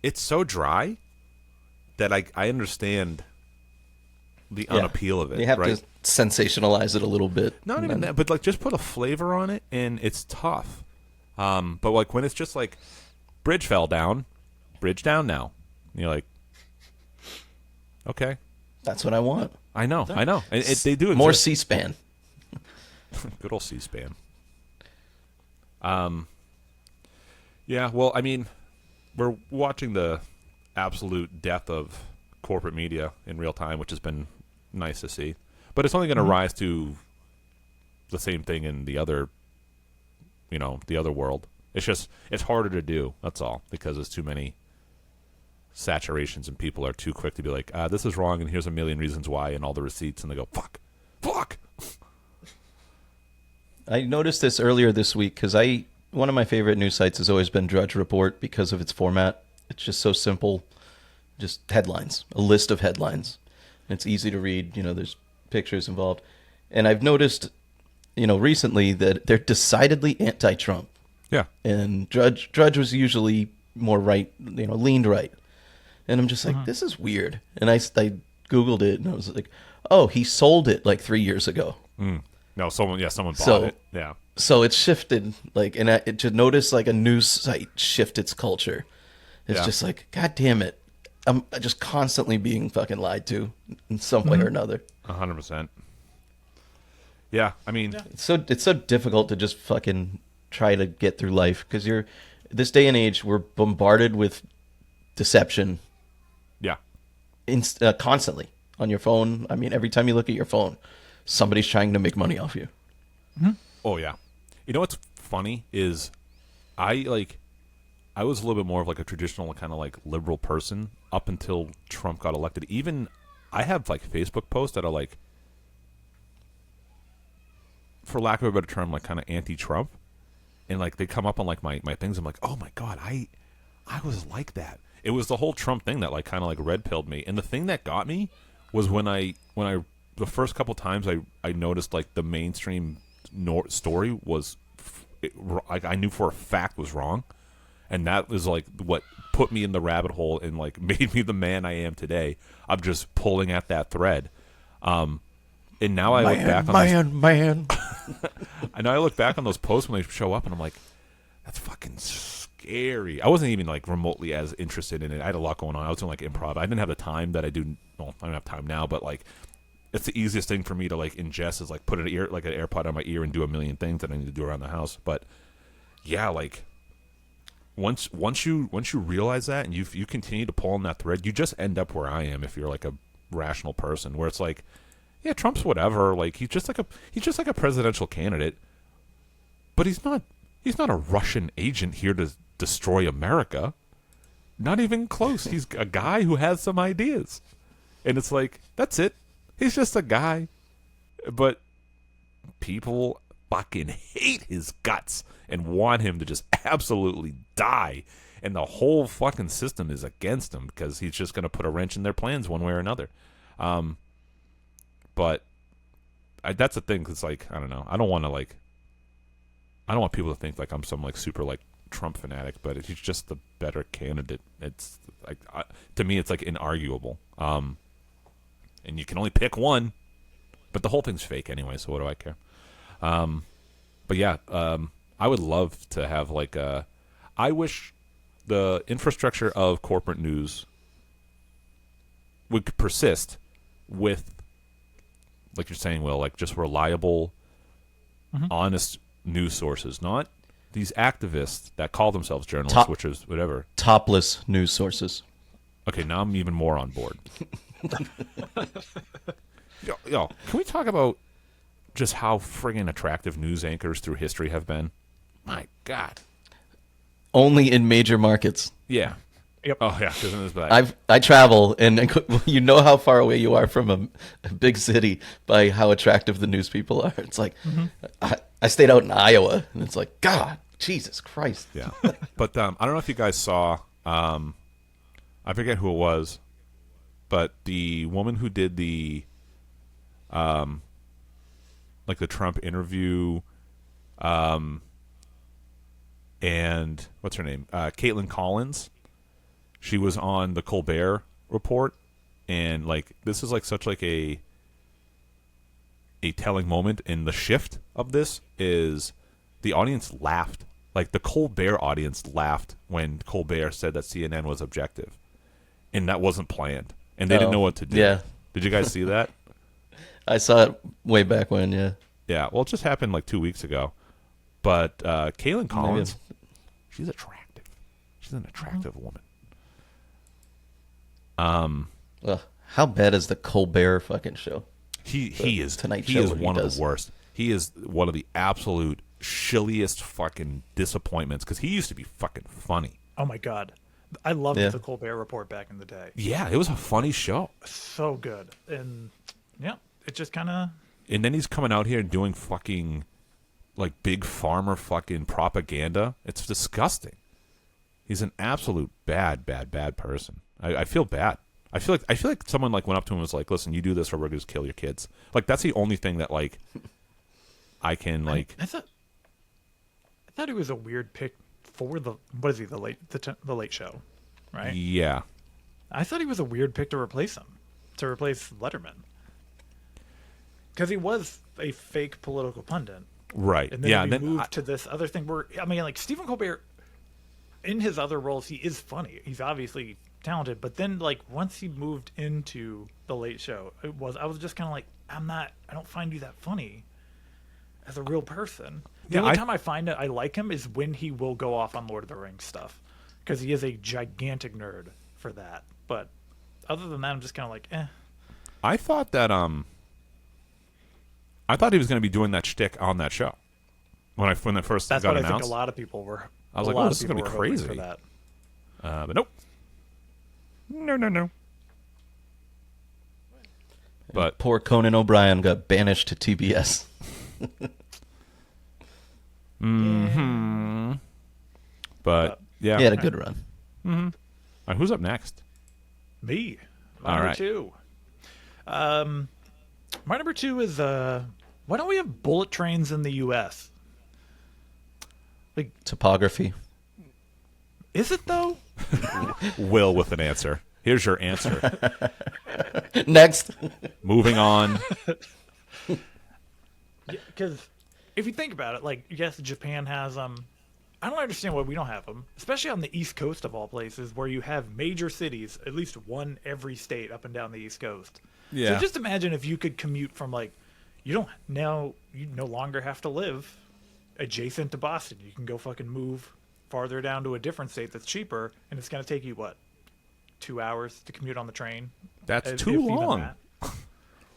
it's so dry that I understand the unappeal of it. You have right? to sensationalize it a little bit. Not and even then- that, but like just put a flavor on it, and it's tough. But like when it's just like bridge fell down, bridge down now, and you're like, okay, That's what I want. I know. And they do More exist. C-SPAN. Good old C-SPAN. Yeah, well, I mean, we're watching the absolute death of corporate media in real time, which has been nice to see. But it's only going to rise to the same thing in the other, the other world. It's harder to do, that's all, because there's too many saturations and people are too quick to be like, this is wrong and here's a million reasons why and all the receipts, and they go, fuck. I noticed this earlier this week because one of my favorite news sites has always been Drudge Report because of its format. It's just so simple, just headlines, a list of headlines. It's easy to read. There's pictures involved, and I've noticed, recently that they're decidedly anti-Trump. Yeah. And Drudge was usually more right, leaned right. And I'm just like, this is weird. And I Googled it, and I was like, oh, he sold it like 3 years ago. No, someone bought it. Yeah. So it's shifted, and to notice like a news site shift its culture. It's just like, God damn it. I'm just constantly being fucking lied to in some way or another. 100%. Yeah, I mean, It's so difficult to just fucking try to get through life because this day and age we're bombarded with deception yeah. constantly on your phone. I mean, every time you look at your phone, somebody's trying to make money off you. Oh yeah. You know what's funny is I was a little bit more of like a traditional kind of like liberal person up until Trump got elected. Even I have like Facebook posts that are like, for lack of a better term, like kind of anti-Trump, and like they come up on like my things. I'm like, oh my god, I was like that. It was the whole Trump thing that like kind of like red pilled me. And the thing that got me was when I the first couple times I noticed like the mainstream story was I knew for a fact was wrong, and that was like what put me in the rabbit hole and like made me the man I am today. I'm just pulling at that thread. And now I look back on man. I know I look back on those posts when they show up, and I'm like, that's fucking scary. I wasn't even like remotely as interested in it. I had a lot going on. I was doing like improv. I didn't have the time that I do. Well, I don't have time now, but like, it's the easiest thing for me to like ingest is like put an AirPod on my ear and do a million things that I need to do around the house. But yeah, like once you realize that and you continue to pull on that thread, you just end up where I am if you're like a rational person, where it's like, yeah, Trump's whatever. Like he's just like a presidential candidate, but he's not a Russian agent here to destroy America. Not even close. He's a guy who has some ideas, and it's like that's it. He's just a guy, but people fucking hate his guts and want him to just absolutely die, and the whole fucking system is against him because he's just going to put a wrench in their plans one way or another. But that's the thing. Cause like, I don't know. I don't want people to think like I'm some like super like Trump fanatic, but he's just the better candidate. It's like, to me, it's like inarguable. And you can only pick one, but the whole thing's fake anyway. So what do I care? But yeah, I would love to have like I wish the infrastructure of corporate news would persist with, like you're saying, Will, like just reliable, honest news sources, not these activists that call themselves journalists, which is whatever. Topless news sources. Okay, now I'm even more on board. Yo, can we talk about just how friggin' attractive news anchors through history have been? My God. Only in major markets. Yeah. Yep. Oh yeah, because I travel, and you know how far away you are from a big city by how attractive the news people are. It's like I stayed out in Iowa, and it's like, God, Jesus Christ. Yeah. But I don't know if you guys saw. I forget who it was, but the woman who did the like the Trump interview, and what's her name? Caitlin Collins. She was on the Colbert Report, and like this is like such like a telling moment in the shift of this is the audience laughed. Like the Colbert audience laughed when Colbert said that CNN was objective, and that wasn't planned, and they didn't know what to do. Yeah. Did you guys see that? I saw it way back when, yeah. Yeah, well, it just happened like 2 weeks ago. But Caitlin Collins, she's attractive. She's an attractive woman. Well, how bad is the Colbert fucking show? He is Tonight he Show is what he one of does. the worst. He is one of the absolute shilliest fucking disappointments because he used to be fucking funny. Oh my god, I loved Yeah. the Colbert Report back in the day. Yeah, it was a funny show. So good, and yeah, it just kind of. And then he's coming out here and doing fucking like big farmer fucking propaganda. It's disgusting. He's an absolute bad person. I feel bad. I feel like someone like went up to him and was like, "Listen, you do this, or we're going to kill your kids." Like that's the only thing that like I can like. I thought it was a weird pick for the late show, right? Yeah. I thought he was a weird pick to replace Letterman, because he was a fake political pundit, Right. and then yeah. we And then moved to this other thing where I mean, like Stephen Colbert, in his other roles, he is funny. He's obviously talented, but then like once he moved into the Late Show, I was just kind of like, I don't find you that funny as a real person. The Yeah, only time I find that I like him is when he will go off on Lord of the Rings stuff, because he is a gigantic nerd for that. But other than that, I'm just kind of like, eh. I thought that I thought he was going to be doing that shtick on that show when it first That's got what I announced. think a lot of people were. I was like, "Oh, this is gonna be crazy." For that. But nope. No. But Poor Conan O'Brien got banished to TBS. but yeah. He had a good run. All right, who's up next? Me. My All number right. 2. My number 2 is why don't we have bullet trains in the U.S.? Topography. Is it though? Will with an answer. Here's your answer. Next. Moving on. Because if you think about it, like, yes, Japan has them. I don't understand why we don't have them, especially on the East Coast of all places, where you have major cities, at least one every state up and down the East Coast. Yeah. So just imagine if you could commute from like, you no longer have to live adjacent to Boston. You can go fucking move farther down to a different state that's cheaper, and it's going to take you what, 2 hours to commute on the train? That's If too even long. that.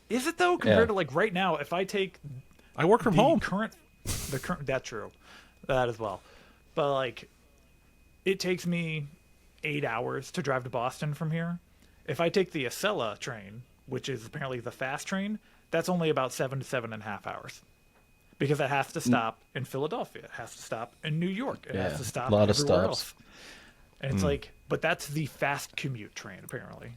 Is it though? Compared Yeah. to like right now, if I take I work from the home. current, that's true, that as well. But like, it takes me 8 hours to drive to Boston from here. If I take the Acela train, which is apparently the fast train, that's only about 7 to 7.5 hours, because it has to stop in Philadelphia, it has to stop in New York, it has Yeah, to stop a lot of everywhere stops. else. And it's like, but that's the fast commute train apparently.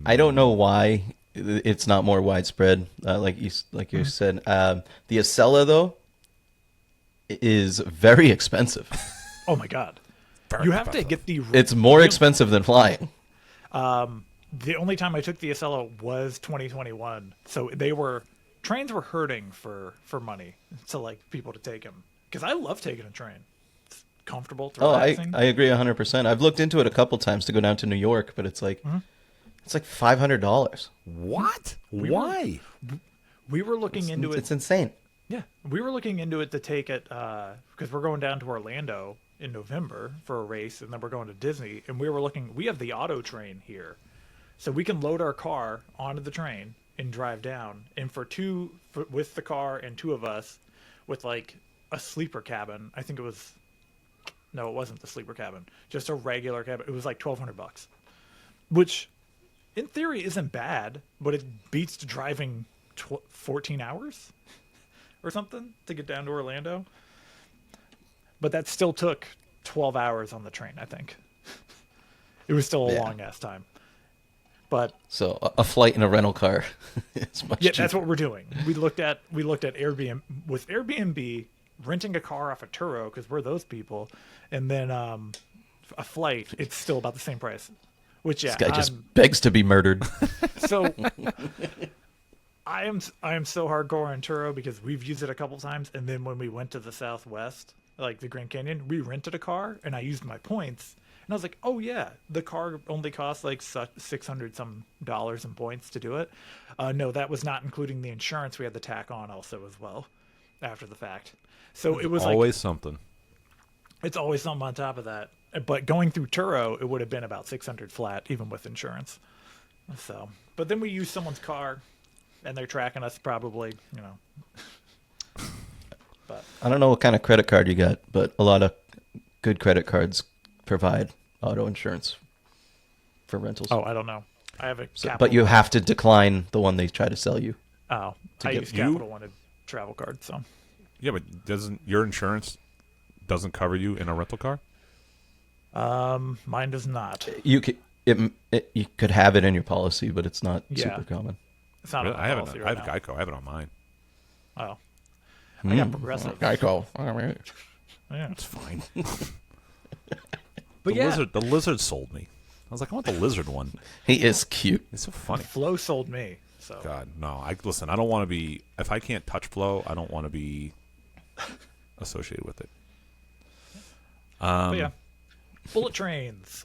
I don't know why it's not more widespread. Like you said, the Acela though is very expensive. Oh my god, you have to get the. It's more expensive than flying. The only time I took the Acela was 2021, so trains were hurting for money to like people to take them, because I love taking a train. It's comfortable, it's Oh, relaxing. I agree 100%. I've looked into it a couple times to go down to New York, but it's like $500. What? Why? We were looking into it. It's insane. Yeah, we were looking into it to take it because we're going down to Orlando in November for a race, and then we're going to Disney. And we were looking. We have the auto train here, so we can load our car onto the train and drive down. And with the car and 2 of us, with like a sleeper cabin. I think it was. No, it wasn't the sleeper cabin. Just a regular cabin. It was like $1,200, which, in theory, isn't bad, but it beats driving 14 hours or something to get down to Orlando. But that still took 12 hours on the train, I think. It was still a long ass time. But So a flight in a rental car is much yeah, cheaper. that's what we're doing. We looked at Airbnb, with Airbnb, renting a car off of Turo, because we're those people, and then a flight. It's still about the same price. Which yeah, This guy just begs to be murdered. so I am so hardcore on Turo because we've used it a couple times, and then when we went to the Southwest, like the Grand Canyon, we rented a car and I used my points, and I was like, oh yeah, the car only costs like $600 some in points to do it. No, that was not including the insurance we had to tack on also as well after the fact. So it was Always something. it's always something on top of that. But going through Turo, it would have been about $600 flat, even with insurance. So, but then we use someone's car, and they're tracking us probably, But I don't know what kind of credit card you got, but a lot of good credit cards provide auto insurance for rentals. oh, I don't know. I have a Capital. But you have to decline the one they try to sell you. I get use you- Capital One travel card. So Yeah, but doesn't your insurance doesn't cover you in a rental car? mine does not. You you could have it in your policy, but it's not Yeah. super common. It's not Really? on I my haven't. policy I right have now. Geico. I have it on mine. Oh. I got Progressive. Geico. Yeah. It's fine. But yeah, The lizard sold me. I was like, I want the lizard one. He is cute. It's so funny. Flo sold me. So God, no. Listen. I don't want to be. If I can't touch Flo, I don't want to be associated with it. But yeah. Bullet trains.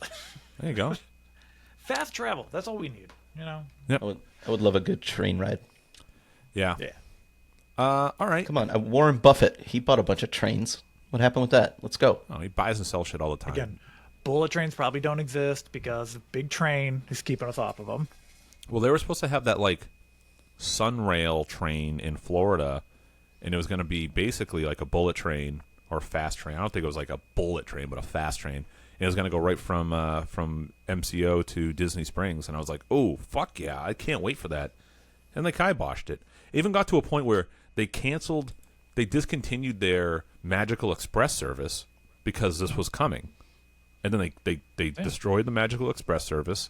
There you go. Fast travel. That's all we need. You know? Yep. I would love a good train ride. Yeah. Yeah. All right. Come on, Warren Buffett. He bought a bunch of trains. What happened with that? Let's go. Oh, he buys and sells shit all the time. Again, bullet trains probably don't exist because the big train is keeping us off of them. Well, they were supposed to have that like Sunrail train in Florida, and it was going to be basically like a bullet train or a fast train. I don't think it was like a bullet train, but a fast train. And it was going to go right from MCO to Disney Springs, and I was like, "Oh, fuck yeah! I can't wait for that." And they kiboshed it. It even got to a point where they discontinued their Magical Express service because this was coming, and then they destroyed the Magical Express service.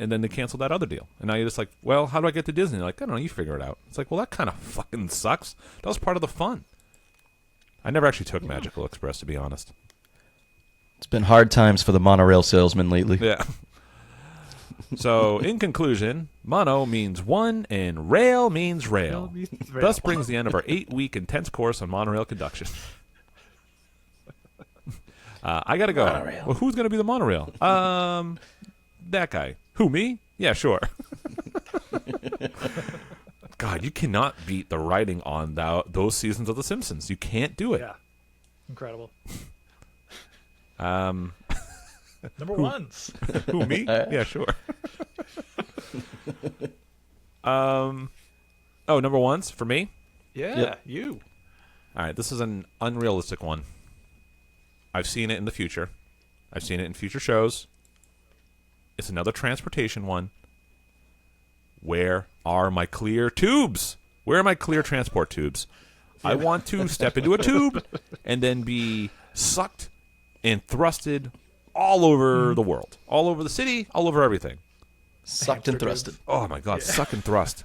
And then they canceled that other deal. And now you're just like, well, how do I get to Disney? Like, I don't know, you figure it out. It's like, well, that kind of fucking sucks. That was part of the fun. I never actually took Magical Express, to be honest. It's been hard times for the monorail salesman lately. Yeah. So, in conclusion, mono means one and rail means rail. Thus brings the end of our 8-week intense course on monorail conduction. I gotta go. Monorail. Well, who's gonna be the monorail? That guy. Who, me? Yeah, sure. God, you cannot beat the writing on those seasons of The Simpsons. You can't do it. Yeah. Incredible. Um, Number ones. who, me? Yeah, sure. Oh, number ones for me? Yeah, Yep. you. All right, this is an unrealistic one. I've seen it in the future. I've seen it in future shows. It's another transportation one. Where are my clear tubes? Where are my clear transport tubes? I want to step into a tube and then be sucked and thrusted all over the world. All over the city, all over everything. Sucked and Hamster thrusted. Oh, my God. Suck and thrust.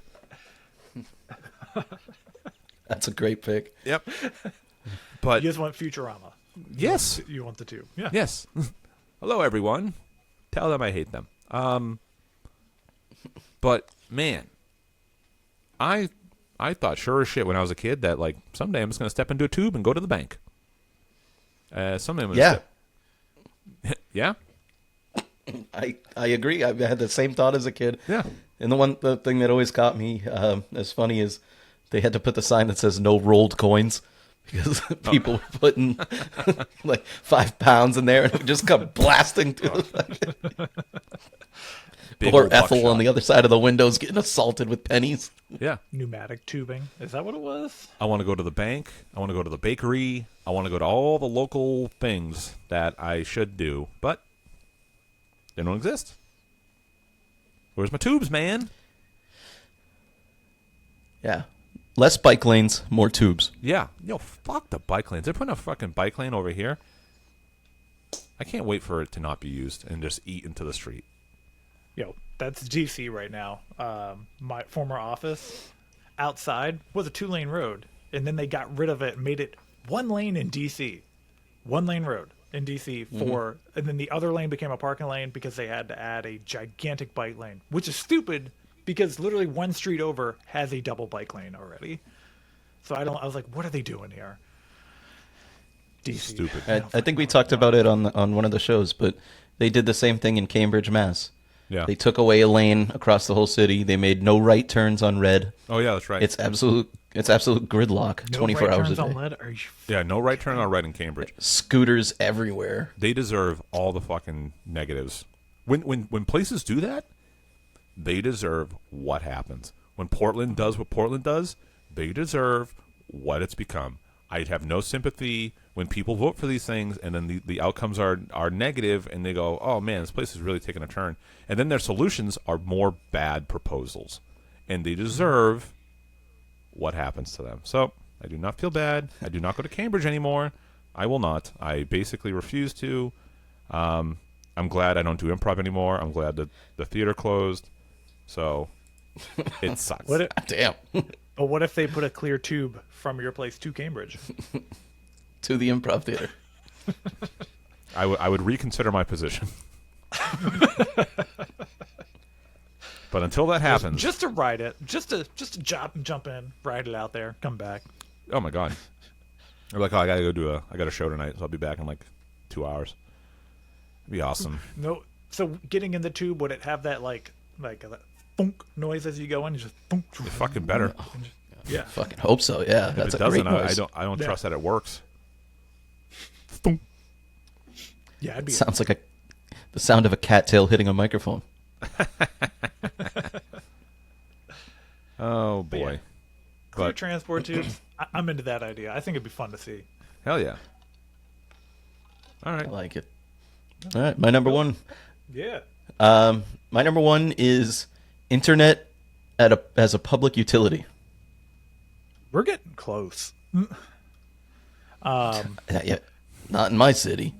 That's a great pick. Yep. But, You just want Futurama. yes. You want the two. Yeah. Yes. Hello, everyone. Tell them I hate them. But man, I thought sure as shit when I was a kid that like someday I'm just gonna step into a tube and go to the bank. Someday I'm gonna Yeah. yeah. I agree. I had the same thought as a kid. Yeah. And the thing that always caught me as funny is they had to put the sign that says no rolled coins because people were putting like 5 pounds in there and it would just come blasting through the Big Poor old Ethel buckshot. on the other side of the windows getting assaulted with pennies. Yeah. Pneumatic tubing. Is that what it was? I want to go to the bank. I want to go to the bakery. I want to go to all the local things that I should do, but they don't exist. Where's my tubes, man? Yeah. Less bike lanes, more tubes. Yeah. Yo, fuck the bike lanes. They're putting a fucking bike lane over here. I can't wait for it to not be used and just eat into the street. Yo, that's DC right now. My former office outside was a 2-lane road, and then they got rid of it and made it 1 lane in DC. 1-lane road in DC for, and then the other lane became a parking lane because they had to add a gigantic bike lane, which is stupid because literally 1 street over has a double bike lane already. So I was like, what are they doing here? DC. Stupid. I think we talked about it on one of the shows, but they did the same thing in Cambridge, Mass. Yeah. They took away a lane across the whole city. They made no right turns on red. Oh yeah, that's right. It's absolute gridlock, No 24 right hours a turns on day. lead? Are you yeah, no right turn on red in Cambridge. Scooters everywhere. They deserve all the fucking negatives. When places do that, they deserve what happens. When Portland does what Portland does, they deserve what it's become. I have no sympathy when people vote for these things and then the outcomes are negative and they go, oh man, this place is really taking a turn. And then their solutions are more bad proposals. And they deserve what happens to them. So I do not feel bad. I do not go to Cambridge anymore. I will not. I basically refuse to. I'm glad I don't do improv anymore. I'm glad that the theater closed. So it sucks. What if, Damn. but what if they put a clear tube from your place to Cambridge? To the improv theater. I would reconsider my position. But until that happens, Just to ride it, just to jump in, ride it out there, come back. oh my god, they're like, oh, I got a show tonight, so I'll be back in like 2 hours. It'd be awesome. No, so getting in the tube, would it have that like a thunk noise as you go in? You just thunk. It fucking better. Yeah. Fucking hope so. Yeah, If that's it a great doesn't, noise. I don't Yeah. trust that it works. Yeah, I'd be. Sounds like the sound of a cattail hitting a microphone. Oh But boy, yeah. Clear but transport tubes. I'm into that idea. I think it'd be fun to see. hell yeah. All I right. like it. All right, my number one. Yeah. My number one is internet as a public utility. We're getting close. Yeah, not in my city.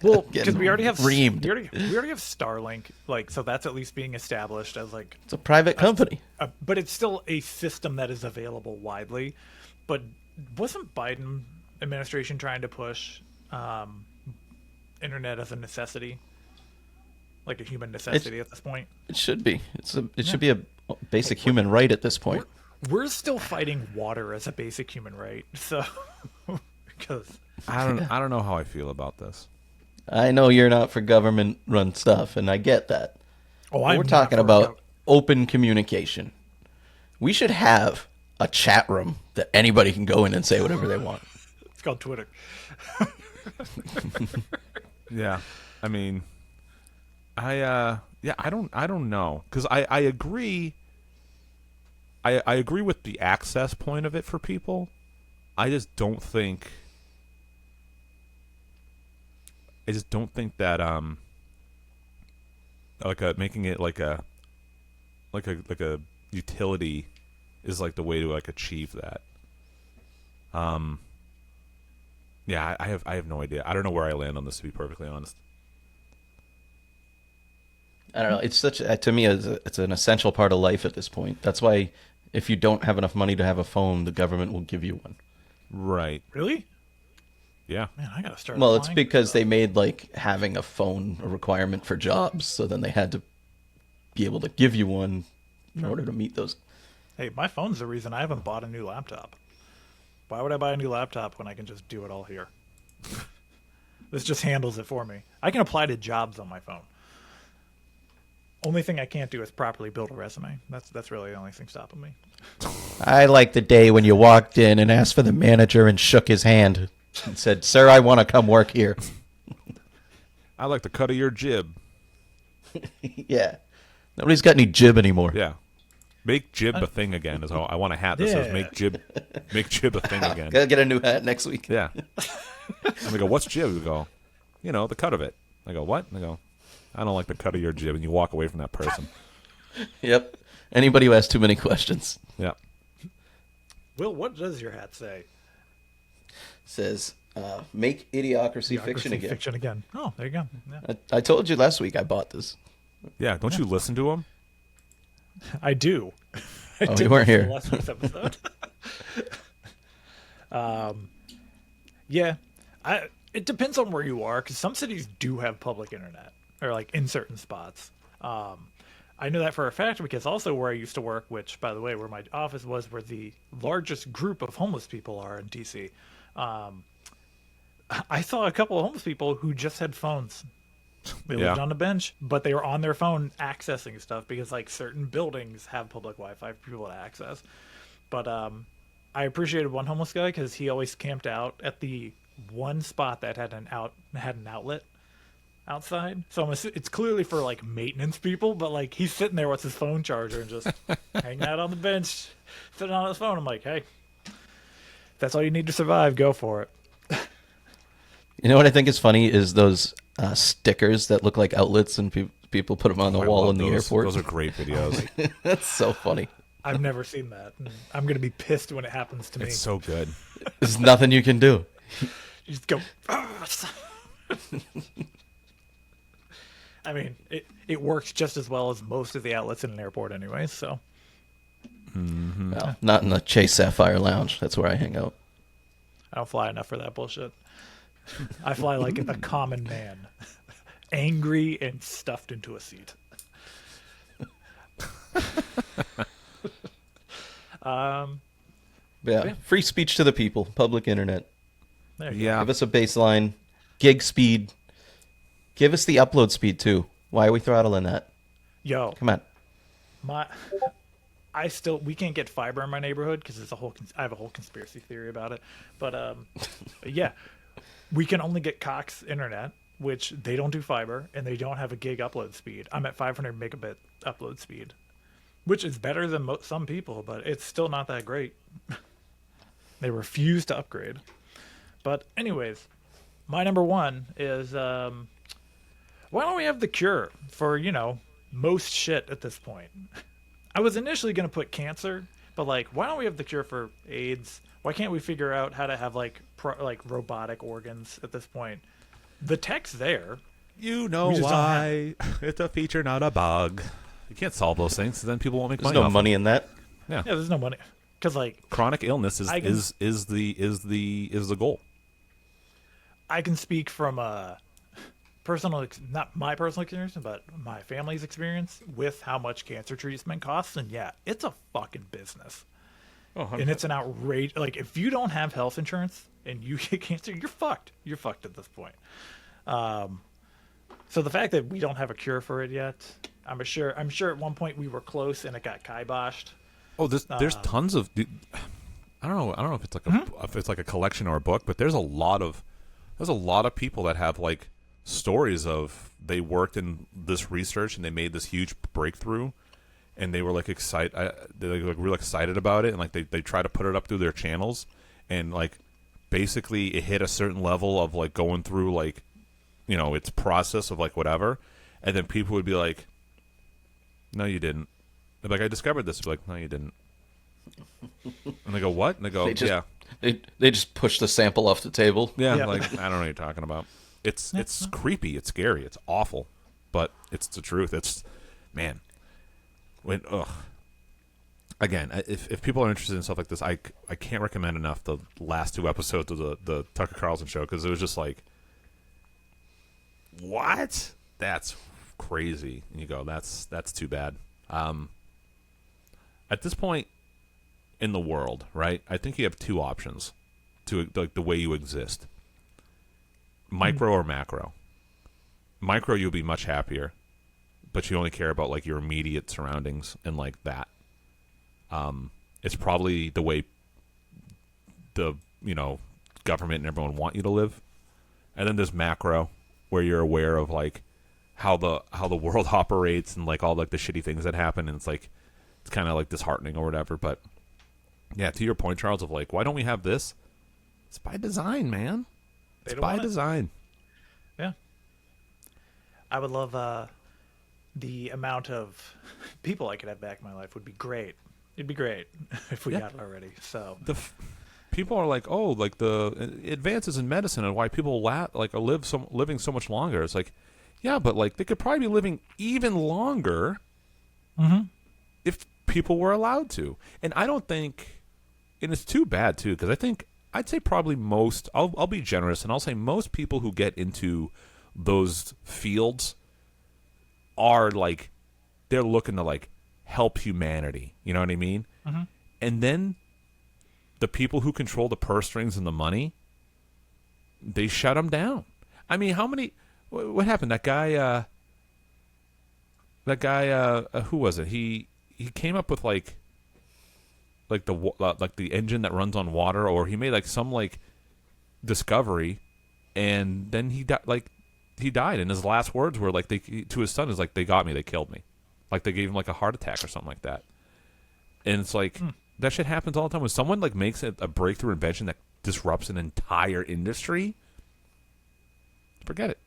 Well, because Getting we already have reamed. we already have Starlink, like, so that's at least being established as like, It's a private company. but it's still a system that is available widely. But wasn't Biden administration trying to push internet as a necessity, like a human necessity at this point? It should be. It should be a basic human right at this point. We're still fighting water as a basic human right, so because I don't know how I feel about this. I know you're not for government-run stuff, and I get that. oh, But we're talking about open communication. We should have a chat room that anybody can go in and say whatever they want. it's called Twitter. Yeah, I mean, I don't know, because I agree. I agree with the access point of it for people. I just don't think that making it like a utility is like the way to like achieve that. Yeah, I have no idea. I don't know where I land on this, to be perfectly honest. I don't know. It's to me, it's an essential part of life at this point. That's why if you don't have enough money to have a phone, the government will give you one. Right. Really? Yeah. Man, I gotta start. Well, it's applying for because stuff. they made like having a phone a requirement for jobs, so then they had to be able to give you one in order to meet those. Hey, my phone's the reason I haven't bought a new laptop. Why would I buy a new laptop when I can just do it all here? This just handles it for me. I can apply to jobs on my phone. Only thing I can't do is properly build a resume. That's really the only thing stopping me. I like the day when you walked in and asked for the manager and shook his hand and said, "Sir, I want to come work here." I like the cut of your jib. Yeah. Nobody's got any jib anymore. Yeah. Make jib a thing again. Is all. I want a hat that says Yeah. make jib a thing again. Gotta get a new hat next week. Yeah. And we go, what's jib? We go, the cut of it. I go, what? And I go, I don't like the cut of your jib. And you walk away from that person. Yep. Anybody who has too many questions Yeah. Will, what does your hat say? says, "Make idiocracy fiction again." Fiction again. Oh, there you go. Yeah. I told you last week I bought this. Yeah. Don't you listen to him? I do. I Oh, did you weren't listen to here. Last week's episode. Yeah, it depends on where you are, because some cities do have public internet, or like in certain spots. I know that for a fact because also where I used to work, which by the way, where my office was, where the largest group of homeless people are in DC. I saw a couple of homeless people who just had phones. They lived Yeah. on a bench, but they were on their phone accessing stuff because like certain buildings have public Wi-Fi for people to access. But I appreciated one homeless guy because he always camped out at the one spot that had an outlet outside. So it's clearly for like maintenance people, but like he's sitting there with his phone charger and just hanging out on the bench, sitting on his phone. I'm like, hey, if that's all you need to survive, go for it. You know what I think is funny is those stickers that look like outlets and people put them on the I wall love in the those. airport. Those are great videos. That's so funny. I've never seen that. And I'm gonna be pissed when it happens to me. It's so good. There's nothing you can do. You just go. I mean, it works just as well as most of the outlets in an airport, anyway. So Well, not in the Chase Sapphire Lounge. That's where I hang out. I don't fly enough for that bullshit. I fly like a common man, angry and stuffed into a seat. Yeah, free speech to the people, public internet. There you Yeah. Give us a baseline, gig speed. Give us the upload speed too. Why are we throttling that? go. Yo, Come on. we can't get fiber in my neighborhood because it's I have a whole conspiracy theory about it. But yeah, we can only get Cox internet, which they don't do fiber and they don't have a gig upload speed. I'm at 500 megabit upload speed, which is better than some people, but it's still not that great. They refuse to upgrade. But anyways, my number one is why don't we have the cure for, most shit at this point? I was initially going to put cancer, but why don't we have the cure for AIDS? Why can't we figure out how to have robotic organs at this point? The tech's there. You know We just don't why. It's a feature, not a bug. You can't solve those things, 'cause then people won't make There's money. no off money in that. Yeah, there's no money because Chronic illness I can- is the goal. I can speak from not my personal experience, but my family's experience with how much cancer treatment costs. And yeah, it's a fucking business. And it's an outrage. If you don't have health insurance and you get cancer, you're fucked. You're fucked at this point. So the fact that we don't have a cure for it yet, I'm sure at one point we were close and it got kiboshed. Oh, there's tons of. I don't know if it's like a collection or a book, but there's a lot of people that have stories of they worked in this research and they made this huge breakthrough, and they were excited. They were real excited about it, and they try to put it up through their channels, and basically it hit a certain level of going through its process of whatever, and then people would be like, "No, you didn't." They're like, "I discovered this." They're like, "No, you didn't." And they go, "What?" And they go, They just, "Yeah, they just push the sample off the table. yeah." Yeah. I don't know what you're talking about. It's creepy. It's scary. It's awful, but it's the truth. It's Again, if people are interested in stuff like this, I can't recommend enough the last two episodes of the Tucker Carlson show, because it was just what? That's crazy. And you go, that's too bad. At this point in the world, right? I think you have two options to the way you exist: micro or macro. Micro, you'll be much happier, but you only care about your immediate surroundings and that. It's probably the way the government and everyone want you to live. And then there's macro, where you're aware of how the world operates and all the shitty things that happen, and it's kind of disheartening or whatever. But yeah, to your point, Charles, of why don't we have this? It's by design, man. It's don't by want it. design. Yeah. I would love the amount of people I could have back in my life would be great. It'd be great if we got it already. So People are the advances in medicine and why people are living so much longer. It's yeah, but they could probably be living even longer if people were allowed to. And I don't think, and it's too bad too, because I'd say probably most. I'll be generous and I'll say most people who get into those fields are they're looking to help humanity. You know what I mean? Mm-hmm. And then the people who control the purse strings and the money, they shut them down. I mean, how many? What happened? That guy. Who was it? He came up with the engine that runs on water, or he made some discovery, and then he died. He died, and his last words were to his son is they got me, they killed me, they gave him a heart attack or something like that. And it's that shit happens all the time when someone makes a breakthrough invention that disrupts an entire industry. Forget it,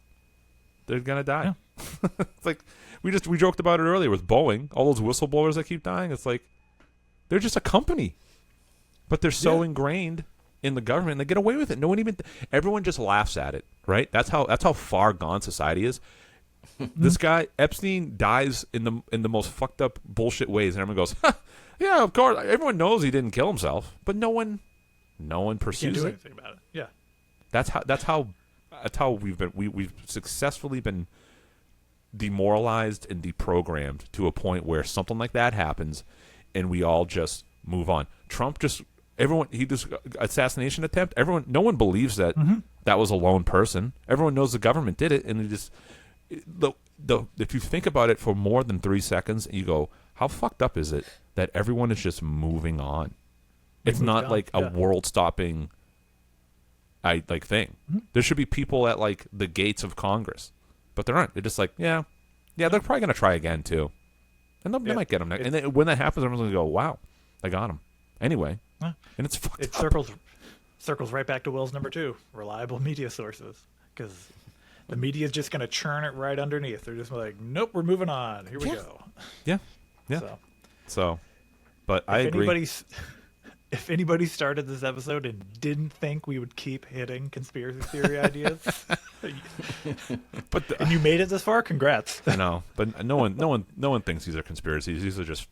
they're gonna die. Yeah. It's we joked about it earlier with Boeing, all those whistleblowers that keep dying. It's they're just a company, but they're so ingrained in the government, they get away with it. Everyone just laughs at it, right? That's how far gone society is. This guy Epstein dies in the most fucked up bullshit ways, and everyone goes, "Huh, yeah, of course." Everyone knows he didn't kill himself, but no one Can't pursues do it. anything about it. Yeah. That's how we've successfully been demoralized and deprogrammed to a point where something like that happens, and we all just move on. Trump assassination attempt. No one believes that that was a lone person. Everyone knows the government did it, and if you think about it for more than 3 seconds, you go, how fucked up is it that everyone is just moving on? It's not like a world-stopping thing. There should be people at like the gates of Congress, but there aren't. They're just like, yeah, they're probably gonna try again too, and they might get them next. And then when that happens, everyone's gonna go, wow, they got him anyway. And it's fucked It up. circles right back to Will's number 2, reliable media sources, because the media is just going to churn it right underneath. They're just like, nope, we're moving on. Here we go. Yeah. So, but I agree. If anybody started this episode and didn't think we would keep hitting conspiracy theory ideas, and you made it this far, congrats. I know, but no one thinks these are conspiracies. These are just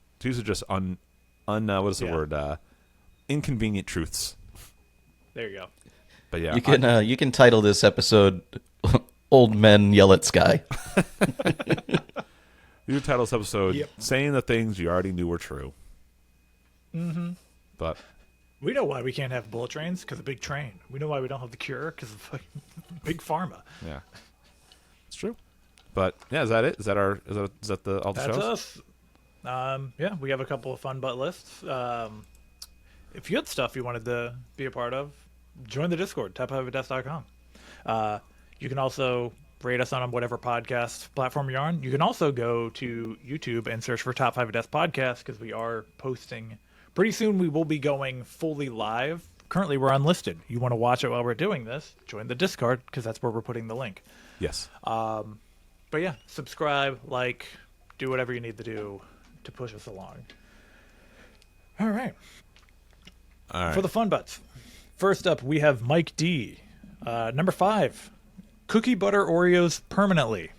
what is the word? Inconvenient truths. There you go. But yeah, You can title this episode "Old Men Yell at Sky." you title this episode Yep. "Saying the Things You Already Knew Were True." Mm-hmm. But We know why we can't have bullet trains, because of big train. We know why we don't have the cure, because of fucking big pharma. yeah, it's true. But yeah, is that it? Is that all the That's shows? us. Yeah, we have a couple of fun butt lists. If you had stuff you wanted to be a part of, join the Discord, top5death.com. You can also rate us on whatever podcast platform you're on. You can also go to YouTube and search for Top 5 of Death Podcast, because we are posting. Pretty soon we will be going fully live. Currently we're unlisted. You want to watch it while we're doing this, join the Discord, because that's where we're putting the link. Yes. But yeah, subscribe, like, do whatever you need to do to push us along. All right. For the fun butts. First up, we have Mike D. Number 5, cookie butter Oreos permanently.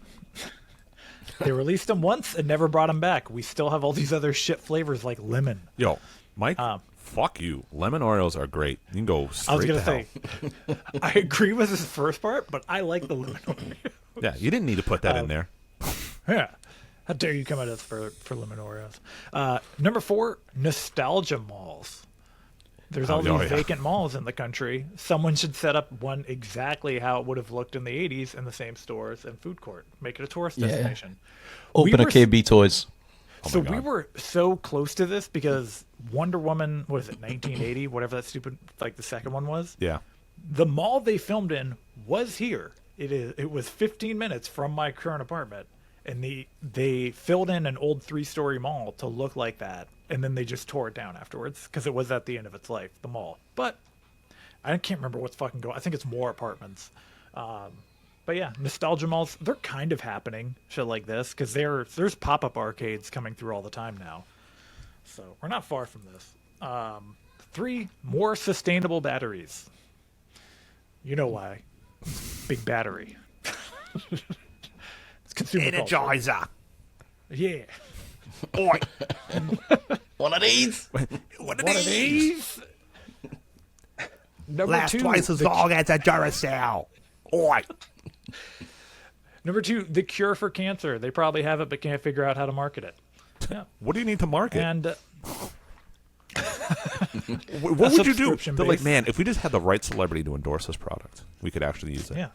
They released them once and never brought them back. We still have all these other shit flavors like lemon. Yo, Mike, fuck you. Lemon Oreos are great. You can go straight I was going to to hell. say, I agree with his first part, but I like the lemon Oreos. Yeah, you didn't need to put that in there. Yeah. How dare you come at us for lemon Oreos. Number 4, nostalgia malls. There's all these vacant malls in the country. Someone should set up one exactly how it would have looked in the 80s in the same stores and food court. Make it a tourist destination. Open a KB Toys. So we were so close to this because Wonder Woman, what is it, 1980, whatever that stupid, like the second one was? Yeah. The mall they filmed in was here. It was 15 minutes from my current apartment. And they filled in an old 3-story mall to look like that, and then they just tore it down afterwards because it was at the end of its life, the mall. But I can't remember what's fucking going. I think it's more apartments. But yeah, nostalgia malls, they're kind of happening, shit like this, because there's pop-up arcades coming through all the time now. So we're not far from this. 3, more sustainable batteries. You know why? Big battery. Consumer Energizer. Yeah. Oi. One of these. What One of these. Number Last 2, twice as long as a Duracell. Oi. Number 2, the cure for cancer. They probably have it, but can't figure out how to market it. Yeah. What do you need to market? And what would you do? subscription They're like, base. man, if we just had the right celebrity to endorse this product, we could actually use it. yeah.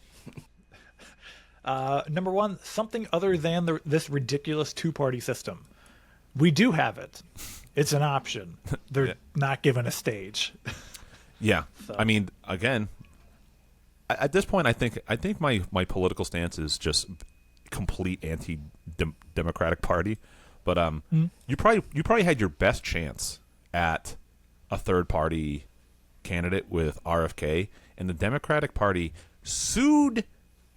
Number 1, something other than this ridiculous 2-party system. We do have it. It's an option. They're not given a stage. Yeah. I mean, again, at this point, I think my political stance is just complete anti-democratic party. But you probably had your best chance at a third-party candidate with RFK, and the Democratic Party sued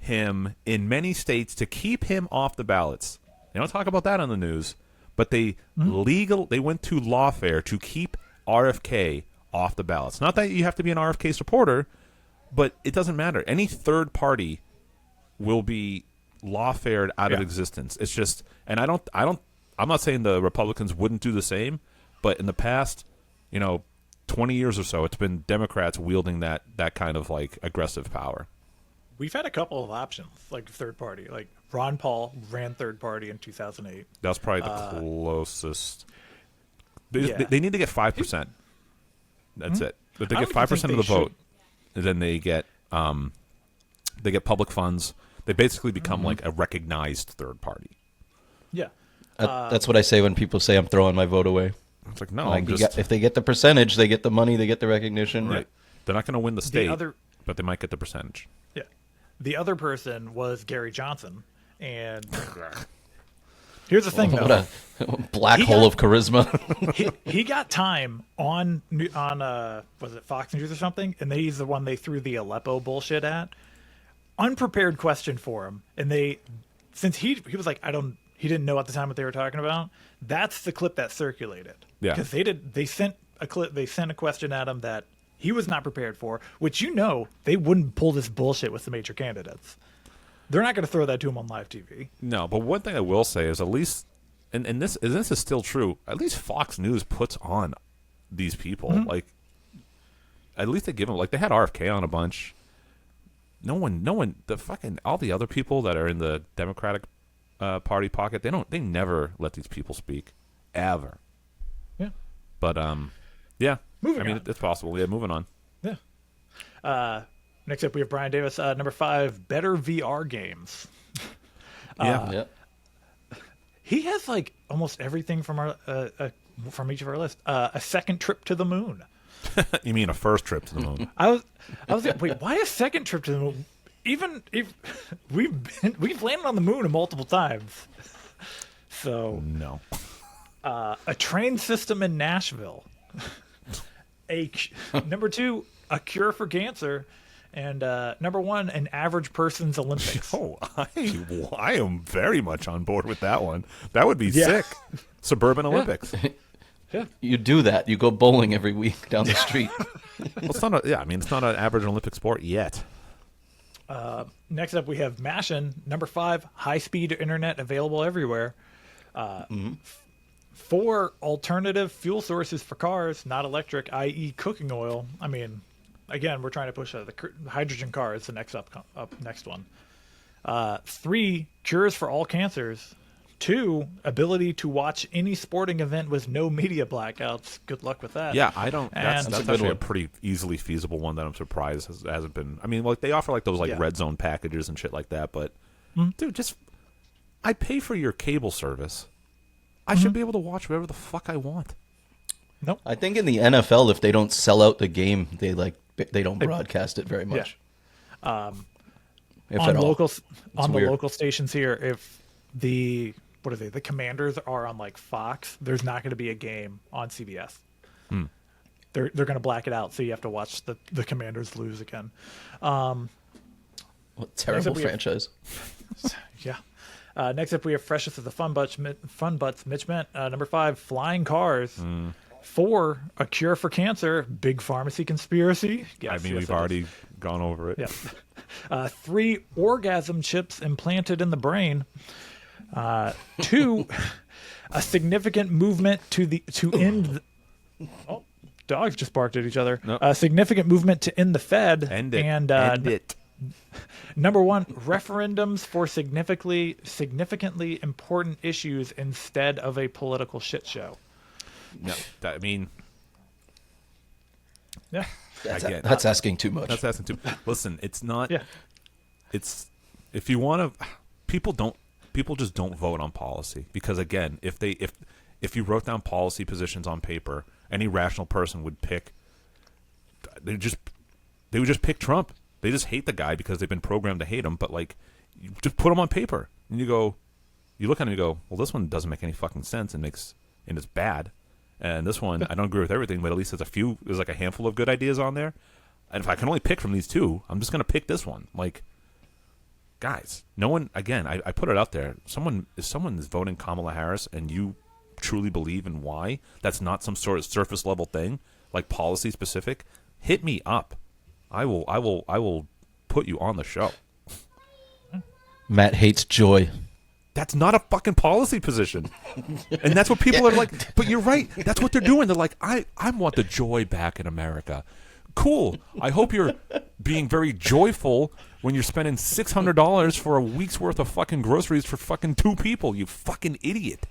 him in many states to keep him off the ballots. They don't talk about that on the news, but they went to lawfare to keep RFK off the ballots. Not that you have to be an RFK supporter, but it doesn't matter. Any third party will be lawfared out of Yeah. existence. It's just, and I'm not saying the Republicans wouldn't do the same, but in the past, 20 years or so, it's been Democrats wielding that kind of like aggressive power. We've had a couple of options, like third party. Like Ron Paul ran third party in 2008. That's probably the closest. Yeah. They need to get 5%. That's it. If they I get don't even 5% of think the they vote, then they get public funds. They basically become like a recognized third party. Yeah. That's what I say when people say I'm throwing my vote away. It's like, no, Like, I'm just if they get the percentage, they get the money, they get the recognition. right. They're not going to win the state, other- but they might get the percentage. Yeah. The other person was Gary Johnson. And here's the thing, What though. a black He hole got- of charisma. he got time on was it Fox News or something, and he's the one they threw the Aleppo bullshit at. Unprepared question for him, and since he was like he didn't know at the time what they were talking about. That's the clip that circulated. Yeah. because they sent a question at him that he was not prepared for, which they wouldn't pull this bullshit with the major candidates. They're not going to throw that to him on live TV. No, but one thing I will say is at least, and this is still true, at least Fox News puts on these people. Mm-hmm. Like, at least they give them, like, they had RFK on a bunch. No one, all the other people that are in the Democratic Party pocket, they never let these people speak. Ever. Yeah. But, yeah. Moving I mean, on. it's possible. Yeah, moving on. Yeah. Next up, we have Brian Davis. Number 5, better VR games. Yeah. Yeah. He has like almost everything from our from each of our lists. A second trip to the moon. You mean a first trip to the moon? I was like, wait, why a second trip to the moon? Even if we've landed on the moon multiple times. So No. a train system in Nashville. Number 2, a cure for cancer, and number 1, an average person's Olympics. Oh, I am very much on board with that one. That would be Yeah. sick. Suburban Olympics. You do that. You go bowling every week down the street. Well, it's not it's not an average Olympic sport yet. Next up, we have Mashin. Number 5, high-speed internet available everywhere. 4, alternative fuel sources for cars, not electric, i.e. cooking oil. I mean, again, we're trying to push the hydrogen car is the next next one. 3, cures for all cancers. 2, ability to watch any sporting event with no media blackouts. Good luck with that. Yeah, I don't. That's, And- that's That's a good actually a one. pretty easily feasible one that I'm surprised hasn't been. I mean, like they offer like those like Yeah. red zone packages and shit like that, but dude, I pay for your cable service. I should be able to watch whatever the fuck I want. Nope. I think in the NFL, if they don't sell out the game, they don't broadcast it very much. If on at all. the weird. local stations here, if the Commanders are on like Fox, there's not going to be a game on CBS. They're going to black it out, so you have to watch the Commanders lose again. What terrible we have- franchise. Yeah. Next up, we have Freshest of the Fun Butts, Mitch Mint. Number 5, flying cars. 4, a cure for cancer. Big pharmacy conspiracy. Yes, I mean, yes, we've it already is. gone over it. Yeah. 3, orgasm chips implanted in the brain. 2, a significant movement to end. Oh, dogs just barked at each other. No. A significant movement to end the Fed. End it. And End it. number 1, referendums for significantly important issues instead of a political shit show. No, I mean, Yeah. That's asking too much. that's asking too. Listen, it's not. Yeah. It's if you want to, people just don't vote on policy because again, if you wrote down policy positions on paper, any rational person would pick. They would just pick Trump. They just hate the guy because they've been programmed to hate him. But like, you just put him on paper, and you look at him and you go, well, this one doesn't make any fucking sense and it's bad. And this one, I don't agree with everything, but at least there's like a handful of good ideas on there. And if I can only pick from these two, I'm just gonna pick this one. Like, guys, no one. Again, I put it out there. If someone is voting Kamala Harris, and you truly believe in why, that's not some sort of surface level thing, like policy specific. Hit me up. I will put you on the show. Matt hates joy. That's not a fucking policy position. And that's what people are like. But you're right. That's what they're doing. They're like, I want the joy back in America. Cool. I hope you're being very joyful when you're spending $600 for a week's worth of fucking groceries for fucking 2 people. You fucking idiot.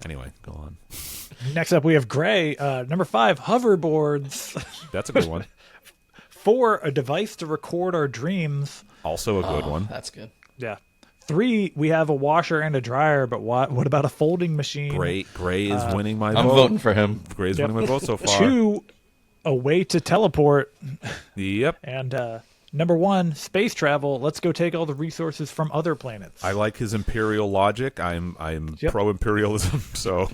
Anyway, go on. Next up, we have Gray. Number 5, hoverboards. That's a good one. 4, a device to record our dreams. Also a good one. That's good. Yeah. 3, we have a washer and a dryer, but what about a folding machine? Gray is winning my vote. I'm voting for him. Gray's winning my vote so far. 2, a way to teleport. Yep. And number 1, space travel. Let's go take all the resources from other planets. I like his imperial logic. I'm Yep. pro-imperialism, so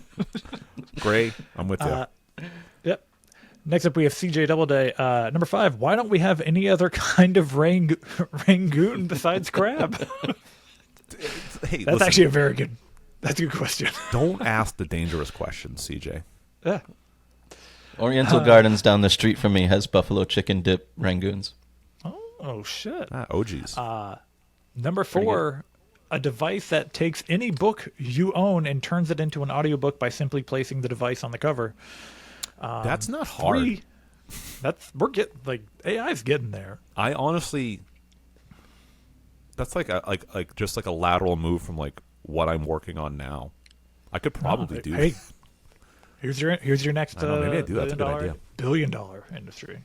Gray, I'm with you. Yep. Next up, we have CJ Doubleday. Number 5, why don't we have any other kind of rangoon besides crab? Hey, That's listen, actually that's a good question. don't ask the dangerous questions, CJ. Yeah. Oriental Gardens down the street from me has buffalo chicken dip rangoons. Oh, shit. OGs. Number 4, a device that takes any book you own and turns it into an audiobook by simply placing the device on the cover. That's not hard. 3, AI's getting there. I honestly, that's like just like a lateral move from like what I'm working on now. I could probably do Hey, that. here's your next I know, maybe I do. That's a good idea. billion-dollar industry.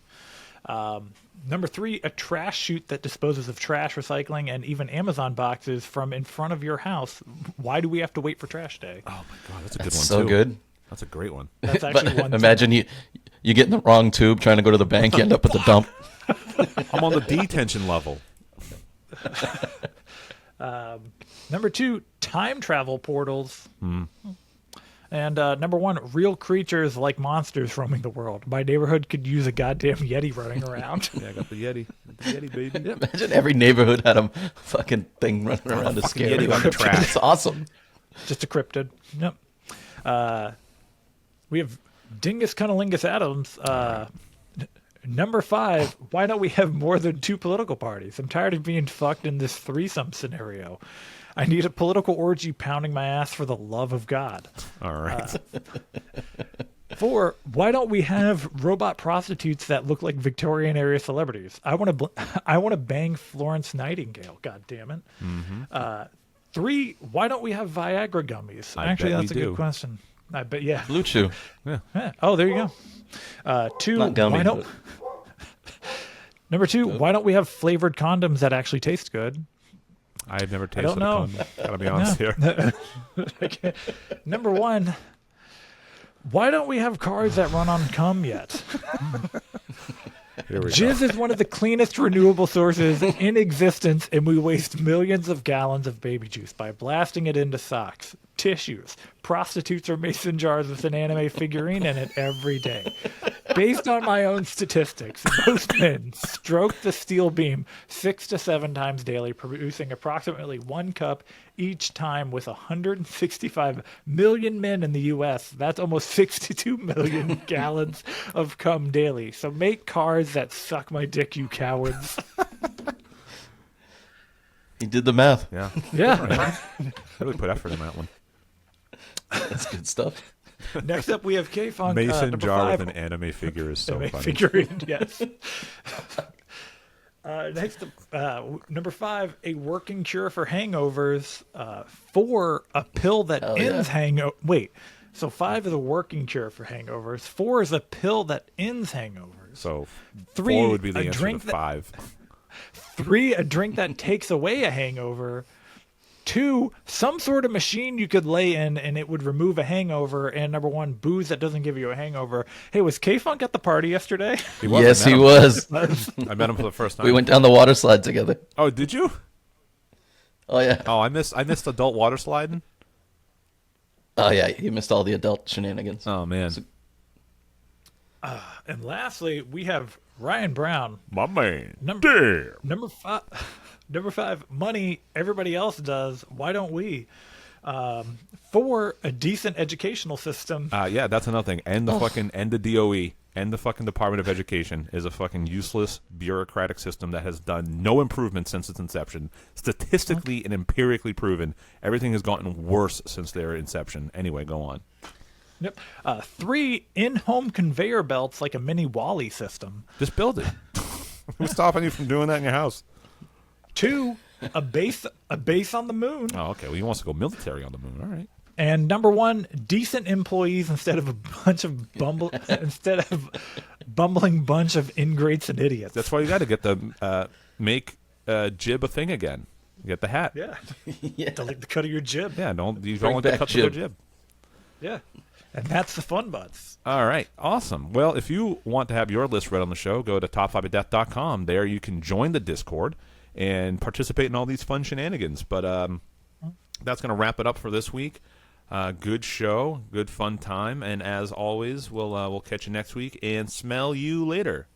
Number 3, a trash chute that disposes of trash, recycling, and even Amazon boxes from in front of your house. Why do we have to wait for trash day? Oh my god, that's a good That's one so too. good. That's a great one. That's actually But one. imagine you get in the wrong tube trying to go to the bank, you end up at the dump. I'm on the detention level. Number 2, time travel portals. And number 1, real creatures like monsters roaming the world. My neighborhood could use a goddamn Yeti running around. Yeah, I got the Yeti. The Yeti, baby. Imagine every neighborhood had a fucking thing running around to fucking scare Yeti you. on the track. It's awesome. Just a cryptid. Yep. We have Dingus Cunnilingus Adams. Number 5, why don't we have more than 2 political parties? I'm tired of being fucked in this threesome scenario. I need a political orgy pounding my ass for the love of God. All right. 4, why don't we have robot prostitutes that look like Victorian era celebrities? I want to bang Florence Nightingale. God damn it. 3, why don't we have Viagra gummies? I Actually, bet that's a we good do. question. I bet, yeah. Blue Chew. Yeah. Oh, there you go. 2, Not gummy. why don't Number 2, why don't we have flavored condoms that actually taste good? I've never tasted don't a know. condom. Gotta be honest here. Okay. Number 1, why don't we have cars that run on cum yet? Here we go. Jizz is one of the cleanest renewable sources in existence, and we waste millions of gallons of baby juice by blasting it into socks, tissues. Prostitutes are mason jars with an anime figurine in it every day. Based on my own statistics, most men stroke the steel beam 6 to 7 times daily, producing approximately 1 cup each time. With 165 million men in the U.S., that's almost 62 million gallons of cum daily. So make cars that suck my dick, you cowards. He did the math. Yeah. Yeah. Really put effort in that one. That's good stuff. Next up, we have K-Funk. Mason number jar 5, with an anime figure is so anime funny. figurine, yes. Next up, number 5, a working cure for hangovers. 4, a pill that ends hangover. Wait, so 5 is a working cure for hangovers. 4 is a pill that ends hangovers. So 3, 4 would be the a answer drink to that- 5. 3, a drink that takes away a hangover. 2, some sort of machine you could lay in and it would remove a hangover. And number 1, booze that doesn't give you a hangover. Hey, was K-Funk at the party yesterday? He was, Yes, I met he him. was. I met him for the first time. We went down the water slide together. Oh, did you? Oh yeah. Oh, I missed adult water sliding. Oh yeah. You missed all the adult shenanigans. Oh man, And lastly, we have Ryan Brown. my man. Number 5, money everybody else does. Why don't we? 4, a decent educational system. Yeah, that's another thing. And the fucking the DOE and the fucking Department of Education is a fucking useless bureaucratic system that has done no improvement since its inception. Statistically and empirically proven, everything has gotten worse since their inception. Anyway, go on. Yep. 3, in-home conveyor belts like a mini Wall-E system. Just build it. Who's stopping you from doing that in your house? 2, a base on the moon. Oh, okay. Well, he wants to go military on the moon. All right. And number 1, decent employees instead of a bunch of bumbling bunch of ingrates and idiots. That's why you got to get the make jib a thing again. Get the hat. Yeah. Yeah. To like the cut of your jib. Yeah. You Bring don't want to back cut the jib. jib. Yeah. And that's the fun butts. All right, awesome. Well, if you want to have your list read on the show, go to top5ofdeath.com. There you can join the Discord and participate in all these fun shenanigans. But that's going to wrap it up for this week. Good show, good fun time, and as always, we'll catch you next week and smell you later.